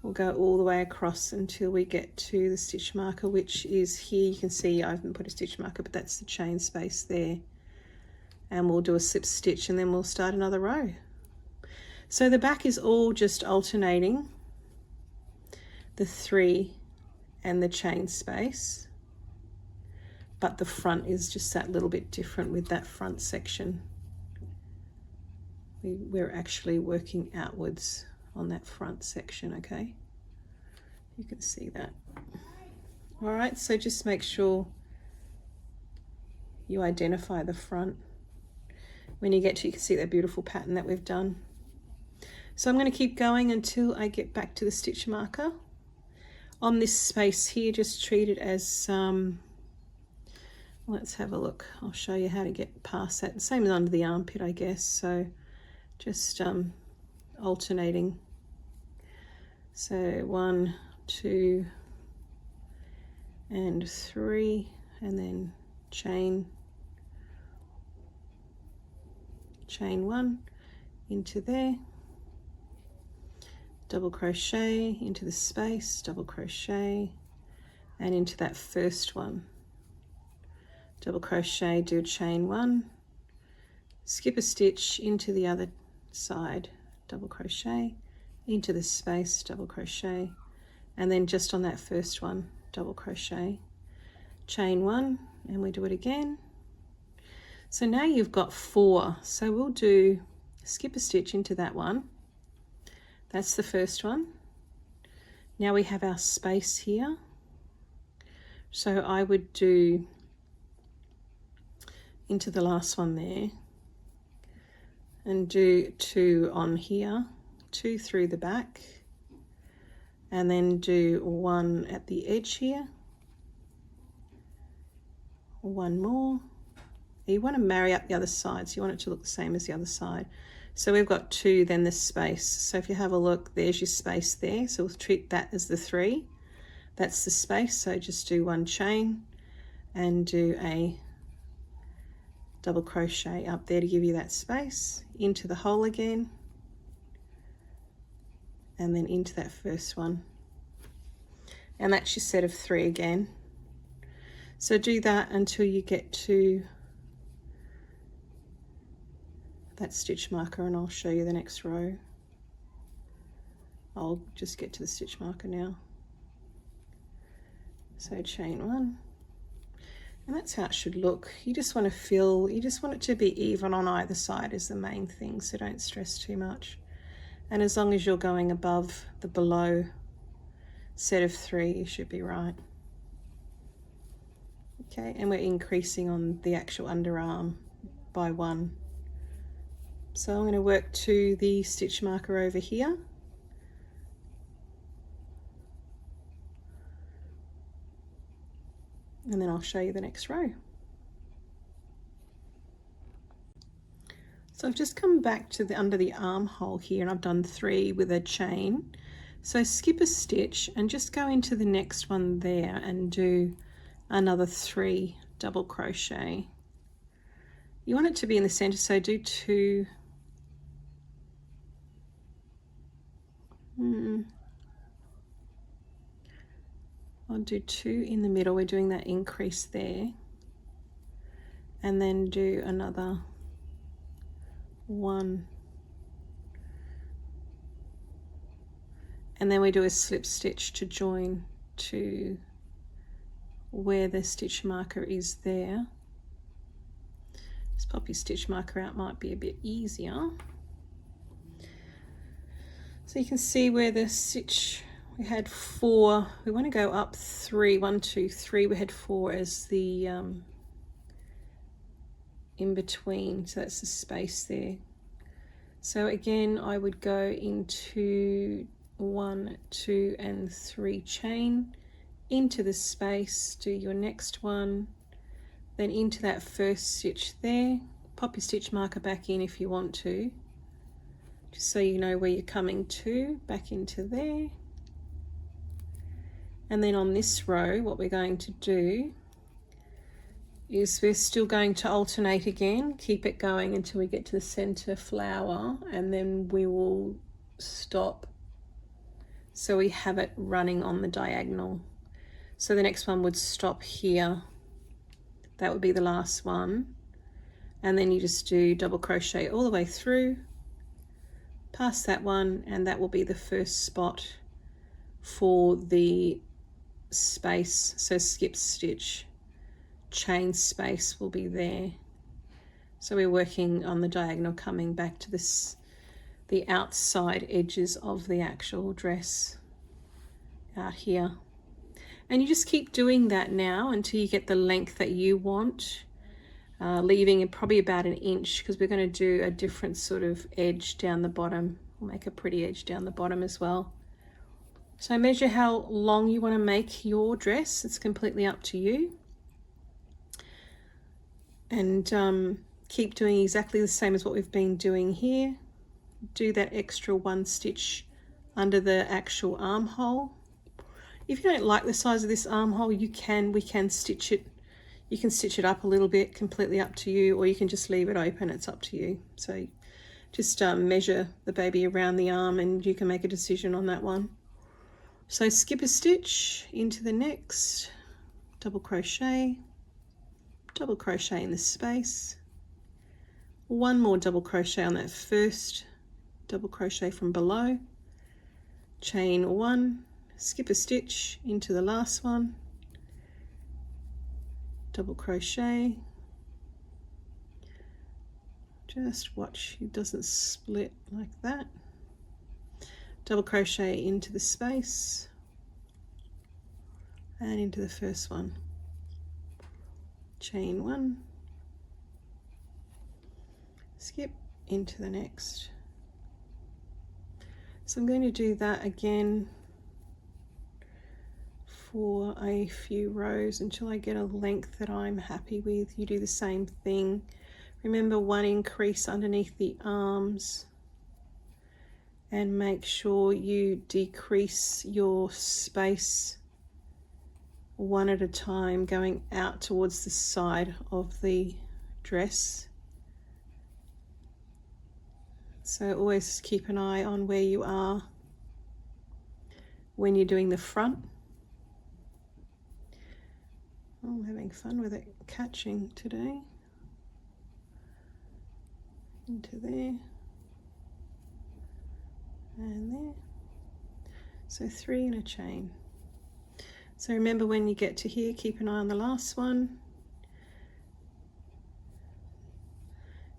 We'll go all the way across until we get to the stitch marker, which is here. You can see I haven't put a stitch marker, but that's the chain space there, and we'll do a slip stitch and then we'll start another row. So the back is all just alternating the 3 and the chain space, but the front is just that little bit different with that front section. We're actually working outwards on that front section, okay? You can see that. All right, so just make sure you identify the front. When you get to, you can see that beautiful pattern that we've done. So I'm going to keep going until I get back to the stitch marker. On this space here, just treat it as, let's have a look. I'll show you how to get past that. Same as under the armpit, I guess. So just alternating. So 1, 2, and 3, and then chain 1 into there, double crochet into the space, double crochet, and into that first one, double crochet, do a chain 1, skip a stitch into the other side, double crochet into the space, double crochet, and then just on that first one, double crochet, chain 1, and we do it again. So now you've got 4, so we'll do skip a stitch into that one. That's the first one. Now we have our space here, so I would do into the last one there and do 2 on here, 2 through the back, and then do 1 at the edge here, 1 more. You want to marry up the other side, so you want it to look the same as the other side. So we've got 2, then the space. So if you have a look, there's your space there. So we'll treat that as the 3. That's the space, so just do 1 chain and do a double crochet up there to give you that space, into the hole again, and then into that first one. And that's your set of 3 again. So do that until you get to that stitch marker, and I'll show you the next row. I'll just get to the stitch marker now. So chain 1, and that's how it should look. You just want to feel, you just want it to be even on either side is the main thing, so don't stress too much. And as long as you're going above the below set of 3, you should be right. Okay, and we're increasing on the actual underarm by 1. So I'm going to work to the stitch marker over here. And then I'll show you the next row. So I've just come back to the under the armhole here, and I've done 3 with a chain. So skip a stitch and just go into the next one there and do another 3 double crochet. You want it to be in the center, so do 2. I'll do 2 in the middle. We're doing that increase there, and then do another 1, and then we do a slip stitch to join to where the stitch marker is there. Just pop your stitch marker out, might be a bit easier. So you can see where the stitch, we had 4, we want to go up 3, 1, 2, 3, we had 4 as the in between, so that's the space there. So again, I would go into 1, 2, and 3 chain, into the space, do your next one, then into that first stitch there, pop your stitch marker back in if you want to, just so you know where you're coming to, back into there. And then on this row, what we're going to do is we're still going to alternate again, keep it going until we get to the center flower, and then we will stop so we have it running on the diagonal. So the next one would stop here, that would be the last one, and then you just do double crochet all the way through, past that one, and that will be the first spot for the space. So skip stitch, chain space will be there. So we're working on the diagonal, coming back to this, the outside edges of the actual dress out here. And you just keep doing that now until you get the length that you want. leaving probably about an inch because we're going to do a different sort of edge down the bottom. We'll make a pretty edge down the bottom as well. So measure how long you want to make your dress. It's completely up to you. And keep doing exactly the same as what we've been doing here. Do that extra 1 stitch under the actual armhole. If you don't like the size of this armhole, we can stitch it. You can stitch it up a little bit, completely up to you, or you can just leave it open. It's up to you. So just measure the baby around the arm and you can make a decision on that one. So skip a stitch into the next, double crochet in the space, 1 more double crochet on that first, double crochet from below, chain 1, skip a stitch into the last one, double crochet, just watch it doesn't split like that, double crochet into the space and into the first one, chain 1, skip into the next. So I'm going to do that again for a few rows until I get a length that I'm happy with. You do the same thing. Remember, 1 increase underneath the arms, and make sure you decrease your space 1 at a time, going out towards the side of the dress. So always keep an eye on where you are when you're doing the front. I'm having fun with it catching today. Into there and there. So 3 in a chain. So remember, when you get to here, keep an eye on the last one.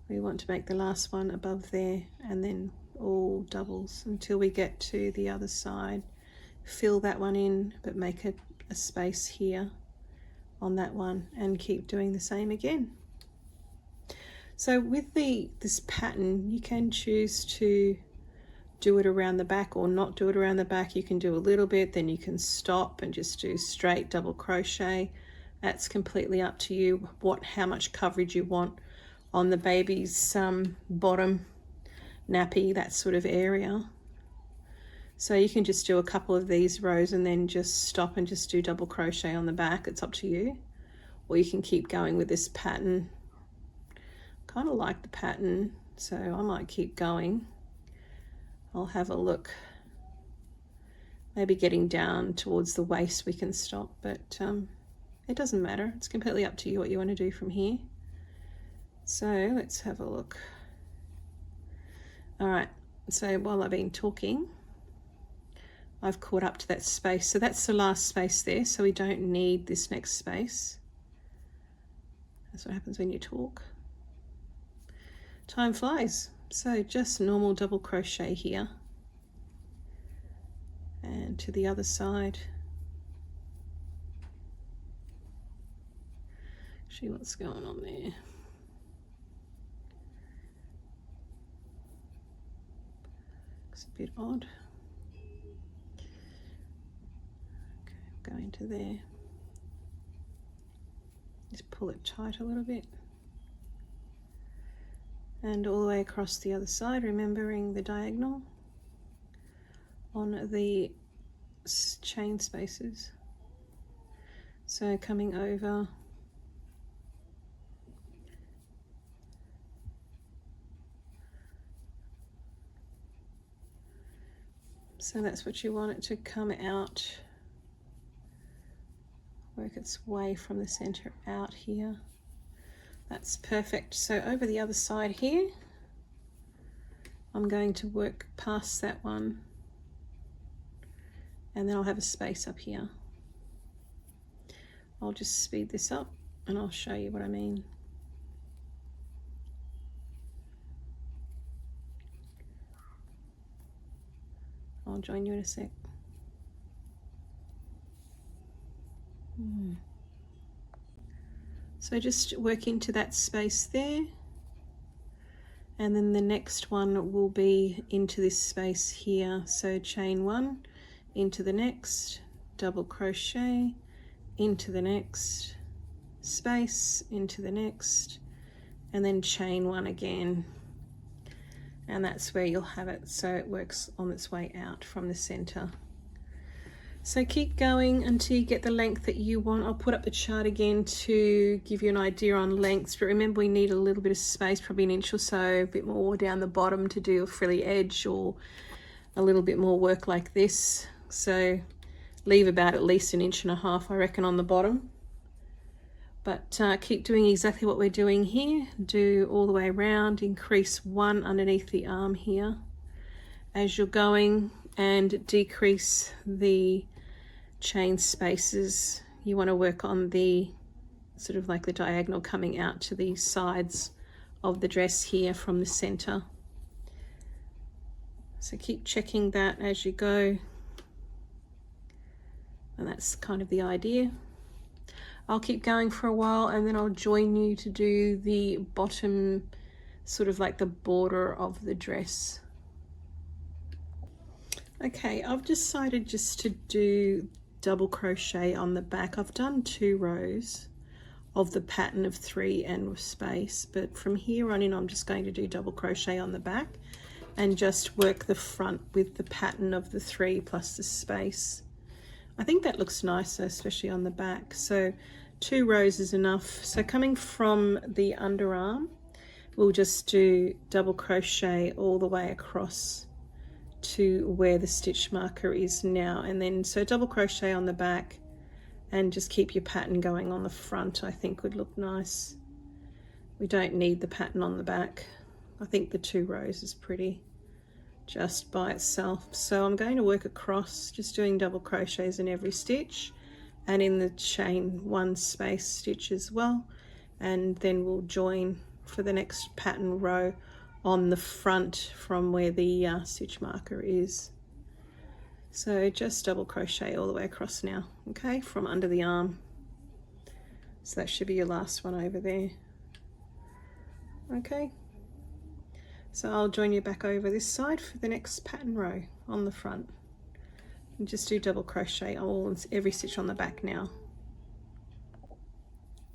We want to make the last one above there and then all doubles until we get to the other side. Fill that one in, but make a space here on that one and keep doing the same again. So with this pattern, you can choose to do it around the back or not do it around the back. You can do a little bit, then you can stop and just do straight double crochet. That's completely up to you, how much coverage you want on the baby's bottom nappy, that sort of area. So you can just do a couple of these rows and then just stop and just do double crochet on the back. It's up to you. Or you can keep going with this pattern. Kind of like the pattern, so I might keep going. I'll have a look. Maybe getting down towards the waist we can stop, but it doesn't matter. It's completely up to you what you want to do from here. So let's have a look. All right, so while I've been talking, I've caught up to that space. So that's the last space there, so we don't need this next space. That's what happens when you talk. Time flies. So just normal double crochet here and to the other side. See what's going on there. Looks a bit odd. Okay, go into there. Just pull it tight a little bit. And all the way across the other side, remembering the diagonal on the chain spaces. So coming over, so that's what you want it to come out, work its way from the center out here. That's perfect. So over the other side here, I'm going to work past that one and then I'll have a space up here. I'll just speed this up and I'll show you what I mean. I'll join you in a sec. So just work into that space there, and then the next one will be into this space here. So chain 1 into the next, double crochet into the next space, into the next, and then chain 1 again, and that's where you'll have it, so it works on its way out from the center. So keep going until you get the length that you want. I'll put up the chart again to give you an idea on lengths, but remember we need a little bit of space, probably an inch or so, a bit more down the bottom to do a frilly edge or a little bit more work like this. So leave about at least 1.5 inches, I reckon, on the bottom. But keep doing exactly what we're doing here. Do all the way around, increase 1 underneath the arm here as you're going, and decrease the chain spaces. You want to work on the sort of like the diagonal coming out to the sides of the dress here from the center. So keep checking that as you go, and that's kind of the idea. I'll keep going for a while and then I'll join you to do the bottom, sort of like the border of the dress. Okay, I've decided just to do double crochet on the back. I've done 2 rows of the pattern of 3 and with space, but from here on in I'm just going to do double crochet on the back and just work the front with the pattern of the 3 plus the space. I think that looks nicer, especially on the back. So 2 rows is enough. So coming from the underarm, we'll just do double crochet all the way across to where the stitch marker is now, and then so double crochet on the back and just keep your pattern going on the front. I think would look nice. We don't need the pattern on the back. I think the 2 rows is pretty just by itself. So I'm going to work across, just doing double crochets in every stitch and in the chain 1 space stitch as well, and then we'll join for the next pattern row on the front from where the stitch marker is. So just double crochet all the way across now, okay, from under the arm. So that should be your last one over there. Okay, so I'll join you back over this side for the next pattern row on the front, and just do double crochet every stitch on the back now.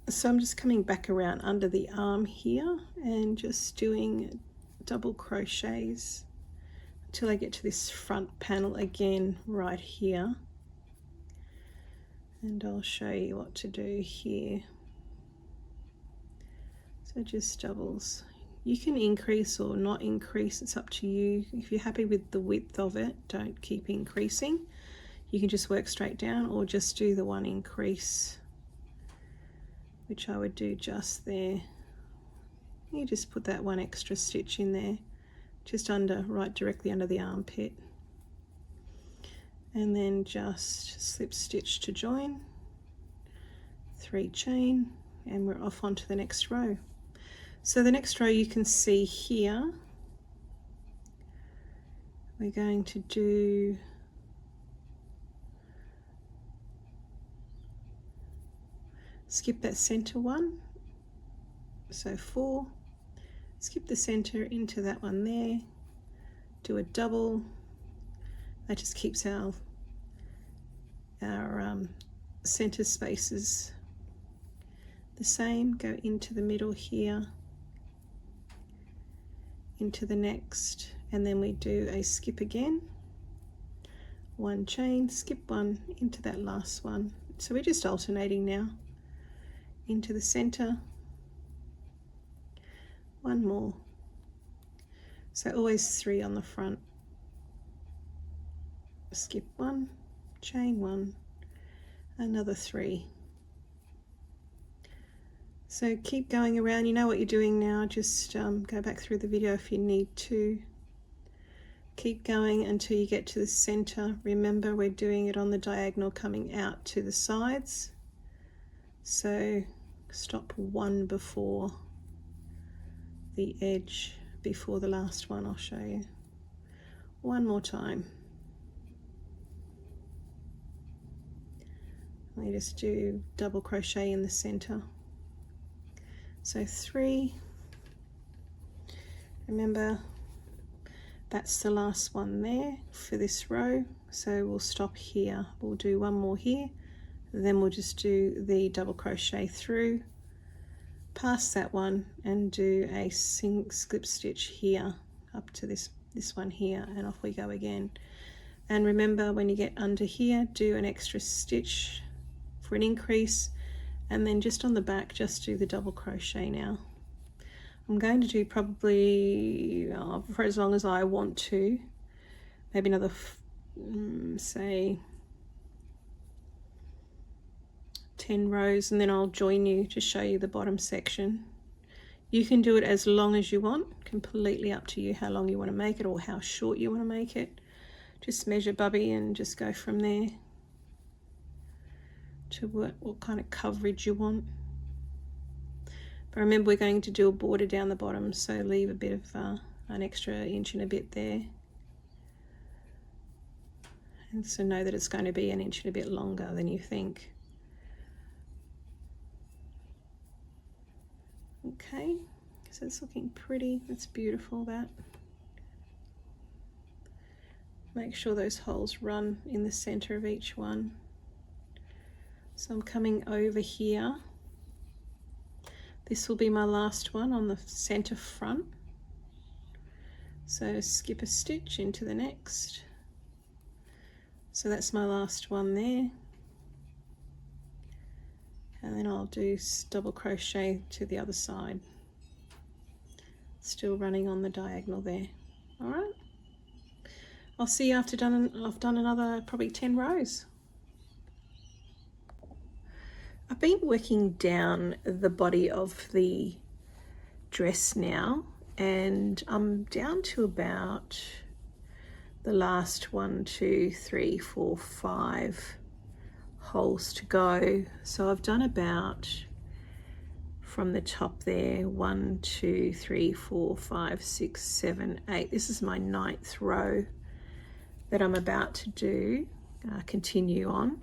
So I'm just coming back around under the arm here and just doing double crochets until I get to this front panel again right here, and I'll show you what to do here. So just doubles. You can increase or not increase, it's up to you. If you're happy with the width of it, don't keep increasing. You can just work straight down or just do the 1 increase, which I would do just there. You just put that 1 extra stitch in there, just under, right directly under the armpit, and then just slip stitch to join, 3 chain, and we're off onto the next row. So the next row you can see here, we're going to do skip that center one, so 4, skip the center into that one there, do a double. That just keeps our center spaces the same. Go into the middle here, into the next, and then we do a skip again, 1 chain, skip 1 into that last one. So we're just alternating now, into the center, 1 more. So always 3 on the front, skip 1, chain 1, another 3. So keep going around. You know what you're doing now, just go back through the video if you need to. Keep going until you get to the center. Remember, we're doing it on the diagonal coming out to the sides, so stop 1 before the edge, before the last one. I'll show you 1 more time. We just do double crochet in the center, So 3, remember that's the last one there for this row, so we'll stop here. We'll do one more here, then we'll just do the double crochet through, past that one, and do a slip stitch here up to this one here, and off we go again. And remember, when you get under here, do an extra stitch for an increase, and then just on the back just do the double crochet. Now I'm going to do probably for as long as I want to, maybe another say 10 rows, and then I'll join you to show you the bottom section. You can do it as long as you want, completely up to you how long you want to make it or how short you want to make it. Just measure, Bubby, and just go from there to what kind of coverage you want. But remember, we're going to do a border down the bottom, so leave a bit of an extra inch and a bit there. And so know that it's going to be an inch and a bit longer than you think. Okay, so it's looking pretty. That's beautiful, that. Make sure those holes run in the center of each one. So I'm coming over here. This will be my last one on the center front. So skip a stitch into the next. So that's my last one there. And then I'll do double crochet to the other side. Still running on the diagonal there. All right. I'll see you after I've done another probably 10 rows. I've been working down the body of the dress now, and I'm down to about the last 1, 2, 3, 4, 5 holes to go. So I've done about, from the top there, 1, 2, 3, 4, 5, 6, 7, 8. This is my 9th row that I'm about to do, continue on.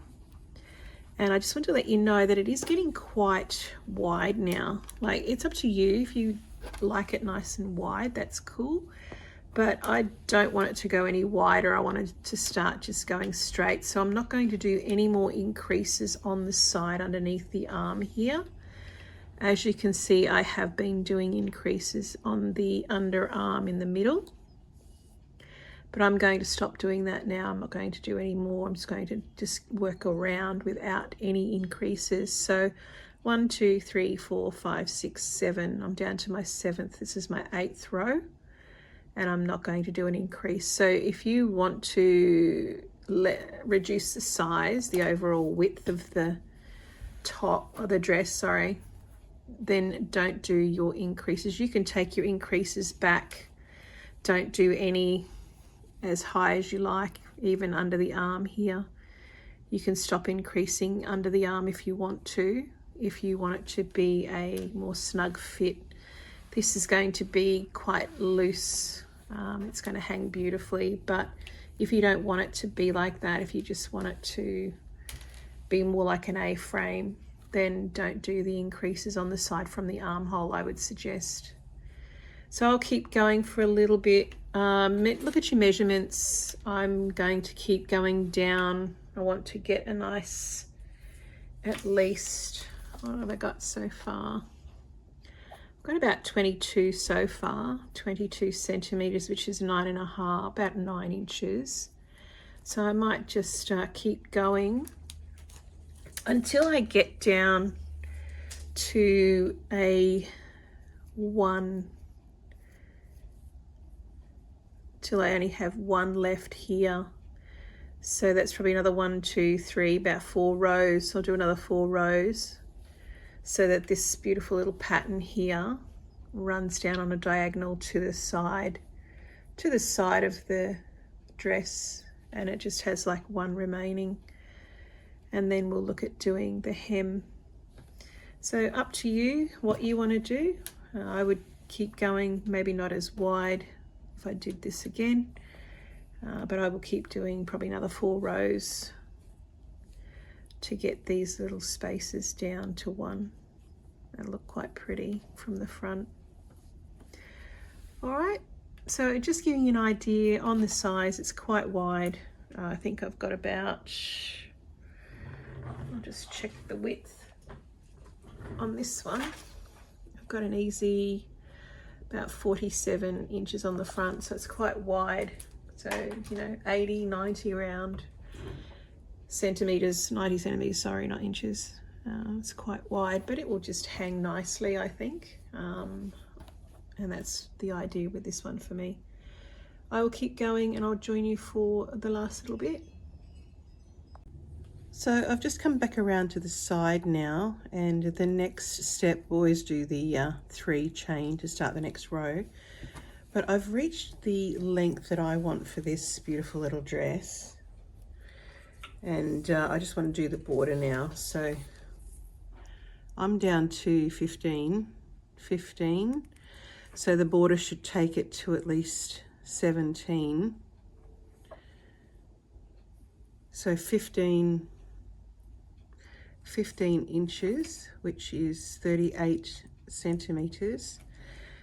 And I just want to let you know that it is getting quite wide now. Like, it's up to you. If you like it nice and wide, that's cool. But I don't want it to go any wider. I want it to start just going straight. So I'm not going to do any more increases on the side underneath the arm here. As you can see, I have been doing increases on the underarm in the middle. But I'm going to stop doing that now. I'm not going to do any more. I'm just going to work around without any increases. So 1, 2, 3, 4, 5, 6, 7. I'm down to my 7th. This is my 8th row. And I'm not going to do an increase. So if you want to reduce the size, the overall width of the top of the dress, sorry, then don't do your increases. You can take your increases back. Don't do any as high as you like, even under the arm here. You can stop increasing under the arm if you want to, if you want it to be a more snug fit. This is going to be quite loose. It's going to hang beautifully, but if you don't want it to be like that, if you just want it to be more like an A-frame, then don't do the increases on the side from the armhole, I would suggest. So I'll keep going for a little bit. Look at your measurements. I'm going to keep going down. I want to get a nice, at least, what have I got so far? I've got about 22 so far, 22 centimeters, which is 9.5, about 9 inches. So I might just keep going until I get down to a 1, till I only have 1 left here. So that's probably another 1, 2, 3, about 4 rows. I'll do another 4 rows so that this beautiful little pattern here runs down on a diagonal to the side of the dress, and it just has like 1 remaining. And then we'll look at doing the hem. So up to you what you want to do. I would keep going, maybe not as wide if I did this again, but I will keep doing probably another 4 rows to get these little spaces down to 1. That'll look quite pretty from the front. All right, so just giving you an idea on the size, it's quite wide. I think I've got about, I'll just check the width on this one. I've got an easy about 47 inches on the front, so it's quite wide. So, you know, 80, 90 around centimeters, 90 centimeters, sorry, not inches. It's quite wide, but it will just hang nicely, I think. And that's the idea with this one for me. I will keep going and I'll join you for the last little bit. So I've just come back around to the side now, and the next step, always do the 3 chain to start the next row. But I've reached the length that I want for this beautiful little dress, and I just want to do the border now. So I'm down to 15, so the border should take it to at least 17. So 15 inches, which is 38 centimeters.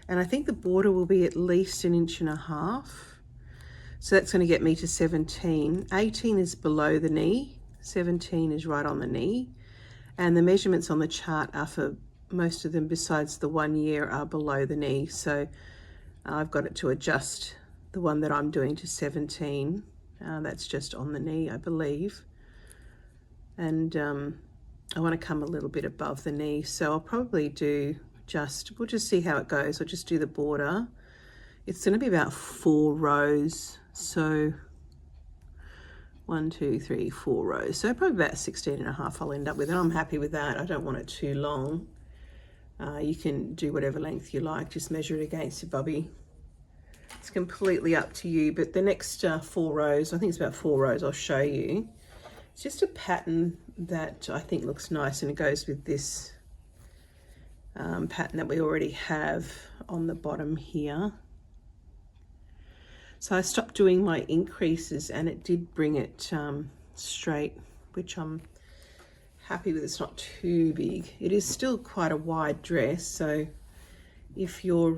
And I think the border will be at least 1.5 inches. So that's going to get me to 17. 18 is below the knee, 17 is right on the knee. And the measurements on the chart are for most of them, besides the 1 year, are below the knee. So I've got it to adjust the one that I'm doing to 17. That's just on the knee, I believe. And I want to come a little bit above the knee. So I'll probably do we'll just see how it goes. I'll just do the border. It's going to be about 4 rows. So 1, 2, 3, 4 rows. So probably about 16.5 I'll end up with. And I'm happy with that. I don't want it too long. You can do whatever length you like. Just measure it against your bubby. It's completely up to you. But the next 4 rows, I think it's about 4 rows, I'll show you. It's just a pattern that I think looks nice, and it goes with this pattern that we already have on the bottom here. So I stopped doing my increases, and it did bring it straight, which I'm happy with. It's not too big. It is still quite a wide dress, so if you're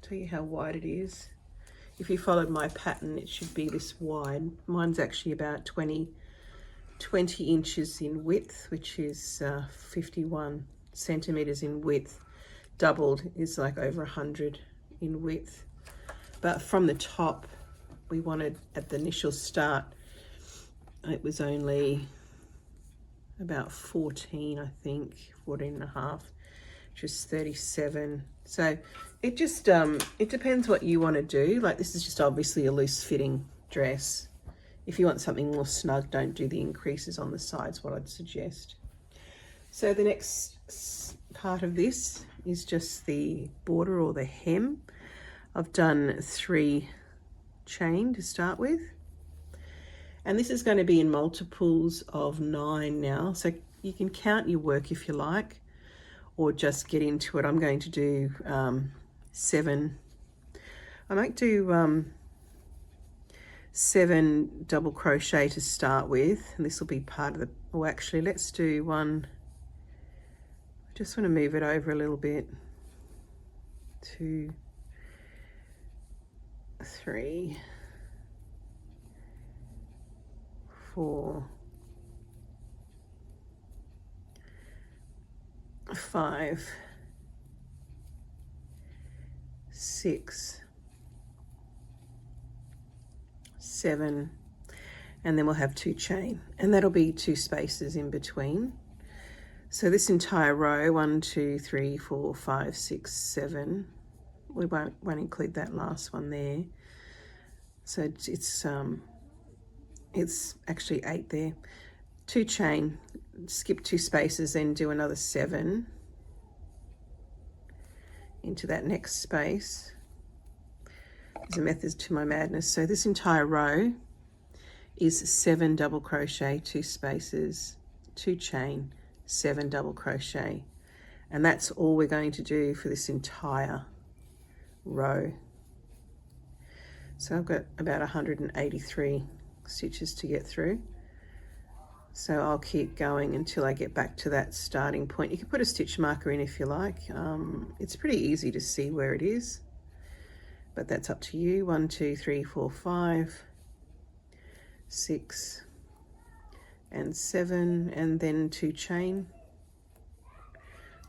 tell you how wide it is. If you followed my pattern, it should be this wide. Mine's actually about 20 inches in width, which is 51 centimeters in width. Doubled is like over 100 in width. But from the top, we wanted, at the initial start, it was only about 14, I think, 14.5, which is 37. So it just, it depends what you want to do. Like, this is just obviously a loose fitting dress. If you want something more snug, don't do the increases on the sides, what I'd suggest. So the next part of this is just the border or the hem. I've done 3 chain to start with. And this is going to be in multiples of 9 now. So you can count your work if you like, or just get into it. I'm going to do 7. I might do 7 double crochet to start with, and this will be part of the, oh, actually let's do 1. I just want to move it over a little bit. 2, 3, 4, 5, 6, 7, and then we'll have 2 chain, and that'll be 2 spaces in between. So this entire row, 1, 2, 3, 4, 5, 6, 7, we won't include that last one there. So it's actually 8 there. 2 chain, skip 2 spaces, then do another 7 into that next space. There's a method to my madness. So this entire row is 7 double crochet, 2 spaces, 2 chain, 7 double crochet, and that's all we're going to do for this entire row. So I've got about 183 stitches to get through. So I'll keep going until I get back to that starting point. You can put a stitch marker in if you like. It's pretty easy to see where it is, but that's up to you. 1, 2, 3, 4, 5, 6 and 7, and then 2 chain,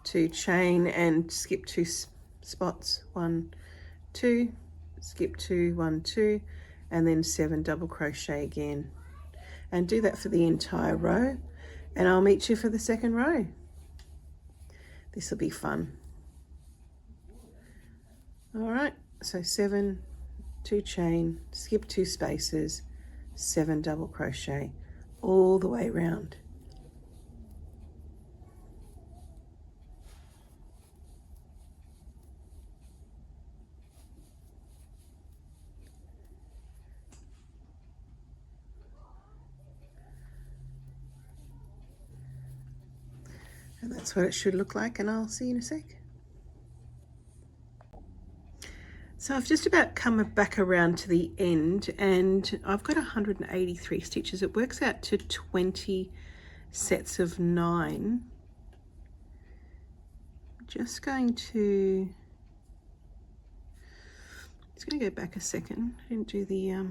2 chain and skip 2 spots, 1, 2, skip 2, 1, 2, and then 7 double crochet again. And do that for the entire row, and I'll meet you for the second row. This will be fun. All right, so 7, 2 chain, skip 2 spaces, 7 double crochet all the way around. And that's what it should look like, and I'll see you in a sec. So I've just about come back around to the end, and I've got 183 stitches. It works out to 20 sets of 9. Just going to go back a second. I didn't do the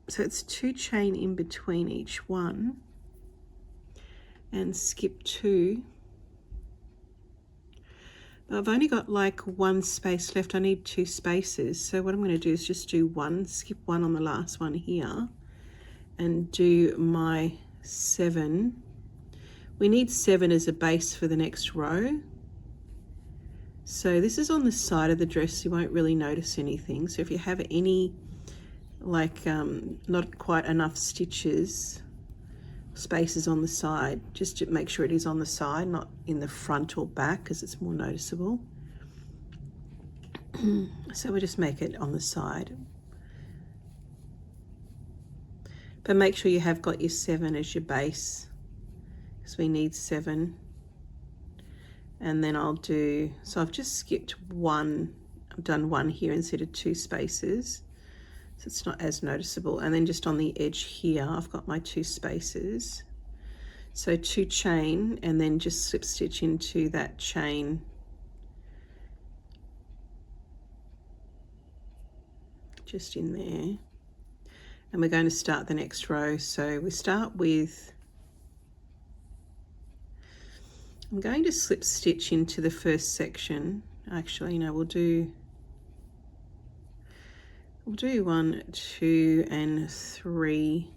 so it's 2 chain in between each one, and skip 2. But I've only got like 1 space left. I need 2 spaces. So what I'm going to do is just do 1, skip 1 on the last one here, and do my 7. We need 7 as a base for the next row. So this is on the side of the dress. You won't really notice anything. So if you have any like not quite enough stitches, spaces on the side, just to make sure it is on the side, not in the front or back, because it's more noticeable. So we'll just make it on the side, but make sure you have got your 7 as your base, because we need 7. And then I'll do, so I've just skipped 1, I've done 1 here instead of 2 spaces, so it's not as noticeable. And then just on the edge here, I've got my 2 spaces. So 2 chain, and then just slip stitch into that chain. Just in there. And we're going to start the next row. So we start with, I'm going to slip stitch into the first section. Actually, no, we'll do 1, 2, and 3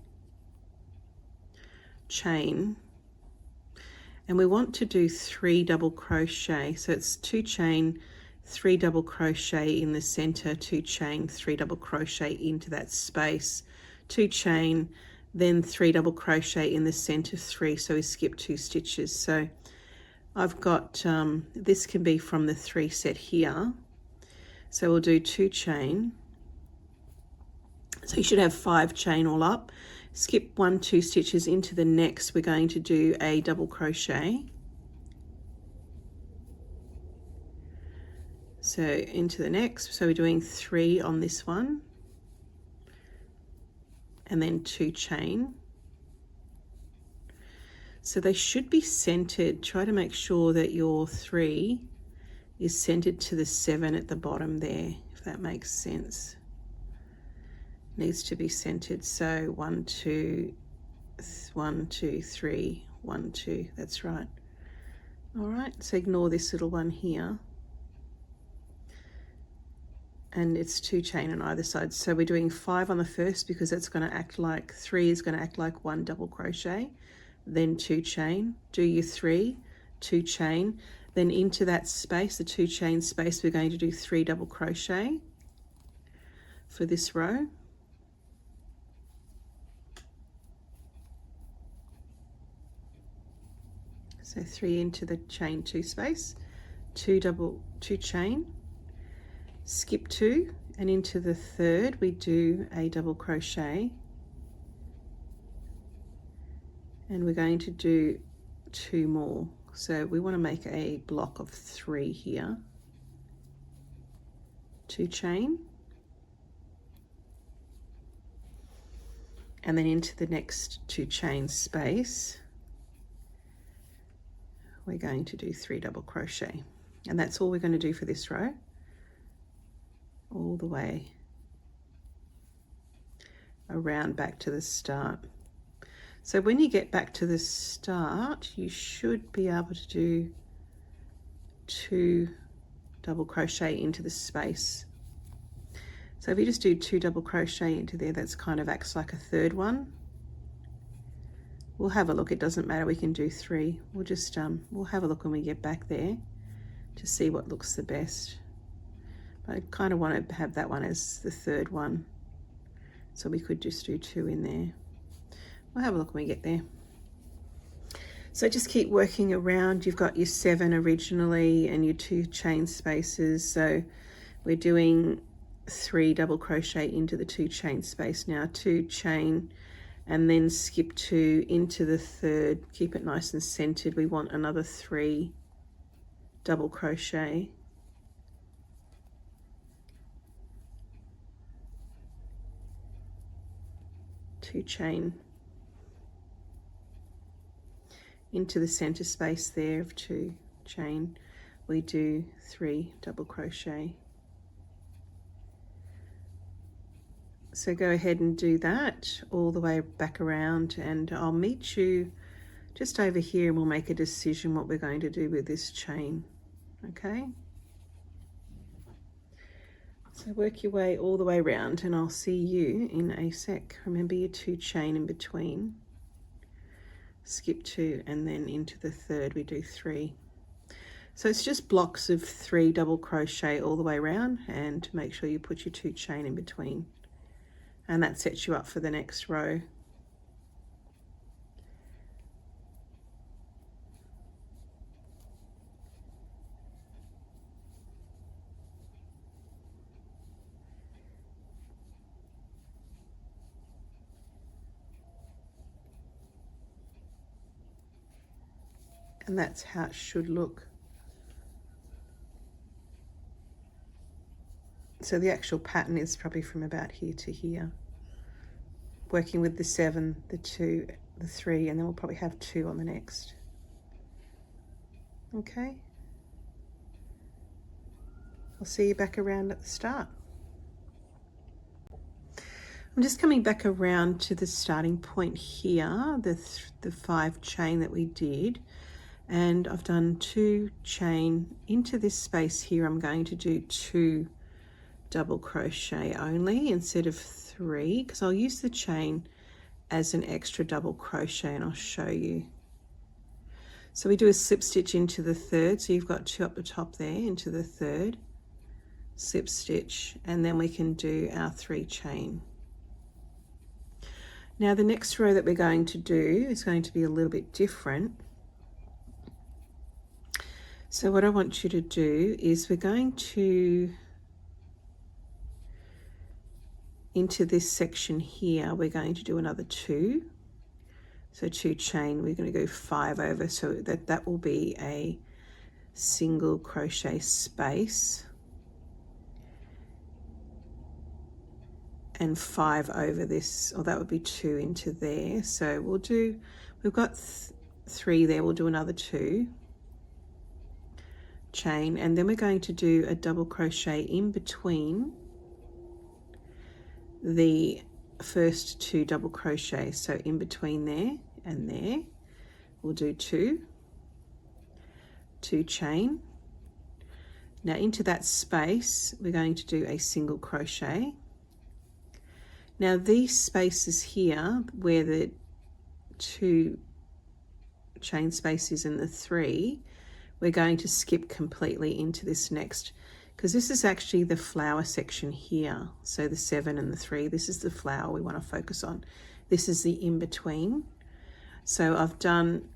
chain, and we want to do 3 double crochet. So it's 2 chain, 3 double crochet in the center, 2 chain, 3 double crochet into that space, 2 chain, then 3 double crochet in the center, 3, so we skip 2 stitches. So I've got this can be from the 3 set here, so we'll do 2 chain. So you should have 5 chain all up. Skip 1, 2 stitches into the next. We're going to do a double crochet. So into the next, so we're doing 3 on this one, and then 2 chain. So they should be centered. Try to make sure that your 3 is centered to the 7 at the bottom there, if that makes sense. Needs to be centered. So 1, 2, 1, 2, 3, 1, 2. That's right. All right. So ignore this little one here, and it's 2 chain on either side. So we're doing 5 on the first, because that's going to act like 3 is going to act like 1 double crochet, then 2 chain. Do your 3, 2 chain, then into that space, the 2 chain space, we're going to do 3 double crochet for this row. So 3 into the chain 2 space, 2 chain, skip 2, and into the third we do a double crochet, and we're going to do 2 more. So we want to make a block of 3 here. 2 chain, and then into the next 2 chain space we're going to do 3 double crochet, and that's all we're going to do for this row, all the way around back to the start. So when you get back to the start, you should be able to do 2 double crochet into the space. So if you just do 2 double crochet into there, that's kind of acts like a third one. We'll have a look, it doesn't matter, we can do 3. We'll just we'll have a look when we get back there to see what looks the best. But I kind of want to have that one as the third one, so we could just do 2 in there. We'll have a look when we get there. So just keep working around. You've got your 7 originally and your 2 chain spaces, so we're doing 3 double crochet into the 2 chain space now, 2 chain, and then skip 2 into the 3rd. Keep it nice and centered. We want another 3 double crochet, two chain into the center space there of 2 chain. We do 3 double crochet. So go ahead and do that all the way back around, and I'll meet you just over here and we'll make a decision what we're going to do with this chain. Okay, so work your way all the way around and I'll see you in a sec. Remember your 2 chain in between, skip 2, and then into the 3rd we do 3. So it's just blocks of 3 double crochet all the way around, and make sure you put your 2 chain in between, and that sets you up for the next row. And that's how it should look. So the actual pattern is probably from about here to here, working with the 7, the 2, the 3, and then we'll probably have 2 on the next. Okay, I'll see you back around at the start. I'm just coming back around to the starting point here, the 5 chain that we did, and I've done 2 chain into this space here. I'm going to do 2 double crochet only instead of 3, because I'll use the chain as an extra double crochet, and I'll show you. So we do a slip stitch into the 3rd, so you've got 2 up the top there, into the 3rd, slip stitch, and then we can do our 3 chain. Now the next row that we're going to do is going to be a little bit different. So what I want you to do is we're going to, into this section here, we're going to do another 2. So 2 chain, we're going to go 5 over, so that will be a single crochet space, and 5 over this, or that would be 2 into there. So we'll do, we've got 3 there, we'll do another 2 chain, and then we're going to do a double crochet in between the first 2 double crochets. So in between there and there we'll do 2 chain. Now into that space we're going to do a single crochet. Now these spaces here where the 2 chain spaces and the 3, we're going to skip completely into this next, because this is actually the flower section here. So the 7 and the 3, this is the flower we want to focus on. This is the in-between. So I've done,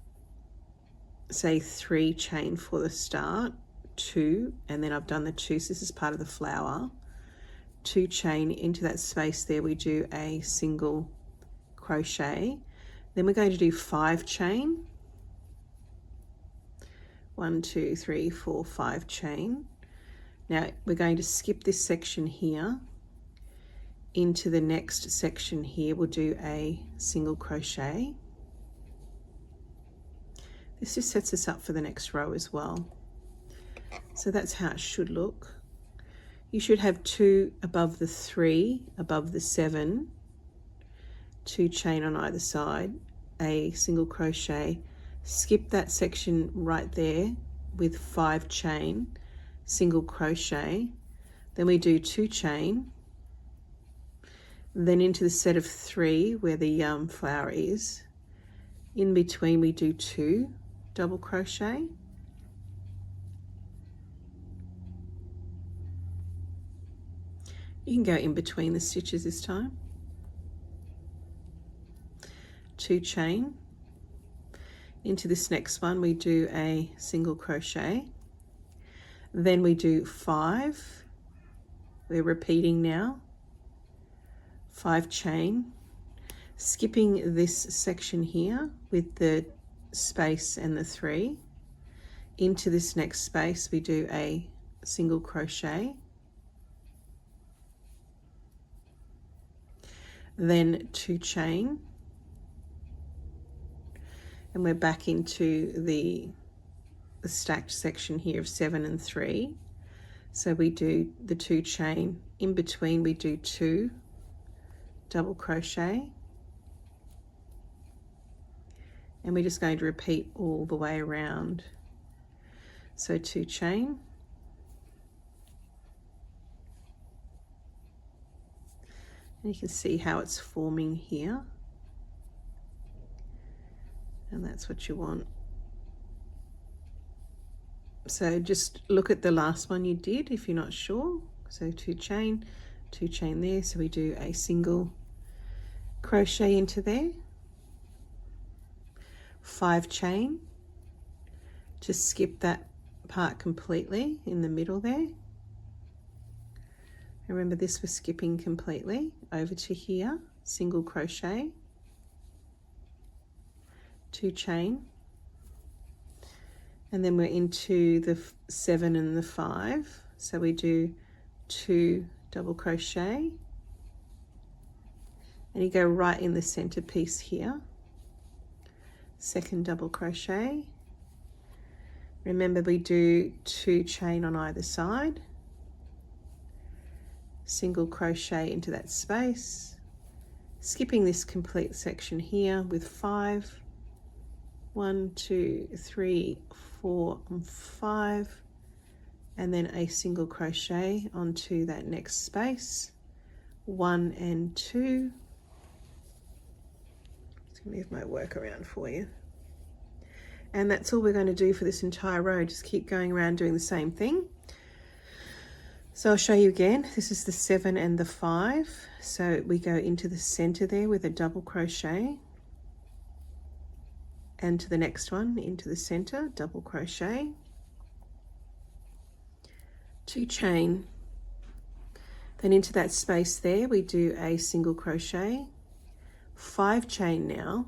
say, 3 chain for the start, 2, and then I've done the 2, so this is part of the flower. 2 chain into that space there, we do a single crochet. Then we're going to do 5 chain. 1, 2, 3, 4, 5 chain. Now we're going to skip this section here into the next section here, we'll do a single crochet. This just sets us up for the next row as well. So that's how it should look. You should have 2 above the 3, above the 7, 2 chain on either side, a single crochet, skip that section right there with 5 chain, single crochet, then we do 2 chain, then into the set of 3 where the flower is, in between we do 2 double crochet, you can go in between the stitches this time, 2 chain, into this next one we do a single crochet, then we do 5, we're repeating now, 5 chain, skipping this section here with the space and the 3, into this next space we do a single crochet, then 2 chain, and we're back into the stacked section here of 7 and 3. So we do the 2 chain, in between we do 2 double crochet, and we're just going to repeat all the way around. So 2 chain, and you can see how it's forming here, and that's what you want. So just look at the last one you did if you're not sure. So 2 chain there, so we do a single crochet into there, 5 chain, just skip that part completely in the middle there. Remember this was skipping completely, over to here, single crochet, 2 chain, and then we're into the 7 and the 5, so we do 2 double crochet, and you go right in the center piece here, second double crochet. Remember we do 2 chain on either side, single crochet into that space, skipping this complete section here with 5, 1, 2, 3, 4, and 5, and then a single crochet onto that next space, 1 and 2. Just gonna move my work around for you. And that's all we're going to do for this entire row. Just keep going around doing the same thing. So I'll show you again. This is the 7 and the 5. So we go into the center there with a double crochet, and to the next one into the center, double crochet, 2 chain, then into that space there we do a single crochet, 5 chain now,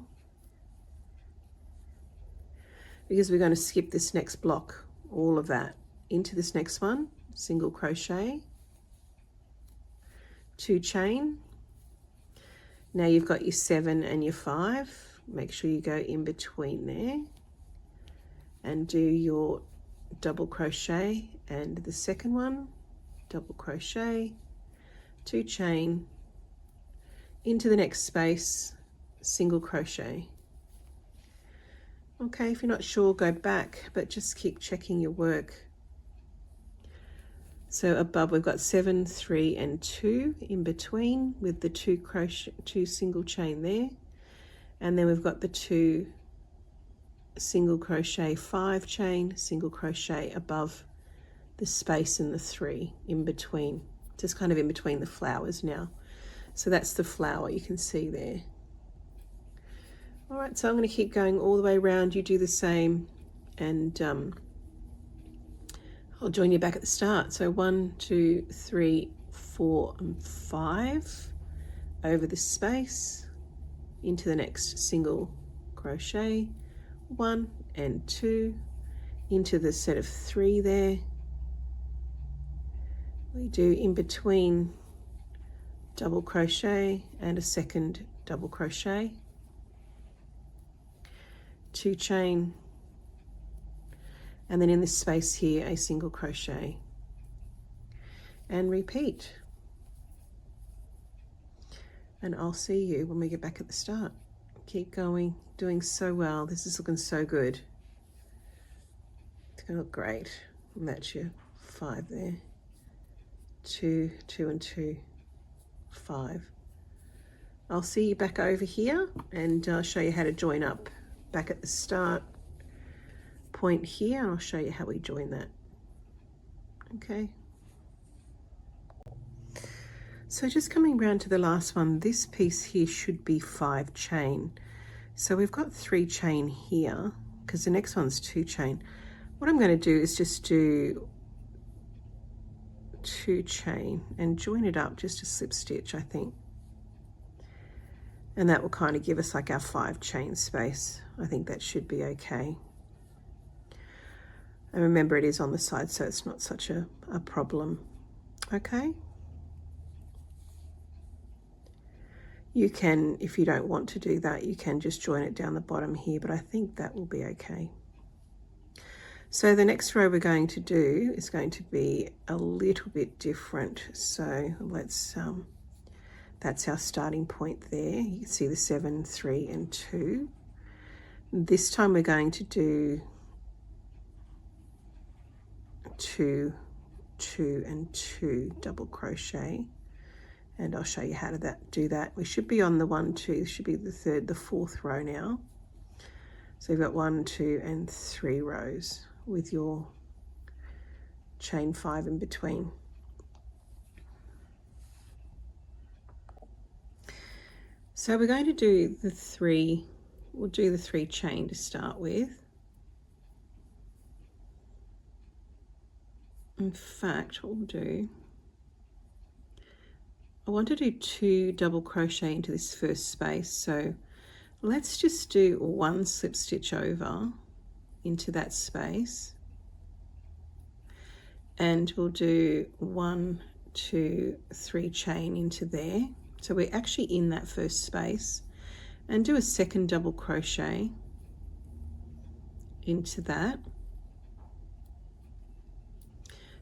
because we're going to skip this next block, all of that, into this next one, single crochet, 2 chain. Now you've got your 7 and your 5. Make sure you go in between there and do your double crochet, and the second one, double crochet, 2 chain, into the next space, single crochet. Okay, if you're not sure, go back, but just keep checking your work. So above we've got 7, 3, and 2 in between with the 2 single chain there, and then we've got the 2 single crochet, 5 chain, single crochet above the space and the 3 in between, just kind of in between the flowers now. So that's the flower you can see there. All right, so I'm going to keep going all the way around. You do the same, and I'll join you back at the start. So 1, 2, 3, 4, and 5 over the space into the next single crochet, 1 and 2 into the set of 3 there. We do in between double crochet and a second double crochet, 2 chain, and then in this space here a single crochet, and repeat. And I'll see you when we get back at the start. Keep going, doing so well. This is looking so good. It's gonna look great. And that's your 5 there. 2, 2 and 2, 5. I'll see you back over here and I'll show you how to join up back at the start point here, and I'll show you how we join that. Okay. So just coming round to the last one, this piece here should be 5 chain. So we've got 3 chain here because the next one's 2 chain. What I'm going to do is just do 2 chain and join it up, just a slip stitch, I think. And that will kind of give us like our 5 chain space. I think that should be okay. And remember, it is on the side, so it's not such a problem. Okay. You can, if you don't want to do that, you can just join it down the bottom here, but I think that will be okay. So the next row we're going to do is going to be a little bit different. So let's, that's our starting point there. You can see the 7, 3 and 2. This time we're going to do 2, 2 and 2 double crochet. And I'll show you how to do that. We should be on the 1, 2, this should be the 4th row now. So you've got 1, 2 and 3 rows with your chain 5 in between. So we're going to do the 3, we'll do the 3 chain to start with. In fact, what we'll do, I want to do 2 double crochet into this first space, so let's just do 1 slip stitch over into that space, and we'll do 1, 2, 3 chain into there. So we're actually in that first space, and do a second double crochet into that.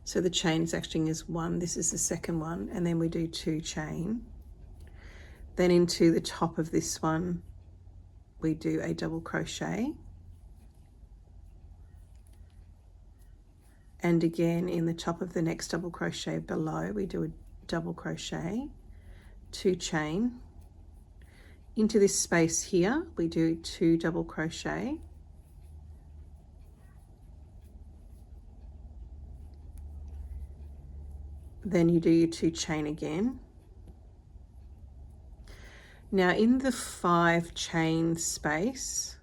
So the chain is acting as 1, this is the second one, and then we do 2 chain. Then into the top of this one, we do a double crochet. And again, in the top of the next double crochet below, we do a double crochet, 2 chain. Into this space here, we do 2 double crochet. Then you do your 2 chain again. Now in the 5 chain space,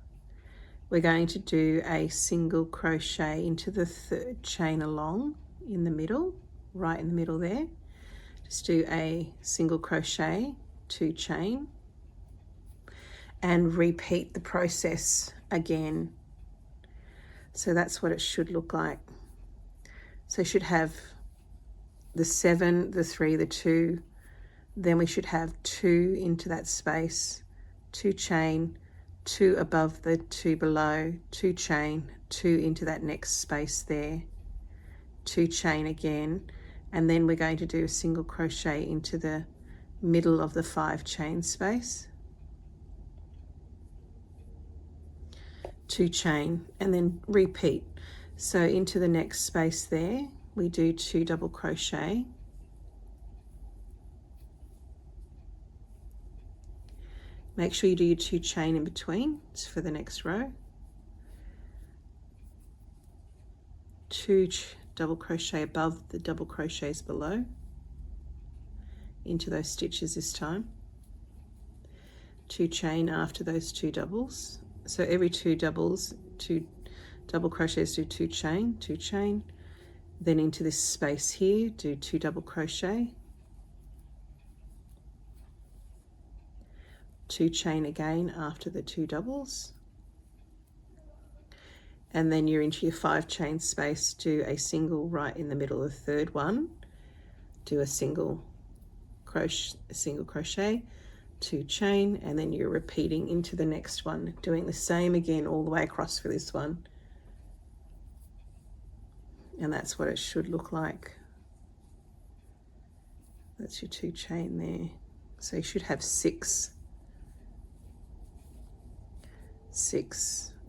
we're going to do a single crochet into the 3rd chain along in the middle, right in the middle there. Just do a single crochet, 2 chain, and repeat the process again. So that's what it should look like. So you should have the 7, the 3, the 2, then we should have 2 into that space, 2 chain, 2 above the 2 below, 2 chain, 2 into that next space there, 2 chain again, and then we're going to do a single crochet into the middle of the 5 chain space, 2 chain, and then repeat. So into the next space there, we do 2 double crochet, make sure you do your 2 chain in between for the next row, 2 double crochet above the double crochets below into those stitches this time, 2 chain after those 2 doubles. So every 2 doubles, 2 double crochets, do 2 chain, 2 chain. Then into this space here, do 2 double crochet, 2 chain again after the 2 doubles, and then you're into your 5 chain space, do a single right in the middle of the 3rd one, do a single single crochet, 2 chain, and then you're repeating into the next one, doing the same again all the way across for this one. And that's what it should look like. That's your 2 chain there. So you should have 6,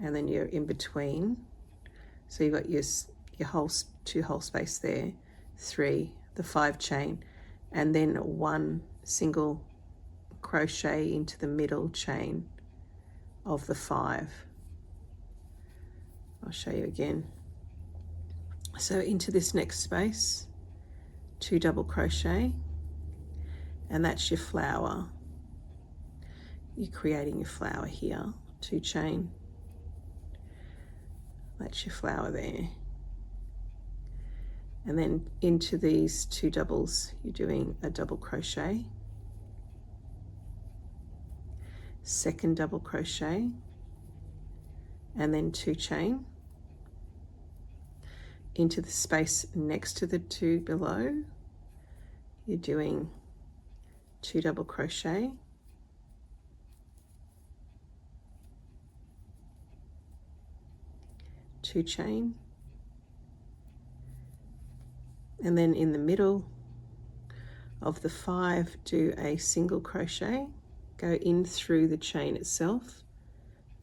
and then you're in between. So you've got your whole 2 whole space there, 3, the 5 chain, and then 1 single crochet into the middle chain of the 5. I'll show you again. So into this next space, 2 double crochet, and that's your flower. You're creating your flower here, 2 chain. That's your flower there. And then into these 2 doubles, you're doing a double crochet, 2nd double crochet, and then 2 chain. Into the space next to the 2 below, you're doing 2 double crochet, two chain, and then in the middle of the 5, do a single crochet, go in through the chain itself,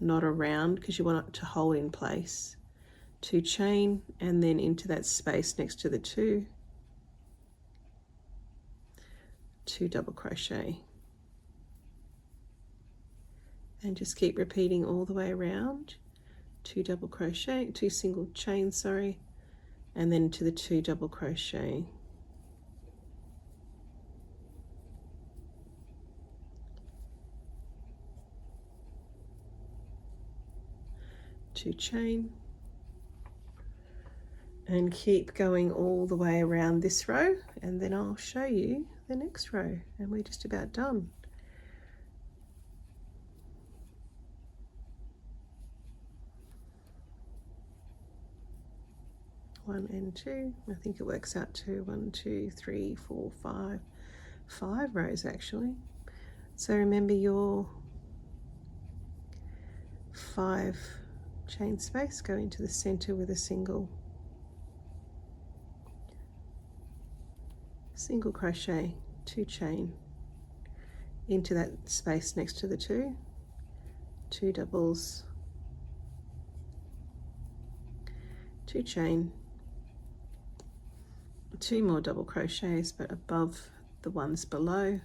not around, because you want it to hold in place. 2 chain, and then into that space next to the 2, 2 double crochet, and just keep repeating all the way around. 2 double crochet, 2 single chain, sorry, and then to the 2 double crochet. Two chain, and keep going all the way around this row, and then I'll show you the next row, and we're just about done. One and 2, I think it works out to 1, 2, 3, 4, 5, 5 rows actually. So remember your 5 chain space, go into the center with a single crochet, 2 chain, into that space next to the 2, 2 doubles, 2 chain, 2 more double crochets but above the ones below,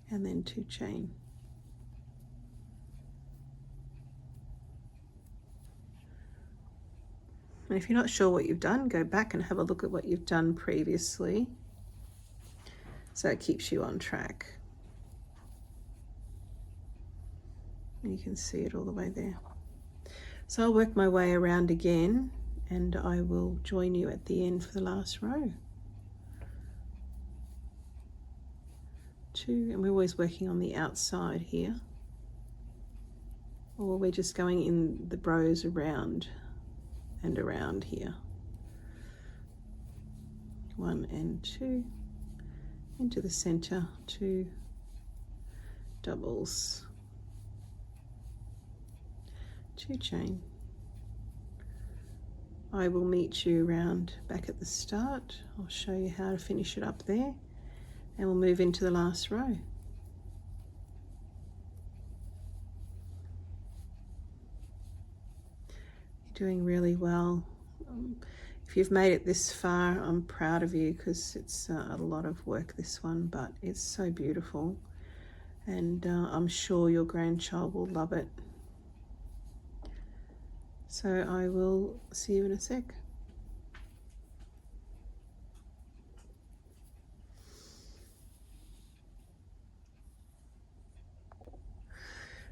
and then 2 chain. And if you're not sure what you've done, go back and have a look at what you've done previously, so it keeps you on track. And you can see it all the way there. So I'll work my way around again, and I will join you at the end for the last row. 2, and we're always working on the outside here, or we're just going in the rows around and around here. 1 and 2, into the center, 2 doubles, 2 chain. I will meet you around back at the start. I'll show you how to finish it up there, and we'll move into the last row. Doing really well. If you've made it this far, I'm proud of you, because it's a lot of work, this one, but it's so beautiful, and I'm sure your grandchild will love it. So I will see you in a sec.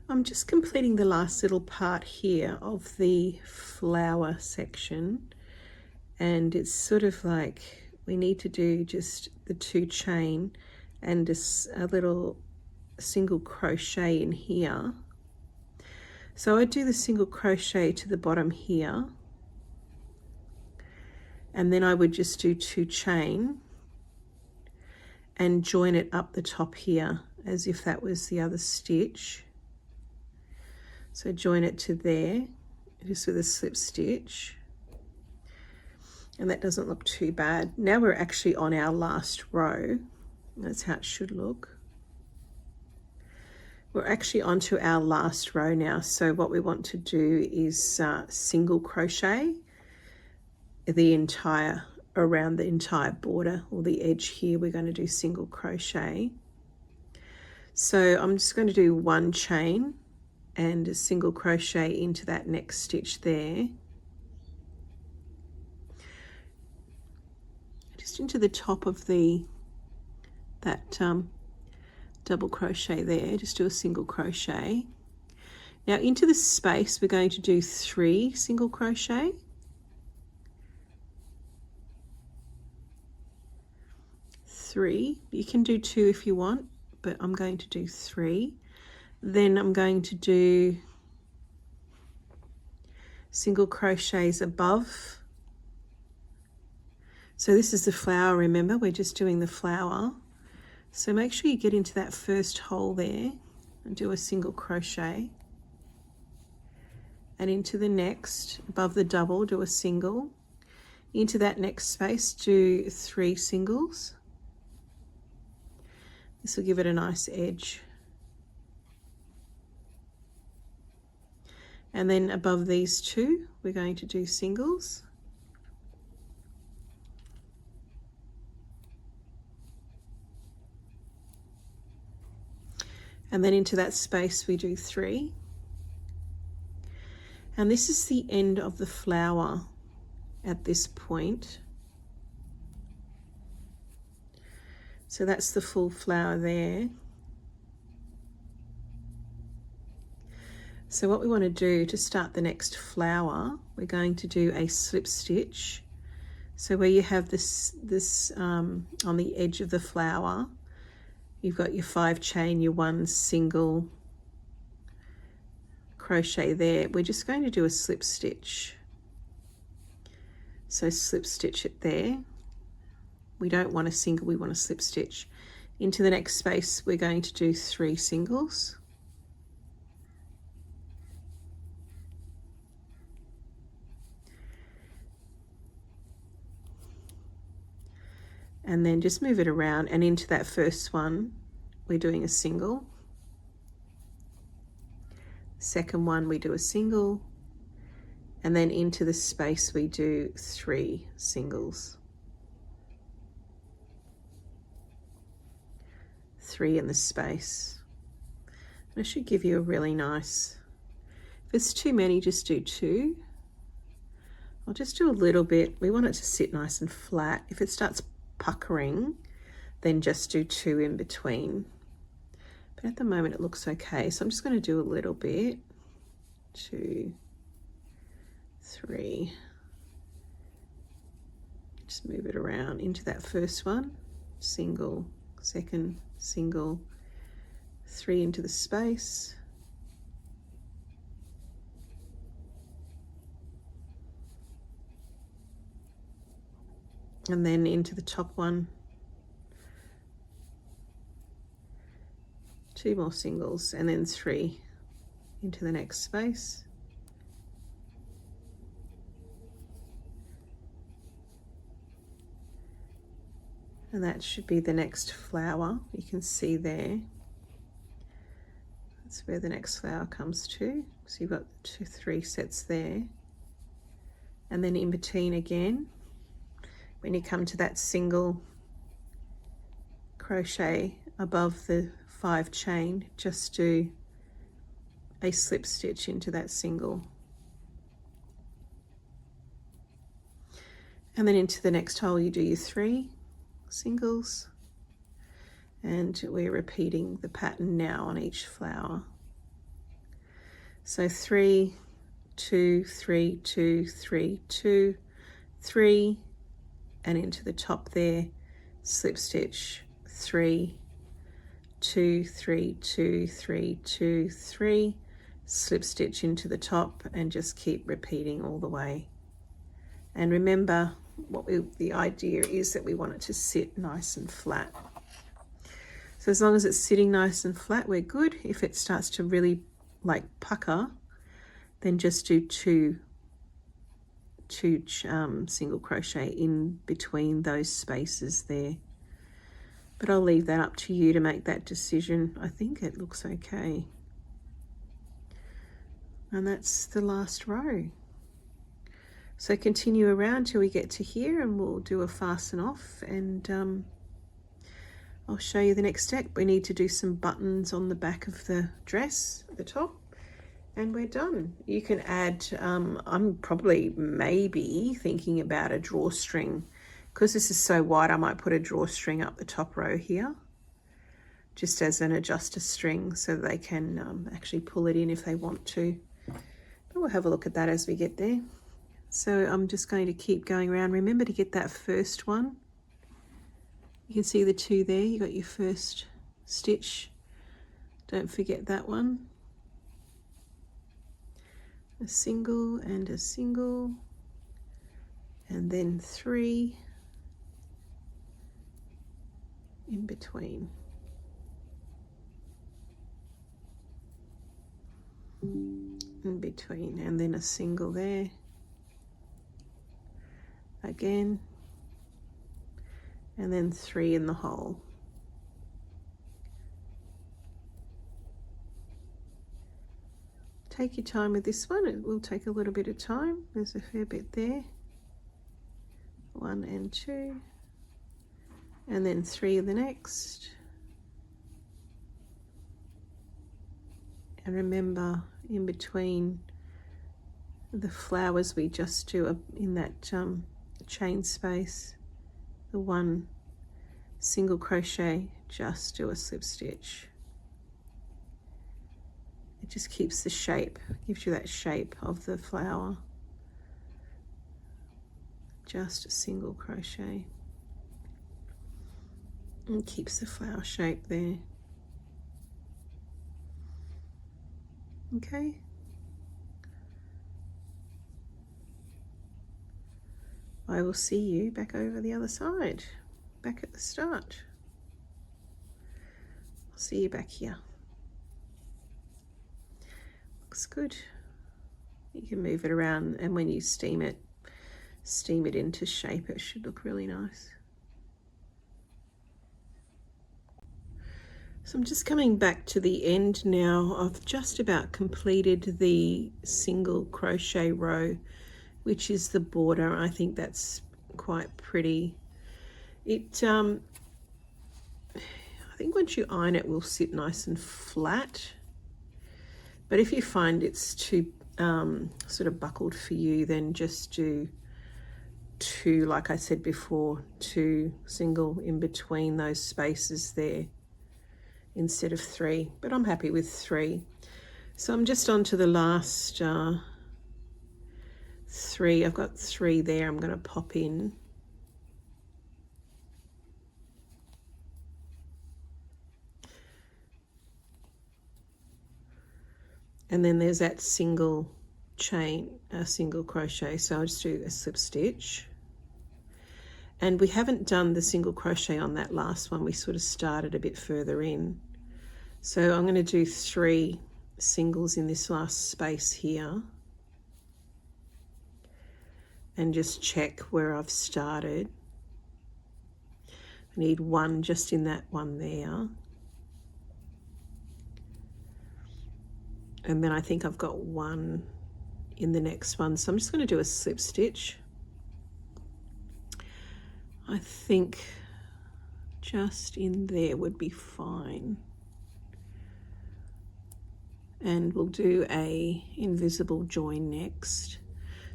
I'm just completing the last little part here of the flower section, and it's sort of like we need to do just the 2 chain and just a little single crochet in here. So I do the single crochet to the bottom here, and then I would just do 2 chain and join it up the top here as if that was the other stitch. So join it to there just with a slip stitch, and that doesn't look too bad. Now we're actually on our last row. That's how it should look. We're actually onto our last row now, so what we want to do is single crochet around the entire border or the edge here. We're going to do single crochet. So I'm just going to do 1 chain and a single crochet into that next stitch there, just into the top of that double crochet there. Just do a single crochet. Now into the space we're going to do 3 single crochet. You can do 2 if you want, but I'm going to do 3. Then I'm going to do single crochets above. So this is the flower, remember, we're just doing the flower. So make sure you get into that first hole there and do a single crochet. And into the next, above the double, do a single. Into that next space, do 3 singles. This will give it a nice edge. And then above these 2, we're going to do singles. And then into that space we do 3. And this is the end of the flower at this point. So that's the full flower there. So what we want to do to start the next flower, we're going to do a slip stitch. So where you have this on the edge of the flower, you've got your 5 chain, your 1 single crochet there. We're just going to do a slip stitch. So slip stitch it there. We don't want a single, we want a slip stitch. Into the next space, we're going to do 3 singles. And then just move it around, and into that first one we're doing a single. Second one we do a single, and then into the space we do 3 singles. 3 in the space. And it should give you a really nice, if it's too many, just do 2. I'll just do a little bit. We want it to sit nice and flat. If it starts puckering, then just do 2 in between. But at the moment it looks okay, so I'm just going to do a little bit. 2, 3. Just move it around into that first one, single, second, single, 3 into the space. And then into the top one, 2 more singles, and then 3 into the next space. And that should be the next flower. You can see there. That's where the next flower comes to. So you've got 2, 3 sets there. And then in between again, when you come to that single crochet above the 5 chain, just do a slip stitch into that single. And then into the next hole you do your 3 singles, and we're repeating the pattern now on each flower. So 3, 2, 3, 2, 3, 2, 3, and into the top there, slip stitch, 3, 2, 3, 2, 3, 2, 3, slip stitch into the top, and just keep repeating all the way. And remember, the idea is that we want it to sit nice and flat. So as long as it's sitting nice and flat, we're good. If it starts to really like pucker, then just do two single crochet in between those spaces there. But I'll leave that up to you to make that decision. I think it looks okay. And that's the last row. So continue around till we get to here, and we'll do a fasten off, and I'll show you the next step. We need to do some buttons on the back of the dress at the top, and we're done. You can add, I'm probably maybe thinking about a drawstring. Because this is so wide, I might put a drawstring up the top row here, just as an adjuster string, so they can actually pull it in if they want to. But we'll have a look at that as we get there. So I'm just going to keep going around. Remember to get that first one. You can see the two there. You got your first stitch. Don't forget that one. A single, and then 3 in between. In between, and then a single there. Again, and then 3 in the hole. Take your time with this one. It will take a little bit of time. There's a fair bit there. 1 and 2, and then 3 in the next. And remember, in between the flowers, we just do in that chain space, the 1 single crochet, just do a slip stitch. It just keeps the shape, gives you that shape of the flower. Just a single crochet, and keeps the flower shape there. Okay. I will see you back over the other side, back at the start. I'll see you back here. Looks good. You can move it around, and when you steam it into shape, it should look really nice. So I'm just coming back to the end now. I've just about completed the single crochet row, which is the border. I think that's quite pretty. It I think once you iron it, will sit nice and flat. But if you find it's too sort of buckled for you, then just do 2, like I said before, 2 single in between those spaces there instead of 3. But I'm happy with 3. So I'm just on to the last 3. I've got 3 there. I'm going to pop in. And then there's that single chain, a single crochet. So I'll just do a slip stitch. And we haven't done the single crochet on that last one. We sort of started a bit further in. So I'm going to do 3 singles in this last space here. And just check where I've started. I need 1 just in that one there. And then I think I've got 1 in the next one. So I'm just going to do a slip stitch. I think just in there would be fine. And we'll do a invisible join next.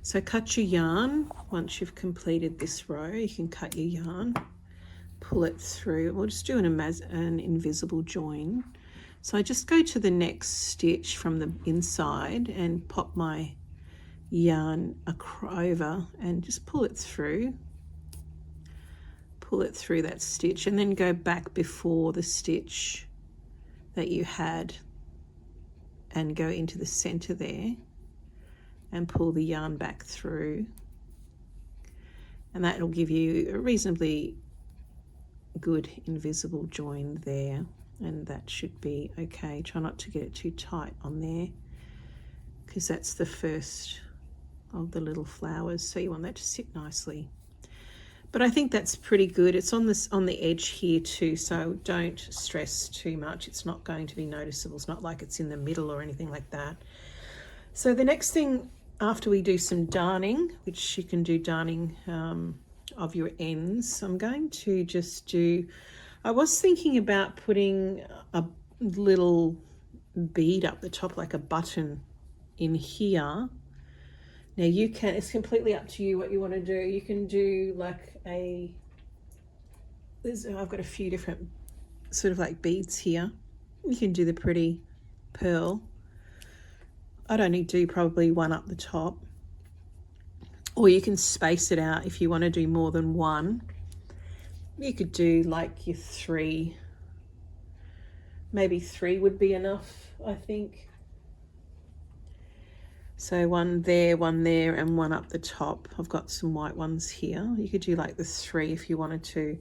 So cut your yarn. Once you've completed this row, you can cut your yarn, pull it through. We'll just do an invisible join. So I just go to the next stitch from the inside and pop my yarn over and just pull it through that stitch, and then go back before the stitch that you had and go into the center there and pull the yarn back through, and that will give you a reasonably good invisible join there, and that should be okay. Try not to get it too tight on there, because that's the first of the little flowers, so you want that to sit nicely. But I think that's pretty good. It's on the edge here too, so don't stress too much. It's not going to be noticeable. It's not like it's in the middle or anything like that. So the next thing, after we do some darning, which you can do darning of your ends, I'm going to just do, I was thinking about putting a little bead up the top, like a button in here. Now you can, it's completely up to you what you want to do. You can do like I've got a few different sort of like beads here. You can do the pretty pearl. I'd only do probably one up the top. Or you can space it out if you want to do more than one. You could do like your 3. Maybe 3 would be enough, I think. So one there, and one up the top. I've got some white ones here. You could do like the 3 if you wanted to.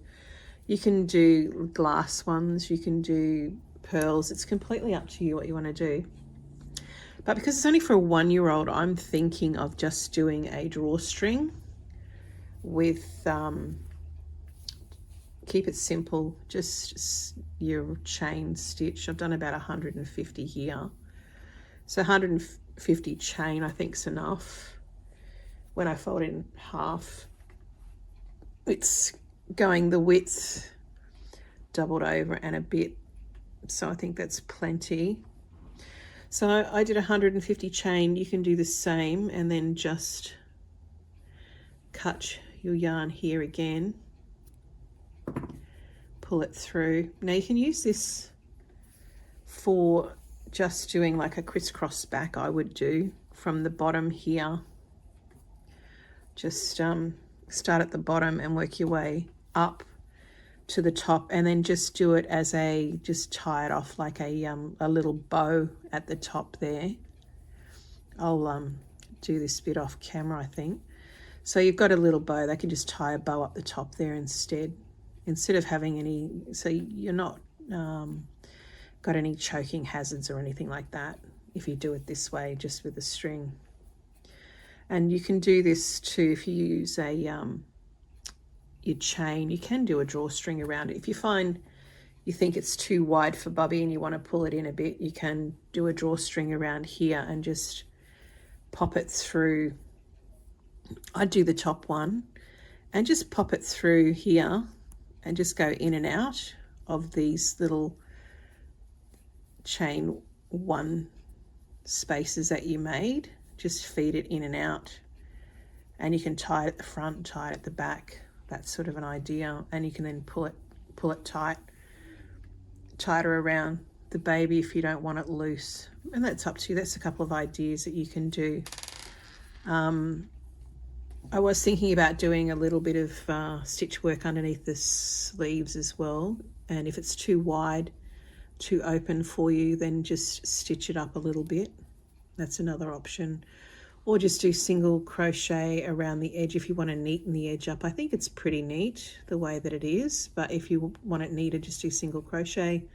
You can do glass ones, you can do pearls. It's completely up to you what you want to do. But because it's only for a 1-year-old, I'm thinking of just doing a drawstring with, keep it simple, just your chain stitch. I've done about 150 here. So 150 chain I think is enough. When I fold it in half, it's going the width doubled over and a bit. So I think that's plenty. So I did 150 chain. You can do the same and then just cut your yarn here again. Pull it through. Now you can use this for just doing like a crisscross back. I would do from the bottom here. Just start at the bottom and work your way up to the top, and then just do it as just tie it off like a little bow at the top there. I'll do this bit off camera, I think. So you've got a little bow. They can just tie a bow up the top there instead of having any, so you're not got any choking hazards or anything like that if you do it this way, just with a string. And you can do this too if you use your chain. You can do a drawstring around it. If you find you think it's too wide for Bubby and you want to pull it in a bit, you can do a drawstring around here and just pop it through. I'd do the top one and just pop it through here and just go in and out of these little chain 1 spaces that you made. Just feed it in and out, and you can tie it at the front, tie it at the back. That's sort of an idea, and you can then pull it tighter around the baby if you don't want it loose, and that's up to you. That's a couple of ideas that you can do. I was thinking about doing a little bit of stitch work underneath the sleeves as well, and if it's too wide, too open for you, then just stitch it up a little bit. That's another option. Or just do single crochet around the edge if you want to neaten the edge up. I think it's pretty neat the way that it is, but if you want it neater, just do single crochet.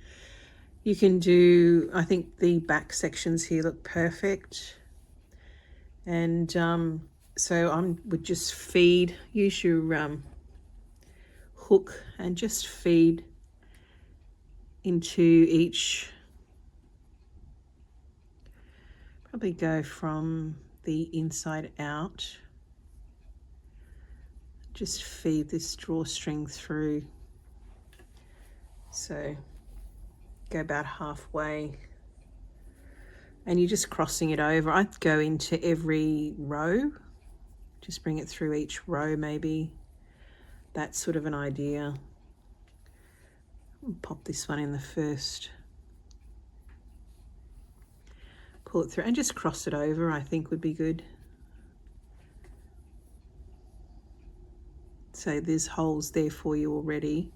You can do, I think the back sections here look perfect. And so I would just feed, use your hook and just feed into each. Probably go from the inside out. Just feed this drawstring through. So go about halfway. And you're just crossing it over. I'd go into every row. Just bring it through each row maybe. That's sort of an idea. I'll pop this one in the first. Pull it through and just cross it over, I think would be good. So there's holes there for you already.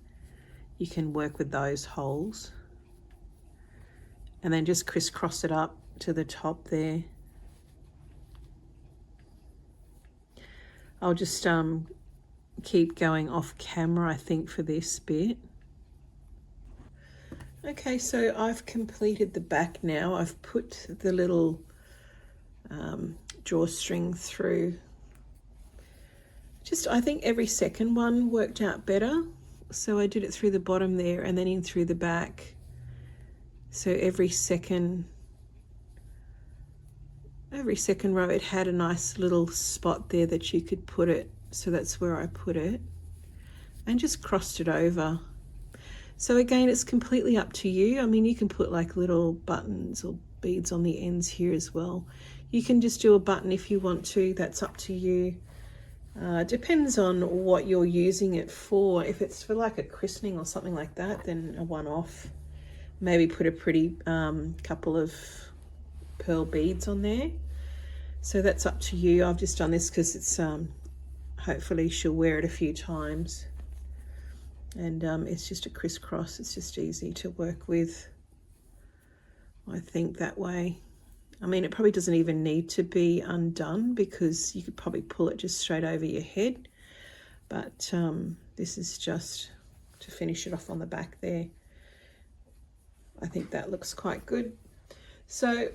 You can work with those holes. And then just crisscross it up to the top there. I'll just keep going off camera, I think, for this bit. Okay, so I've completed the back now. I've put the little drawstring through. I think every second one worked out better. So I did it through the bottom there and then in through the back. So every second row it had a nice little spot there that you could put it. So that's where I put it and just crossed it over. So again, it's completely up to you. I mean, you can put like little buttons or beads on the ends here as well. You can just do a button if you want to, that's up to you. Depends on what you're using it for. If it's for like a christening or something like that, then a one-off. Maybe put a pretty couple of pearl beads on there. So that's up to you. I've just done this because it's hopefully she'll wear it a few times. And it's just a crisscross. It's just easy to work with, I think, that way. I mean, it probably doesn't even need to be undone because you could probably pull it just straight over your head. But this is just to finish it off on the back there. I think that looks quite good. So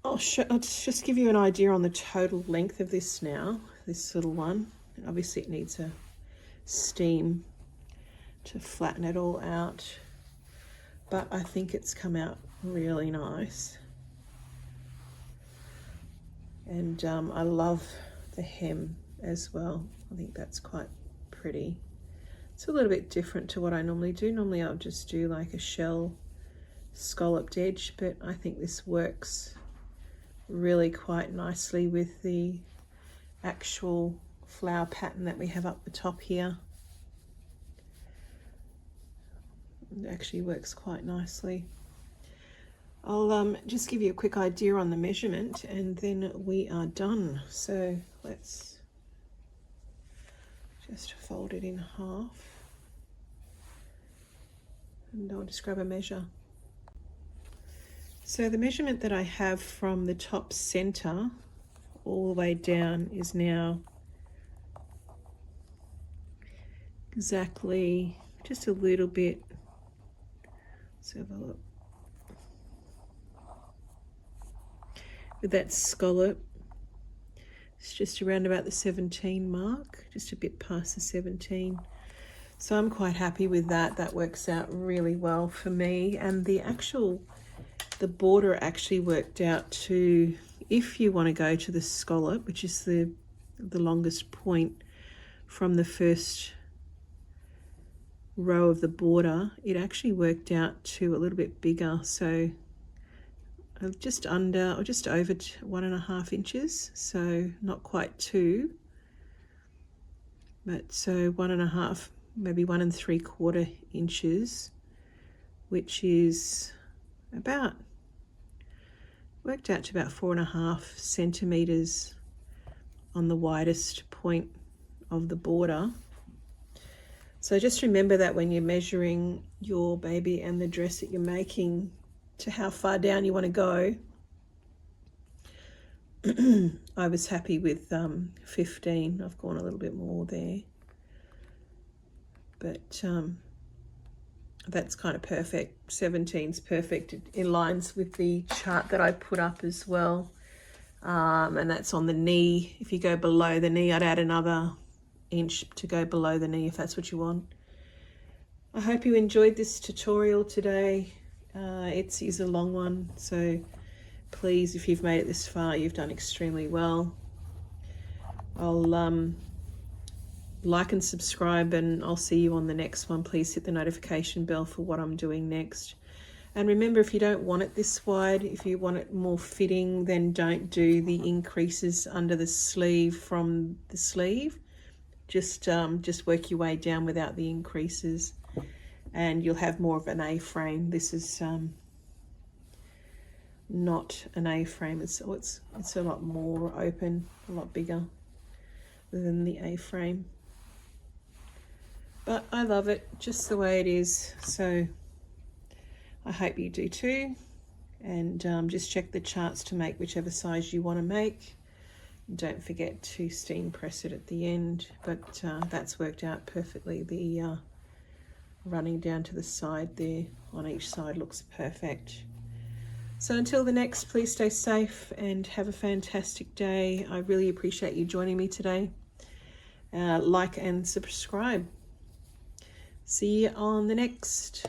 I'll just give you an idea on the total length of this now, this little one. Obviously it needs a steam to flatten it all out, but I think it's come out really nice. And I love the hem as well. I think that's quite pretty. It's a little bit different to what I normally do. Normally I'll just do like a shell scalloped edge, but I think this works really quite nicely with the actual flower pattern that we have up the top here. It actually works quite nicely. I'll just give you a quick idea on the measurement and then we are done. So let's just fold it in half and I'll just grab a measure. So the measurement that I have from the top center all the way down is now exactly just a little bit. Let's have a look. With that scallop, it's just around about the 17 mark, just a bit past the 17. So I'm quite happy with that. That works out really well for me. And the border actually worked out to, if you want to go to the scallop, which is the longest point from the first row of the border, it actually worked out to a little bit bigger. So just under or just over 1.5 inches, so not quite 2, but so 1.5, maybe 1 3/4 inches, which is about, worked out to about 4.5 centimeters on the widest point of the border. So just remember that when you're measuring your baby and the dress that you're making, to how far down you want to go. I was happy with 15. I've gone a little bit more there, but that's kind of perfect. 17's perfect. It aligns with the chart that I put up as well, and that's on the knee. If you go below the knee, I'd add another inch to go below the knee if that's what you want. I hope you enjoyed this tutorial today. It is a long one, so please, if you've made it this far, you've done extremely well. I'll like and subscribe, and I'll see you on the next one. Please hit the notification bell for what I'm doing next. And remember, if you don't want it this wide, if you want it more fitting, then don't do the increases under the sleeve from the sleeve. Just work your way down without the increases, and you'll have more of an A-frame. This is not an A-frame. It's a lot more open, a lot bigger than the A-frame. But I love it just the way it is. So I hope you do too. And just check the charts to make whichever size you want to make. Don't forget to steam press it at the end, but that's worked out perfectly. The running down to the side there on each side looks perfect. So until the next, please stay safe and have a fantastic day. I really appreciate you joining me today. Like and subscribe. See you on the next.